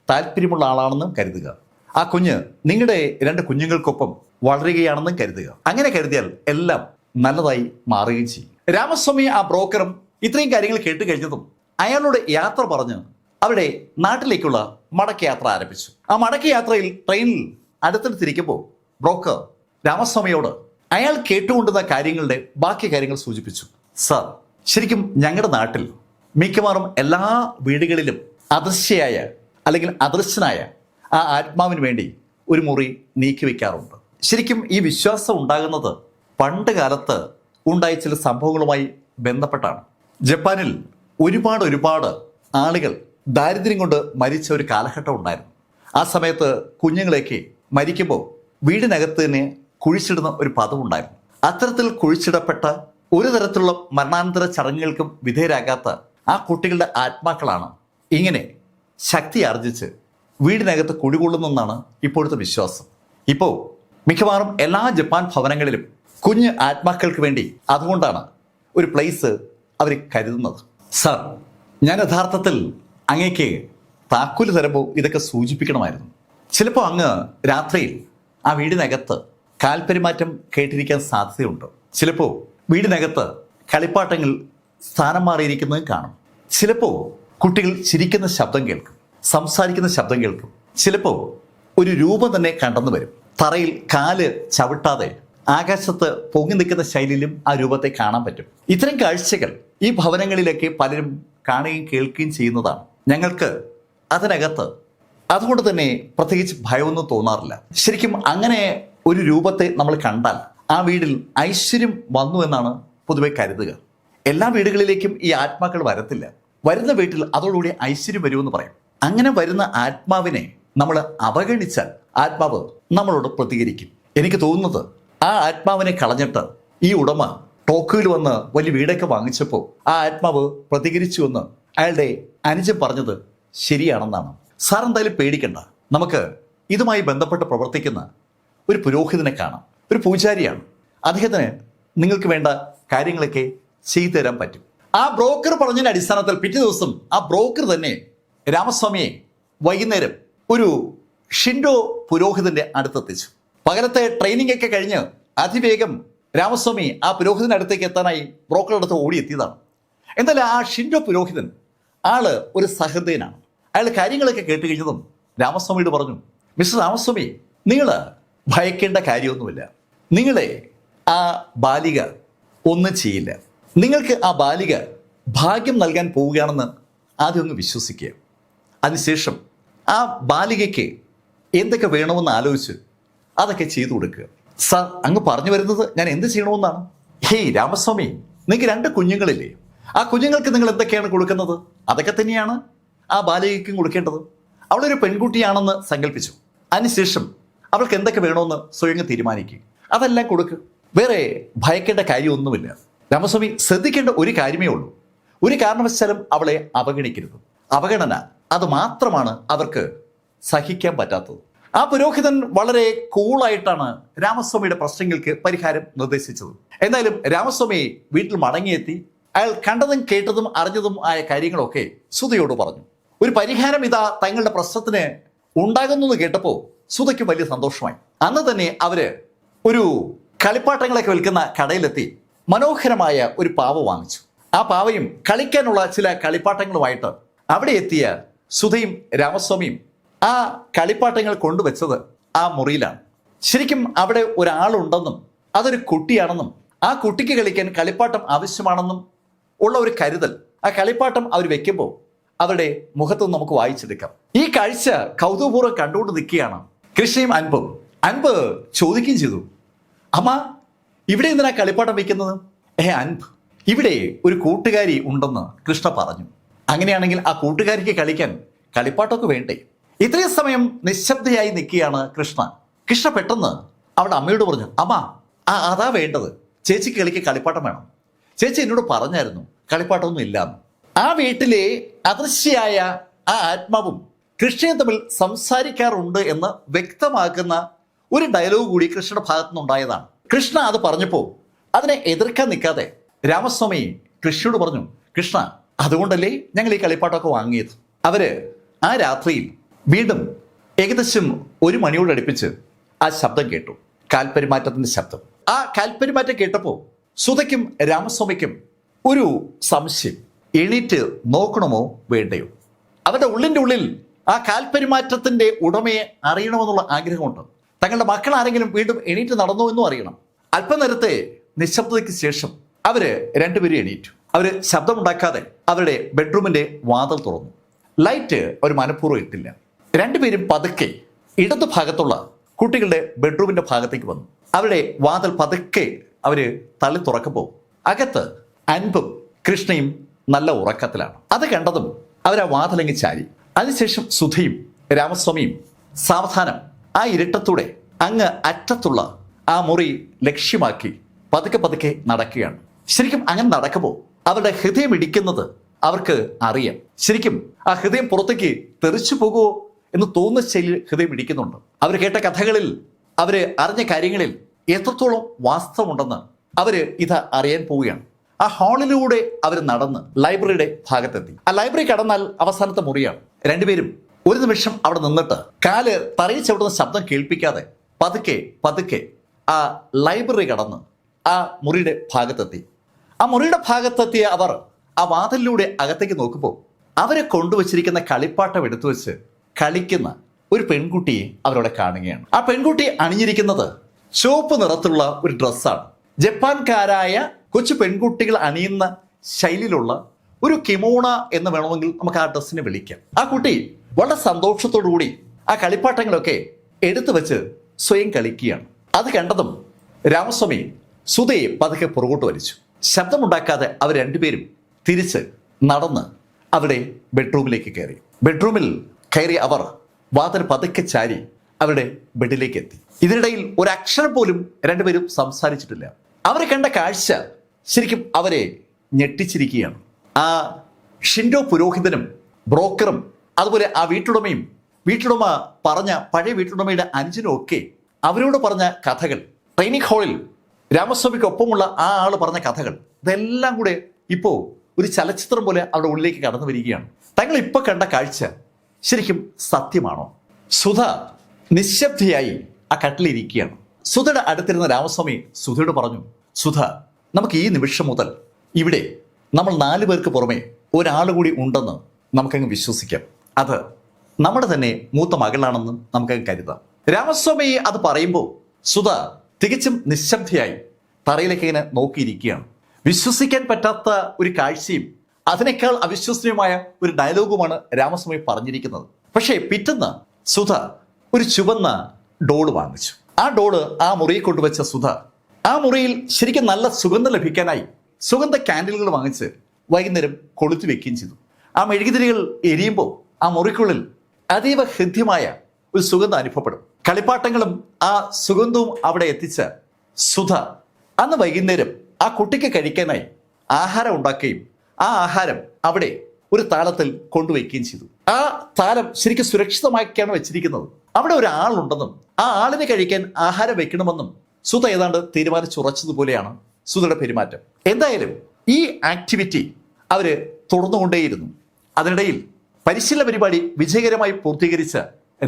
താല്പര്യമുള്ള ആളാണെന്നും കരുതുക. ആ കുഞ്ഞ് നിങ്ങളുടെ രണ്ട് കുഞ്ഞുങ്ങൾക്കൊപ്പം വളരുകയാണെന്നും കരുതുക. അങ്ങനെ കരുതിയാൽ എല്ലാം നല്ലതായി മാറുകയും ചെയ്യും. രാമസ്വാമി ആ ബ്രോക്കറും ഇത്രയും കാര്യങ്ങൾ കേട്ട് കഴിഞ്ഞതും അയാളോട് യാത്ര പറഞ്ഞ് അവരുടെ നാട്ടിലേക്കുള്ള മടക്കയാത്ര ആരംഭിച്ചു. ആ മടക്കയാത്രയിൽ ട്രെയിനിൽ അടുത്തടുത്തിരിക്കുമ്പോൾ ബ്രോക്കർ രാമസ്വാമിയോട് അയാൾ കേട്ടുകൊണ്ടുന്ന കാര്യങ്ങളുടെ ബാക്കി കാര്യങ്ങൾ സൂചിപ്പിച്ചു. സർ, ശരിക്കും ഞങ്ങളുടെ നാട്ടിൽ മിക്കവാറും എല്ലാ വീടുകളിലും അദൃശ്യയായ അല്ലെങ്കിൽ അദൃശ്യനായ ആ ആത്മാവിന് വേണ്ടി ഒരു മുറി നീക്കി വയ്ക്കാറുണ്ട്. ശരിക്കും ഈ വിശ്വാസം ഉണ്ടാകുന്നത് പണ്ട് കാലത്ത് ഉണ്ടായ ചില സംഭവങ്ങളുമായി ബന്ധപ്പെട്ടാണ്. ജപ്പാനിൽ ഒരുപാട് ആളുകൾ ദാരിദ്ര്യം കൊണ്ട് മരിച്ച ഒരു കാലഘട്ടം ഉണ്ടായിരുന്നു. ആ സമയത്ത് കുഞ്ഞുങ്ങളെയൊക്കെ മരിക്കുമ്പോൾ വീടിനകത്ത് തന്നെ കുഴിച്ചിടുന്ന ഒരു പതിവുണ്ടായിരുന്നു. അത്തരത്തിൽ കുഴിച്ചിടപ്പെട്ട ഒരു തരത്തിലുള്ള മരണാനന്തര ചടങ്ങുകൾക്കും വിധേയരാകാത്ത ആ കുട്ടികളുടെ ആത്മാക്കളാണ് ഇങ്ങനെ ശക്തി ആർജിച്ച് വീടിനകത്ത് കുടികൊള്ളുന്നെന്നാണ് ഇപ്പോഴത്തെ വിശ്വാസം. ഇപ്പോൾ മിക്കവാറും എല്ലാ ജപ്പാൻ ഭവനങ്ങളിലും കുഞ്ഞ് ആത്മാക്കൾക്ക് വേണ്ടി അതുകൊണ്ടാണ് ഒരു പ്ലേസ് അവർ കരുതുന്നത്. സർ, ഞാൻ യഥാർത്ഥത്തിൽ അങ്ങേക്ക് താക്കോല് തരുമ്പോൾ ഇതൊക്കെ സൂചിപ്പിക്കണമായിരുന്നു. ചിലപ്പോൾ അങ്ങ് രാത്രിയിൽ ആ വീടിനകത്ത് കാൽപെരുമാറ്റം കേട്ടിരിക്കാൻ സാധ്യതയുണ്ട്. ചിലപ്പോൾ വീടിനകത്ത് കളിപ്പാട്ടങ്ങൾ സ്ഥാനം മാറിയിരിക്കുന്നത് കാണും. ചിലപ്പോൾ കുട്ടികൾ ചിരിക്കുന്ന ശബ്ദം കേൾക്കും, സംസാരിക്കുന്ന ശബ്ദം കേൾക്കും. ചിലപ്പോൾ ഒരു രൂപം തന്നെ കണ്ടെന്നു വരും. തറയിൽ കാല് ചവിട്ടാതെ ആകാശത്ത് പൊങ്ങി നിൽക്കുന്ന ശൈലിയിലും ആ രൂപത്തെ കാണാൻ പറ്റും. ഇത്തരം കാഴ്ചകൾ ഈ ഭവനങ്ങളിലൊക്കെ പലരും കാണുകയും കേൾക്കുകയും ചെയ്യുന്നതാണ്. ഞങ്ങൾക്ക് അതിനകത്ത് അതുകൊണ്ട് തന്നെ പ്രത്യേകിച്ച് ഭയമൊന്നും തോന്നാറില്ല. ശരിക്കും അങ്ങനെ ഒരു രൂപത്തെ നമ്മൾ കണ്ടാൽ ആ വീട്ടിൽ ഐശ്വര്യം വന്നു എന്നാണ് പൊതുവെ കരുതുക. എല്ലാ വീടുകളിലേക്കും ഈ ആത്മാക്കൾ വരത്തില്ല. വരുന്ന വീട്ടിൽ അതോടുകൂടി ഐശ്വര്യം വരുമെന്ന് പറയും. അങ്ങനെ വരുന്ന ആത്മാവിനെ നമ്മൾ അവഗണിച്ചാൽ ആത്മാവ് നമ്മളോട് പ്രതികരിക്കും. എനിക്ക് തോന്നുന്നത് ആ ആത്മാവിനെ കളഞ്ഞിട്ട് ഈ ഉടമ ടോക്കിയോയിൽ വന്ന് വലിയ വീടൊക്കെ വാങ്ങിച്ചപ്പോൾ ആ ആത്മാവ് പ്രതികരിച്ചു എന്ന് അയാളുടെ അനുജൻ പറഞ്ഞത് ശരിയാണെന്നാണ്. സാർ എന്തായാലും പേടിക്കണ്ട. നമുക്ക് ഇതുമായി ബന്ധപ്പെട്ട് പ്രവർത്തിക്കുന്ന ഒരു പുരോഹിതനെ കാണാം. ഒരു പൂജാരിയാണ്. അദ്ദേഹത്തിന് നിങ്ങൾക്ക് വേണ്ട കാര്യങ്ങളൊക്കെ ചെയ്തു തരാൻ പറ്റും. ആ ബ്രോക്കർ പറഞ്ഞതിന്റെ അടിസ്ഥാനത്തിൽ പിറ്റേ ദിവസം ആ ബ്രോക്കർ തന്നെ രാമസ്വാമിയെ വൈകുന്നേരം ഒരു ഷിൻഡോ പുരോഹിതന്റെ അടുത്തെത്തിച്ചു. പകലത്തെ ട്രെയിനിങ് ഒക്കെ കഴിഞ്ഞ് അതിവേഗം രാമസ്വാമി ആ പുരോഹിതന്റെ അടുത്തേക്ക് എത്താനായി ബ്രോക്കറുടെ അടുത്ത് ഓടിയെത്തിയതാണ്. എന്തായാലും ആ ഷിൻഡോ പുരോഹിതൻ ആള് ഒരു സഹൃദയനാണ്. അയാൾ കാര്യങ്ങളൊക്കെ കേട്ട് കഴിഞ്ഞതും രാമസ്വാമിയോട് പറഞ്ഞു, മിസ്റ്റർ രാമസ്വാമി, നിങ്ങൾ ഭയക്കേണ്ട കാര്യമൊന്നുമില്ല. നിങ്ങളെ ആ ബാലിക ഒന്നും ചെയ്യില്ല. നിങ്ങൾക്ക് ആ ബാലിക ഭാഗ്യം നൽകാൻ പോവുകയാണെന്ന് ആദ്യം ഒന്ന് വിശ്വസിക്കുക. അതിനുശേഷം ആ ബാലികയ്ക്ക് എന്തൊക്കെ വേണമെന്ന് ആലോചിച്ച് അതൊക്കെ ചെയ്തു കൊടുക്കുക. സാർ, അങ്ങ് പറഞ്ഞു വരുന്നത് ഞാൻ എന്ത് ചെയ്യണമെന്നാണ്? ഹേയ് രാമസ്വാമി, നിങ്ങൾക്ക് 2 കുഞ്ഞുങ്ങളില്ലേ? ആ കുഞ്ഞുങ്ങൾക്ക് നിങ്ങൾ എന്തൊക്കെയാണ് കൊടുക്കുന്നത്? അതൊക്കെ തന്നെയാണ് ആ ബാലികയ്ക്കും കൊടുക്കേണ്ടത്. അവളൊരു പെൺകുട്ടിയാണെന്ന് സങ്കല്പിച്ചു. അതിനുശേഷം അവൾക്ക് എന്തൊക്കെ വേണമെന്ന് സ്വയം തീരുമാനിക്കുക. അതെല്ലാം കൊടുക്കുക. വേറെ ഭയക്കേണ്ട കാര്യമൊന്നുമില്ല. രാമസ്വാമി, ശ്രദ്ധിക്കേണ്ട ഒരു കാര്യമേ ഉള്ളൂ. ഒരു കാരണവശാലും അവളെ അവഗണിക്കരുത്. അവഗണന അത് മാത്രമാണ് അവർക്ക് സഹിക്കാൻ പറ്റാത്തത്. ആ പുരോഹിതൻ വളരെ കൂളായിട്ടാണ് രാമസ്വാമിയുടെ പ്രശ്നങ്ങൾക്ക് പരിഹാരം നിർദ്ദേശിച്ചത്. എന്തായാലും രാമസ്വാമി വീട്ടിൽ മടങ്ങിയെത്തി അയാൾ കണ്ടതും കേട്ടതും അറിഞ്ഞതും ആയ കാര്യങ്ങളൊക്കെ സുധയോട് പറഞ്ഞു. ഒരു പരിഹാരം ഇതാ തങ്ങളുടെ പ്രശ്നത്തിന് ഉണ്ടാകുന്നു എന്ന് കേട്ടപ്പോൾ സുധയ്ക്ക് വലിയ സന്തോഷമായി. അന്ന് തന്നെ അവര് ഒരു കളിപ്പാട്ടങ്ങളൊക്കെ വിൽക്കുന്ന കടയിലെത്തി മനോഹരമായ ഒരു പാവ വാങ്ങിച്ചു. ആ പാവയും കളിക്കാനുള്ള ചില കളിപ്പാട്ടങ്ങളുമായിട്ട് അവിടെ എത്തിയ സുധയും രാമസ്വാമിയും ആ കളിപ്പാട്ടങ്ങൾ കൊണ്ടുവച്ചത് ആ മുറിയിലാണ്. ശരിക്കും അവിടെ ഒരാളുണ്ടെന്നും അതൊരു കുട്ടിയാണെന്നും ആ കുട്ടിക്ക് കളിക്കാൻ കളിപ്പാട്ടം ആവശ്യമാണെന്നും ഉള്ള ഒരു കരുതൽ ആ കളിപ്പാട്ടം അവർ വെക്കുമ്പോൾ അവരുടെ മുഖത്തുനിന്ന് നമുക്ക് വായിച്ചെടുക്കാം. ഈ കാഴ്ച കൗതുകപൂർവ്വം കണ്ടുകൊണ്ട് നിൽക്കുകയാണ് കൃഷ്ണയും അൻപും. അൻപ് ചോദിക്കുകയും ചെയ്തു, അമ്മ, ഇവിടെ എന്തിനാ കളിപ്പാട്ടം വയ്ക്കുന്നത്? അൻപ്, ഇവിടെ ഒരു കൂട്ടുകാരി ഉണ്ടെന്ന് കൃഷ്ണ പറഞ്ഞു. അങ്ങനെയാണെങ്കിൽ ആ കൂട്ടുകാരിക്ക് കളിക്കാൻ കളിപ്പാട്ടമൊക്കെ വേണ്ടേ? ഇത്രയും സമയം നിശബ്ദയായി നിൽക്കുകയാണ് കൃഷ്ണ. കൃഷ്ണ പെട്ടെന്ന് അവിടെ അമ്മയോട് പറഞ്ഞു, അമ്മ, അതാ വേണ്ടത്. ചേച്ചിക്ക് കളിക്ക് കളിപ്പാട്ടം വേണം. ചേച്ചി എന്നോട് പറഞ്ഞായിരുന്നു കളിപ്പാട്ടമൊന്നും ഇല്ലാന്ന്. ആ വീട്ടിലെ അദൃശ്യയായ ആ ആത്മാവും കൃഷ്ണയും തമ്മിൽ സംസാരിക്കാറുണ്ട് എന്ന് വ്യക്തമാക്കുന്ന ഒരു ഡയലോഗ് കൂടി കൃഷ്ണയുടെ ഭാഗത്തുനിന്നുണ്ടായതാണ്. കൃഷ്ണ അത് പറഞ്ഞപ്പോൾ അതിനെ എതിർക്കാൻ നിൽക്കാതെ രാമസ്വാമി കൃഷ്ണയോട് പറഞ്ഞു, കൃഷ്ണ, അതുകൊണ്ടല്ലേ ഞങ്ങൾ ഈ കളിപ്പാട്ടമൊക്കെ വാങ്ങിയത്. അവര് ആ രാത്രിയിൽ വീണ്ടും ഏകദേശം 1 മണിയോടടുപ്പിച്ച് ആ ശബ്ദം കേട്ടു, കാൽപെരുമാറ്റത്തിന്റെ ശബ്ദം. ആ കാൽപെരുമാറ്റം കേട്ടപ്പോൾ സുധയ്ക്കും രാമസ്വാമിക്കും ഒരു സംശയം. എണീറ്റ് നോക്കണമോ വേണ്ടയോ? അവരുടെ ഉള്ളിൻ്റെ ഉള്ളിൽ ആ കാൽപെരുമാറ്റത്തിന്റെ ഉടമയെ അറിയണമെന്നുള്ള ആഗ്രഹമുണ്ട്. തങ്ങളുടെ മക്കൾ ആരെങ്കിലും വീണ്ടും എണീറ്റ് നടന്നു എന്നും അറിയണം. അല്പനേരത്തെ നിശബ്ദതയ്ക്ക് ശേഷം അവര് രണ്ടുപേരും എണീറ്റു. അവര് ശബ്ദമുണ്ടാക്കാതെ അവരുടെ ബെഡ്റൂമിന്റെ വാതിൽ തുറന്നു. ലൈറ്റ് ഒരു മനഃപൂർവ്വം ഇട്ടില്ല. രണ്ടുപേരും പതുക്കെ ഇടതു ഭാഗത്തുള്ള കുട്ടികളുടെ ബെഡ്റൂമിന്റെ ഭാഗത്തേക്ക് വന്നു. അവരുടെ വാതിൽ പതുക്കെ അവര് തള്ളി തുറക്കുമ്പോൾ അകത്ത് അൻപും കൃഷ്ണയും നല്ല ഉറക്കത്തിലാണ്. അത് കണ്ടതും അവരാ വാതിലങ്ങ് ചാരി. അതിനുശേഷം സുധയും രാമസ്വാമിയും സാവധാനം ആ ഇരുട്ടത്തൂടെ അങ്ങ് അറ്റത്തുള്ള ആ മുറി ലക്ഷ്യമാക്കി പതുക്കെ പതുക്കെ നടക്കുകയാണ്. ശരിക്കും അങ്ങനെ നടക്കുമ്പോൾ അവരുടെ ഹൃദയം ഇടിക്കുന്നത് അവർക്ക് അറിയാം. ശരിക്കും ആ ഹൃദയം പുറത്തേക്ക് തെറിച്ചു പോകുമോ എന്ന് തോന്നുന്ന ശൈലിയിൽ ഹൃദയം ഇടിക്കുന്നുണ്ട്. അവർ കേട്ട കഥകളിൽ, അവര് അറിഞ്ഞ കാര്യങ്ങളിൽ എത്രത്തോളം വാസ്തവമുണ്ടെന്ന് അവര് ഇത് അറിയാൻ പോവുകയാണ്. ആ ഹാളിലൂടെ അവർ നടന്ന് ലൈബ്രറിയുടെ ഭാഗത്തെത്തി. ആ ലൈബ്രറി കടന്നാൽ അവസാനത്തെ മുറിയാണ്. രണ്ടുപേരും ഒരു നിമിഷം അവിടെ നിന്നിട്ട് കാല് തറയിൽ ചവിട്ടുന്ന ശബ്ദം കേൾപ്പിക്കാതെ പതുക്കെ പതുക്കെ ആ ലൈബ്രറി കടന്ന് ആ മുറിയുടെ ഭാഗത്തെത്തി. ആ മുറിയുടെ ഭാഗത്തെത്തിയ അവർ ആ വാതിലിലൂടെ അകത്തേക്ക് നോക്കുമ്പോൾ അവരെ കൊണ്ടുവച്ചിരിക്കുന്ന കളിപ്പാട്ടം എടുത്തു വെച്ച് കളിക്കുന്ന ഒരു പെൺകുട്ടിയെ അവരവിടെ കാണുകയാണ്. ആ പെൺകുട്ടി അണിഞ്ഞിരിക്കുന്നത് ചുവപ്പ് നിറത്തിലുള്ള ഒരു ഡ്രസ്സാണ്. ജപ്പാൻകാരായ കൊച്ചു പെൺകുട്ടികൾ അണിയുന്ന ശൈലിയിലുള്ള ഒരു കിമോണ എന്ന് വേണമെങ്കിൽ നമുക്ക് ആ ഡ്രസ്സിനെ വിളിക്കാം. ആ കുട്ടി വളരെ സന്തോഷത്തോടു കൂടി ആ കളിപ്പാട്ടങ്ങളൊക്കെ എടുത്തു വെച്ച് സ്വയം കളിക്കുകയാണ്. അത് കണ്ടതും രാമസ്വാമി സുധയെ പതുക്കെ പുറകോട്ട് വലിച്ചു. ശബ്ദമുണ്ടാക്കാതെ അവർ രണ്ടുപേരും തിരിച്ച് നടന്ന് അവരുടെ ബെഡ്റൂമിലേക്ക് കയറി. ബെഡ്റൂമിൽ കയറി അവർ വാതിൽ പതുക്കെ ചാരി അവരുടെ ബെഡിലേക്ക് എത്തി. ഇതിനിടയിൽ ഒരക്ഷരം പോലും രണ്ടുപേരും സംസാരിച്ചിട്ടില്ല. അവരെ കണ്ട കാഴ്ച ശരിക്കും അവരെ ഞെട്ടിച്ചിരിക്കുകയാണ്. ആ ഷിൻഡോ പുരോഹിതനും ബ്രോക്കറും അതുപോലെ ആ വീട്ടുടമയും വീട്ടുടമ പറഞ്ഞ പഴയ വീട്ടുടമയുടെ അനുജനും ഒക്കെ അവരോട് പറഞ്ഞ കഥകൾ, ട്രെയിനിങ് ഹാളിൽ രാമസ്വാമിക്കൊപ്പമുള്ള ആ ആൾ പറഞ്ഞ കഥകൾ, ഇതെല്ലാം കൂടെ ഇപ്പോൾ ഒരു ചലച്ചിത്രം പോലെ അവരുടെ ഉള്ളിലേക്ക് കടന്നു വരികയാണ്. തങ്ങൾ ഇപ്പൊ കണ്ട കാഴ്ച ശരിക്കും സത്യമാണോ? സുധ നിശബ്ദയായി ആ കട്ടിലിരിക്കുകയാണ്. സുധയുടെ അടുത്തിരുന്ന രാമസ്വാമി സുധയോട് പറഞ്ഞു, സുധ, നമുക്ക് ഈ നിമിഷം മുതൽ ഇവിടെ നമ്മൾ 4 പേർക്ക് പുറമെ ഒരാൾ കൂടി ഉണ്ടെന്ന് നമുക്കങ്ങ് വിശ്വസിക്കാം. അത് നമ്മുടെ തന്നെ മൂത്ത മകളാണെന്നും നമുക്കങ്ങ് കരുതാം. രാമസ്വാമി അത് പറയുമ്പോൾ സുധ തികച്ചും നിശബ്ദയായി തറയിലേക്ക് ഇങ്ങനെ നോക്കിയിരിക്കുകയാണ്. വിശ്വസിക്കാൻ പറ്റാത്ത ഒരു കാഴ്ചയും അതിനേക്കാൾ അവിശ്വസനീയമായ ഒരു ഡയലോഗുമാണ് രാമസ്വാമി പറഞ്ഞിരിക്കുന്നത്. പക്ഷേ പിറ്റേന്ന് സുധ ഒരു ചുവന്ന ഡോള് വാങ്ങിച്ചു. ആ ഡോള് ആ മുറിയിൽ കൊണ്ടുവച്ച സുധ ആ മുറിയിൽ ശരിക്കും നല്ല സുഗന്ധം ലഭിക്കാനായി സുഗന്ധ ക്യാൻഡിലുകൾ വാങ്ങിച്ച് വൈകുന്നേരം കൊളുത്തി വെക്കുകയും ചെയ്തു. ആ മെഴുകുതിരികൾ എരിയുമ്പോൾ ആ മുറിക്കുള്ളിൽ അതീവ ഹൃദ്യമായ ഒരു സുഗന്ധം അനുഭവപ്പെടും. കളിപ്പാട്ടങ്ങളും ആ സുഗന്ധവും അവിടെ എത്തിച്ച സുധ അന്ന് വൈകുന്നേരം ആ കുട്ടിക്ക് കഴിക്കാനായി ആഹാരം ഉണ്ടാക്കുകയും ആ ആഹാരം അവിടെ ഒരു താലത്തിൽ കൊണ്ടുവയ്ക്കുകയും ചെയ്തു. ആ താലം ശരിക്കും സുരക്ഷിതമാക്കിയാണ് വെച്ചിരിക്കുന്നത്. അവിടെ ഒരാളുണ്ടെന്നും ആ ആളിനെ കഴിക്കാൻ ആഹാരം വെക്കണമെന്നും സുധ ഏതാണ്ട് തീരുമാനിച്ചുറച്ചതുപോലെയാണ് സുധയുടെ പെരുമാറ്റം. എന്തായാലും ഈ ആക്ടിവിറ്റി അവര് തുടർന്നുകൊണ്ടേയിരുന്നു. അതിനിടയിൽ പരിശീലന പരിപാടി വിജയകരമായി പൂർത്തീകരിച്ച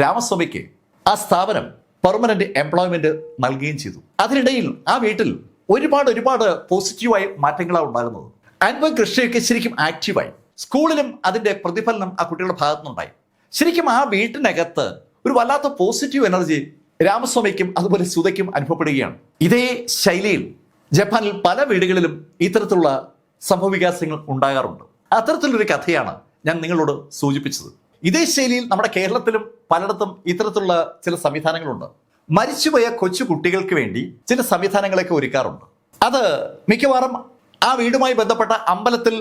രാമസ്വാമിക്ക് ആ സ്ഥാപനം പെർമനന്റ് എംപ്ലോയ്മെന്റ് നൽകുകയും ചെയ്തു. അതിനിടയിൽ ആ വീട്ടിൽ ഒരുപാട് പോസിറ്റീവായ മാറ്റങ്ങളാണ് ഉണ്ടാകുന്നത്. അൻപൻ കൃഷ്ണയൊക്കെ ശരിക്കും ആക്റ്റീവായി. സ്കൂളിലും അതിന്റെ പ്രതിഫലനം ആ കുട്ടികളുടെ ഭാഗത്തുനിന്നുണ്ടായി. ശരിക്കും ആ വീട്ടിനകത്ത് ഒരു വല്ലാത്ത പോസിറ്റീവ് എനർജി രാമസ്വാമിക്കും അതുപോലെ സുധയ്ക്കും അനുഭവപ്പെടുകയാണ്. ഇതേ ശൈലിയിൽ ജപ്പാനിൽ പല വീടുകളിലും ഇത്തരത്തിലുള്ള സംഭവവികാസങ്ങൾ ഉണ്ടാകാറുണ്ട്. അത്തരത്തിലൊരു കഥയാണ് ഞാൻ നിങ്ങളോട് സൂചിപ്പിച്ചത്. ഇതേ ശൈലിയിൽ നമ്മുടെ കേരളത്തിലും പലയിടത്തും ഇത്തരത്തിലുള്ള ചില സംവിധാനങ്ങളുണ്ട്. മരിച്ചുപോയ കൊച്ചു കുട്ടികൾക്ക് വേണ്ടി ചില സംവിധാനങ്ങളൊക്കെ ഒരുക്കാറുണ്ട്. അത് മിക്കവാറും ആ വീടുമായി ബന്ധപ്പെട്ട അമ്പലത്തിൽ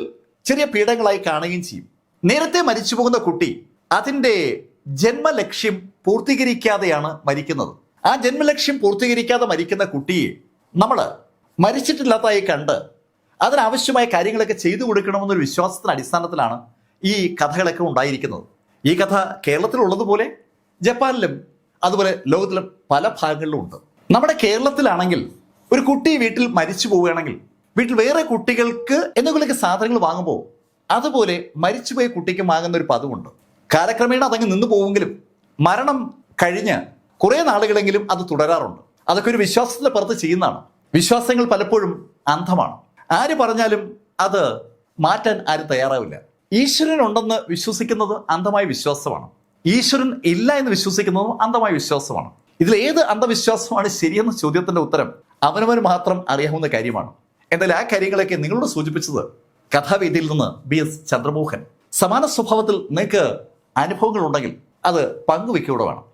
ചെറിയ പീഠങ്ങളായി കാണുകയും ചെയ്യും. നേരത്തെ മരിച്ചു പോകുന്ന കുട്ടി അതിൻ്റെ ജന്മലക്ഷ്യം പൂർത്തീകരിക്കാതെയാണ് മരിക്കുന്നത്. ആ ജന്മലക്ഷ്യം പൂർത്തീകരിക്കാതെ മരിക്കുന്ന കുട്ടിയെ നമ്മൾ മരിച്ചിട്ടില്ലാത്തതായി കണ്ട് അതിനാവശ്യമായ കാര്യങ്ങളൊക്കെ ചെയ്തു കൊടുക്കണമെന്നൊരു വിശ്വാസത്തിന്റെ അടിസ്ഥാനത്തിലാണ് ഈ കഥകളൊക്കെ ഉണ്ടായിരിക്കുന്നത്. ഈ കഥ കേരളത്തിലുള്ളതുപോലെ ജപ്പാനിലും അതുപോലെ ലോകത്തിലും പല ഭാഗങ്ങളിലും ഉണ്ട്. നമ്മുടെ കേരളത്തിലാണെങ്കിൽ ഒരു കുട്ടി വീട്ടിൽ മരിച്ചു പോവുകയാണെങ്കിൽ വീട്ടിൽ വേറെ കുട്ടികൾക്ക് എന്തെങ്കിലുമൊക്കെ സാധനങ്ങൾ വാങ്ങുമ്പോൾ അതുപോലെ മരിച്ചുപോയ കുട്ടിക്ക് വാങ്ങുന്ന ഒരു പതിവുണ്ട്. കാലക്രമേണ അതങ്ങ് നിന്നു പോവുമെങ്കിലും മരണം കഴിഞ്ഞ് കുറേ നാളുകളെങ്കിലും അത് തുടരാറുണ്ട്. അതൊക്കെ ഒരു വിശ്വാസത്തിന്റെ പുറത്ത് ചെയ്യുന്നതാണ്. വിശ്വാസങ്ങൾ പലപ്പോഴും അന്ധമാണ്. ആര് പറഞ്ഞാലും അത് മാറ്റാൻ ആരും തയ്യാറാവില്ല. ഈശ്വരൻ ഉണ്ടെന്ന് വിശ്വസിക്കുന്നത് അന്ധമായ വിശ്വാസമാണ്. ഈശ്വരൻ ഇല്ല എന്ന് വിശ്വസിക്കുന്നതും അന്ധമായ വിശ്വാസമാണ്. ഇതിൽ ഏത് അന്ധവിശ്വാസമാണ് ശരിയെന്ന ചോദ്യത്തിന്റെ ഉത്തരം അവനവന് മാത്രം അറിയാവുന്ന കാര്യമാണ്. എന്തായാലും ആ കാര്യങ്ങളൊക്കെ നിങ്ങളോട് സൂചിപ്പിച്ചത് കഥാവേദിയിൽ നിന്ന് BS ചന്ദ്രമോഹൻ. സമാന സ്വഭാവത്തിൽ നിങ്ങൾക്ക് അനുഭവങ്ങൾ ഉണ്ടെങ്കിൽ അത് പങ്കുവെക്കൂടെ വേണം.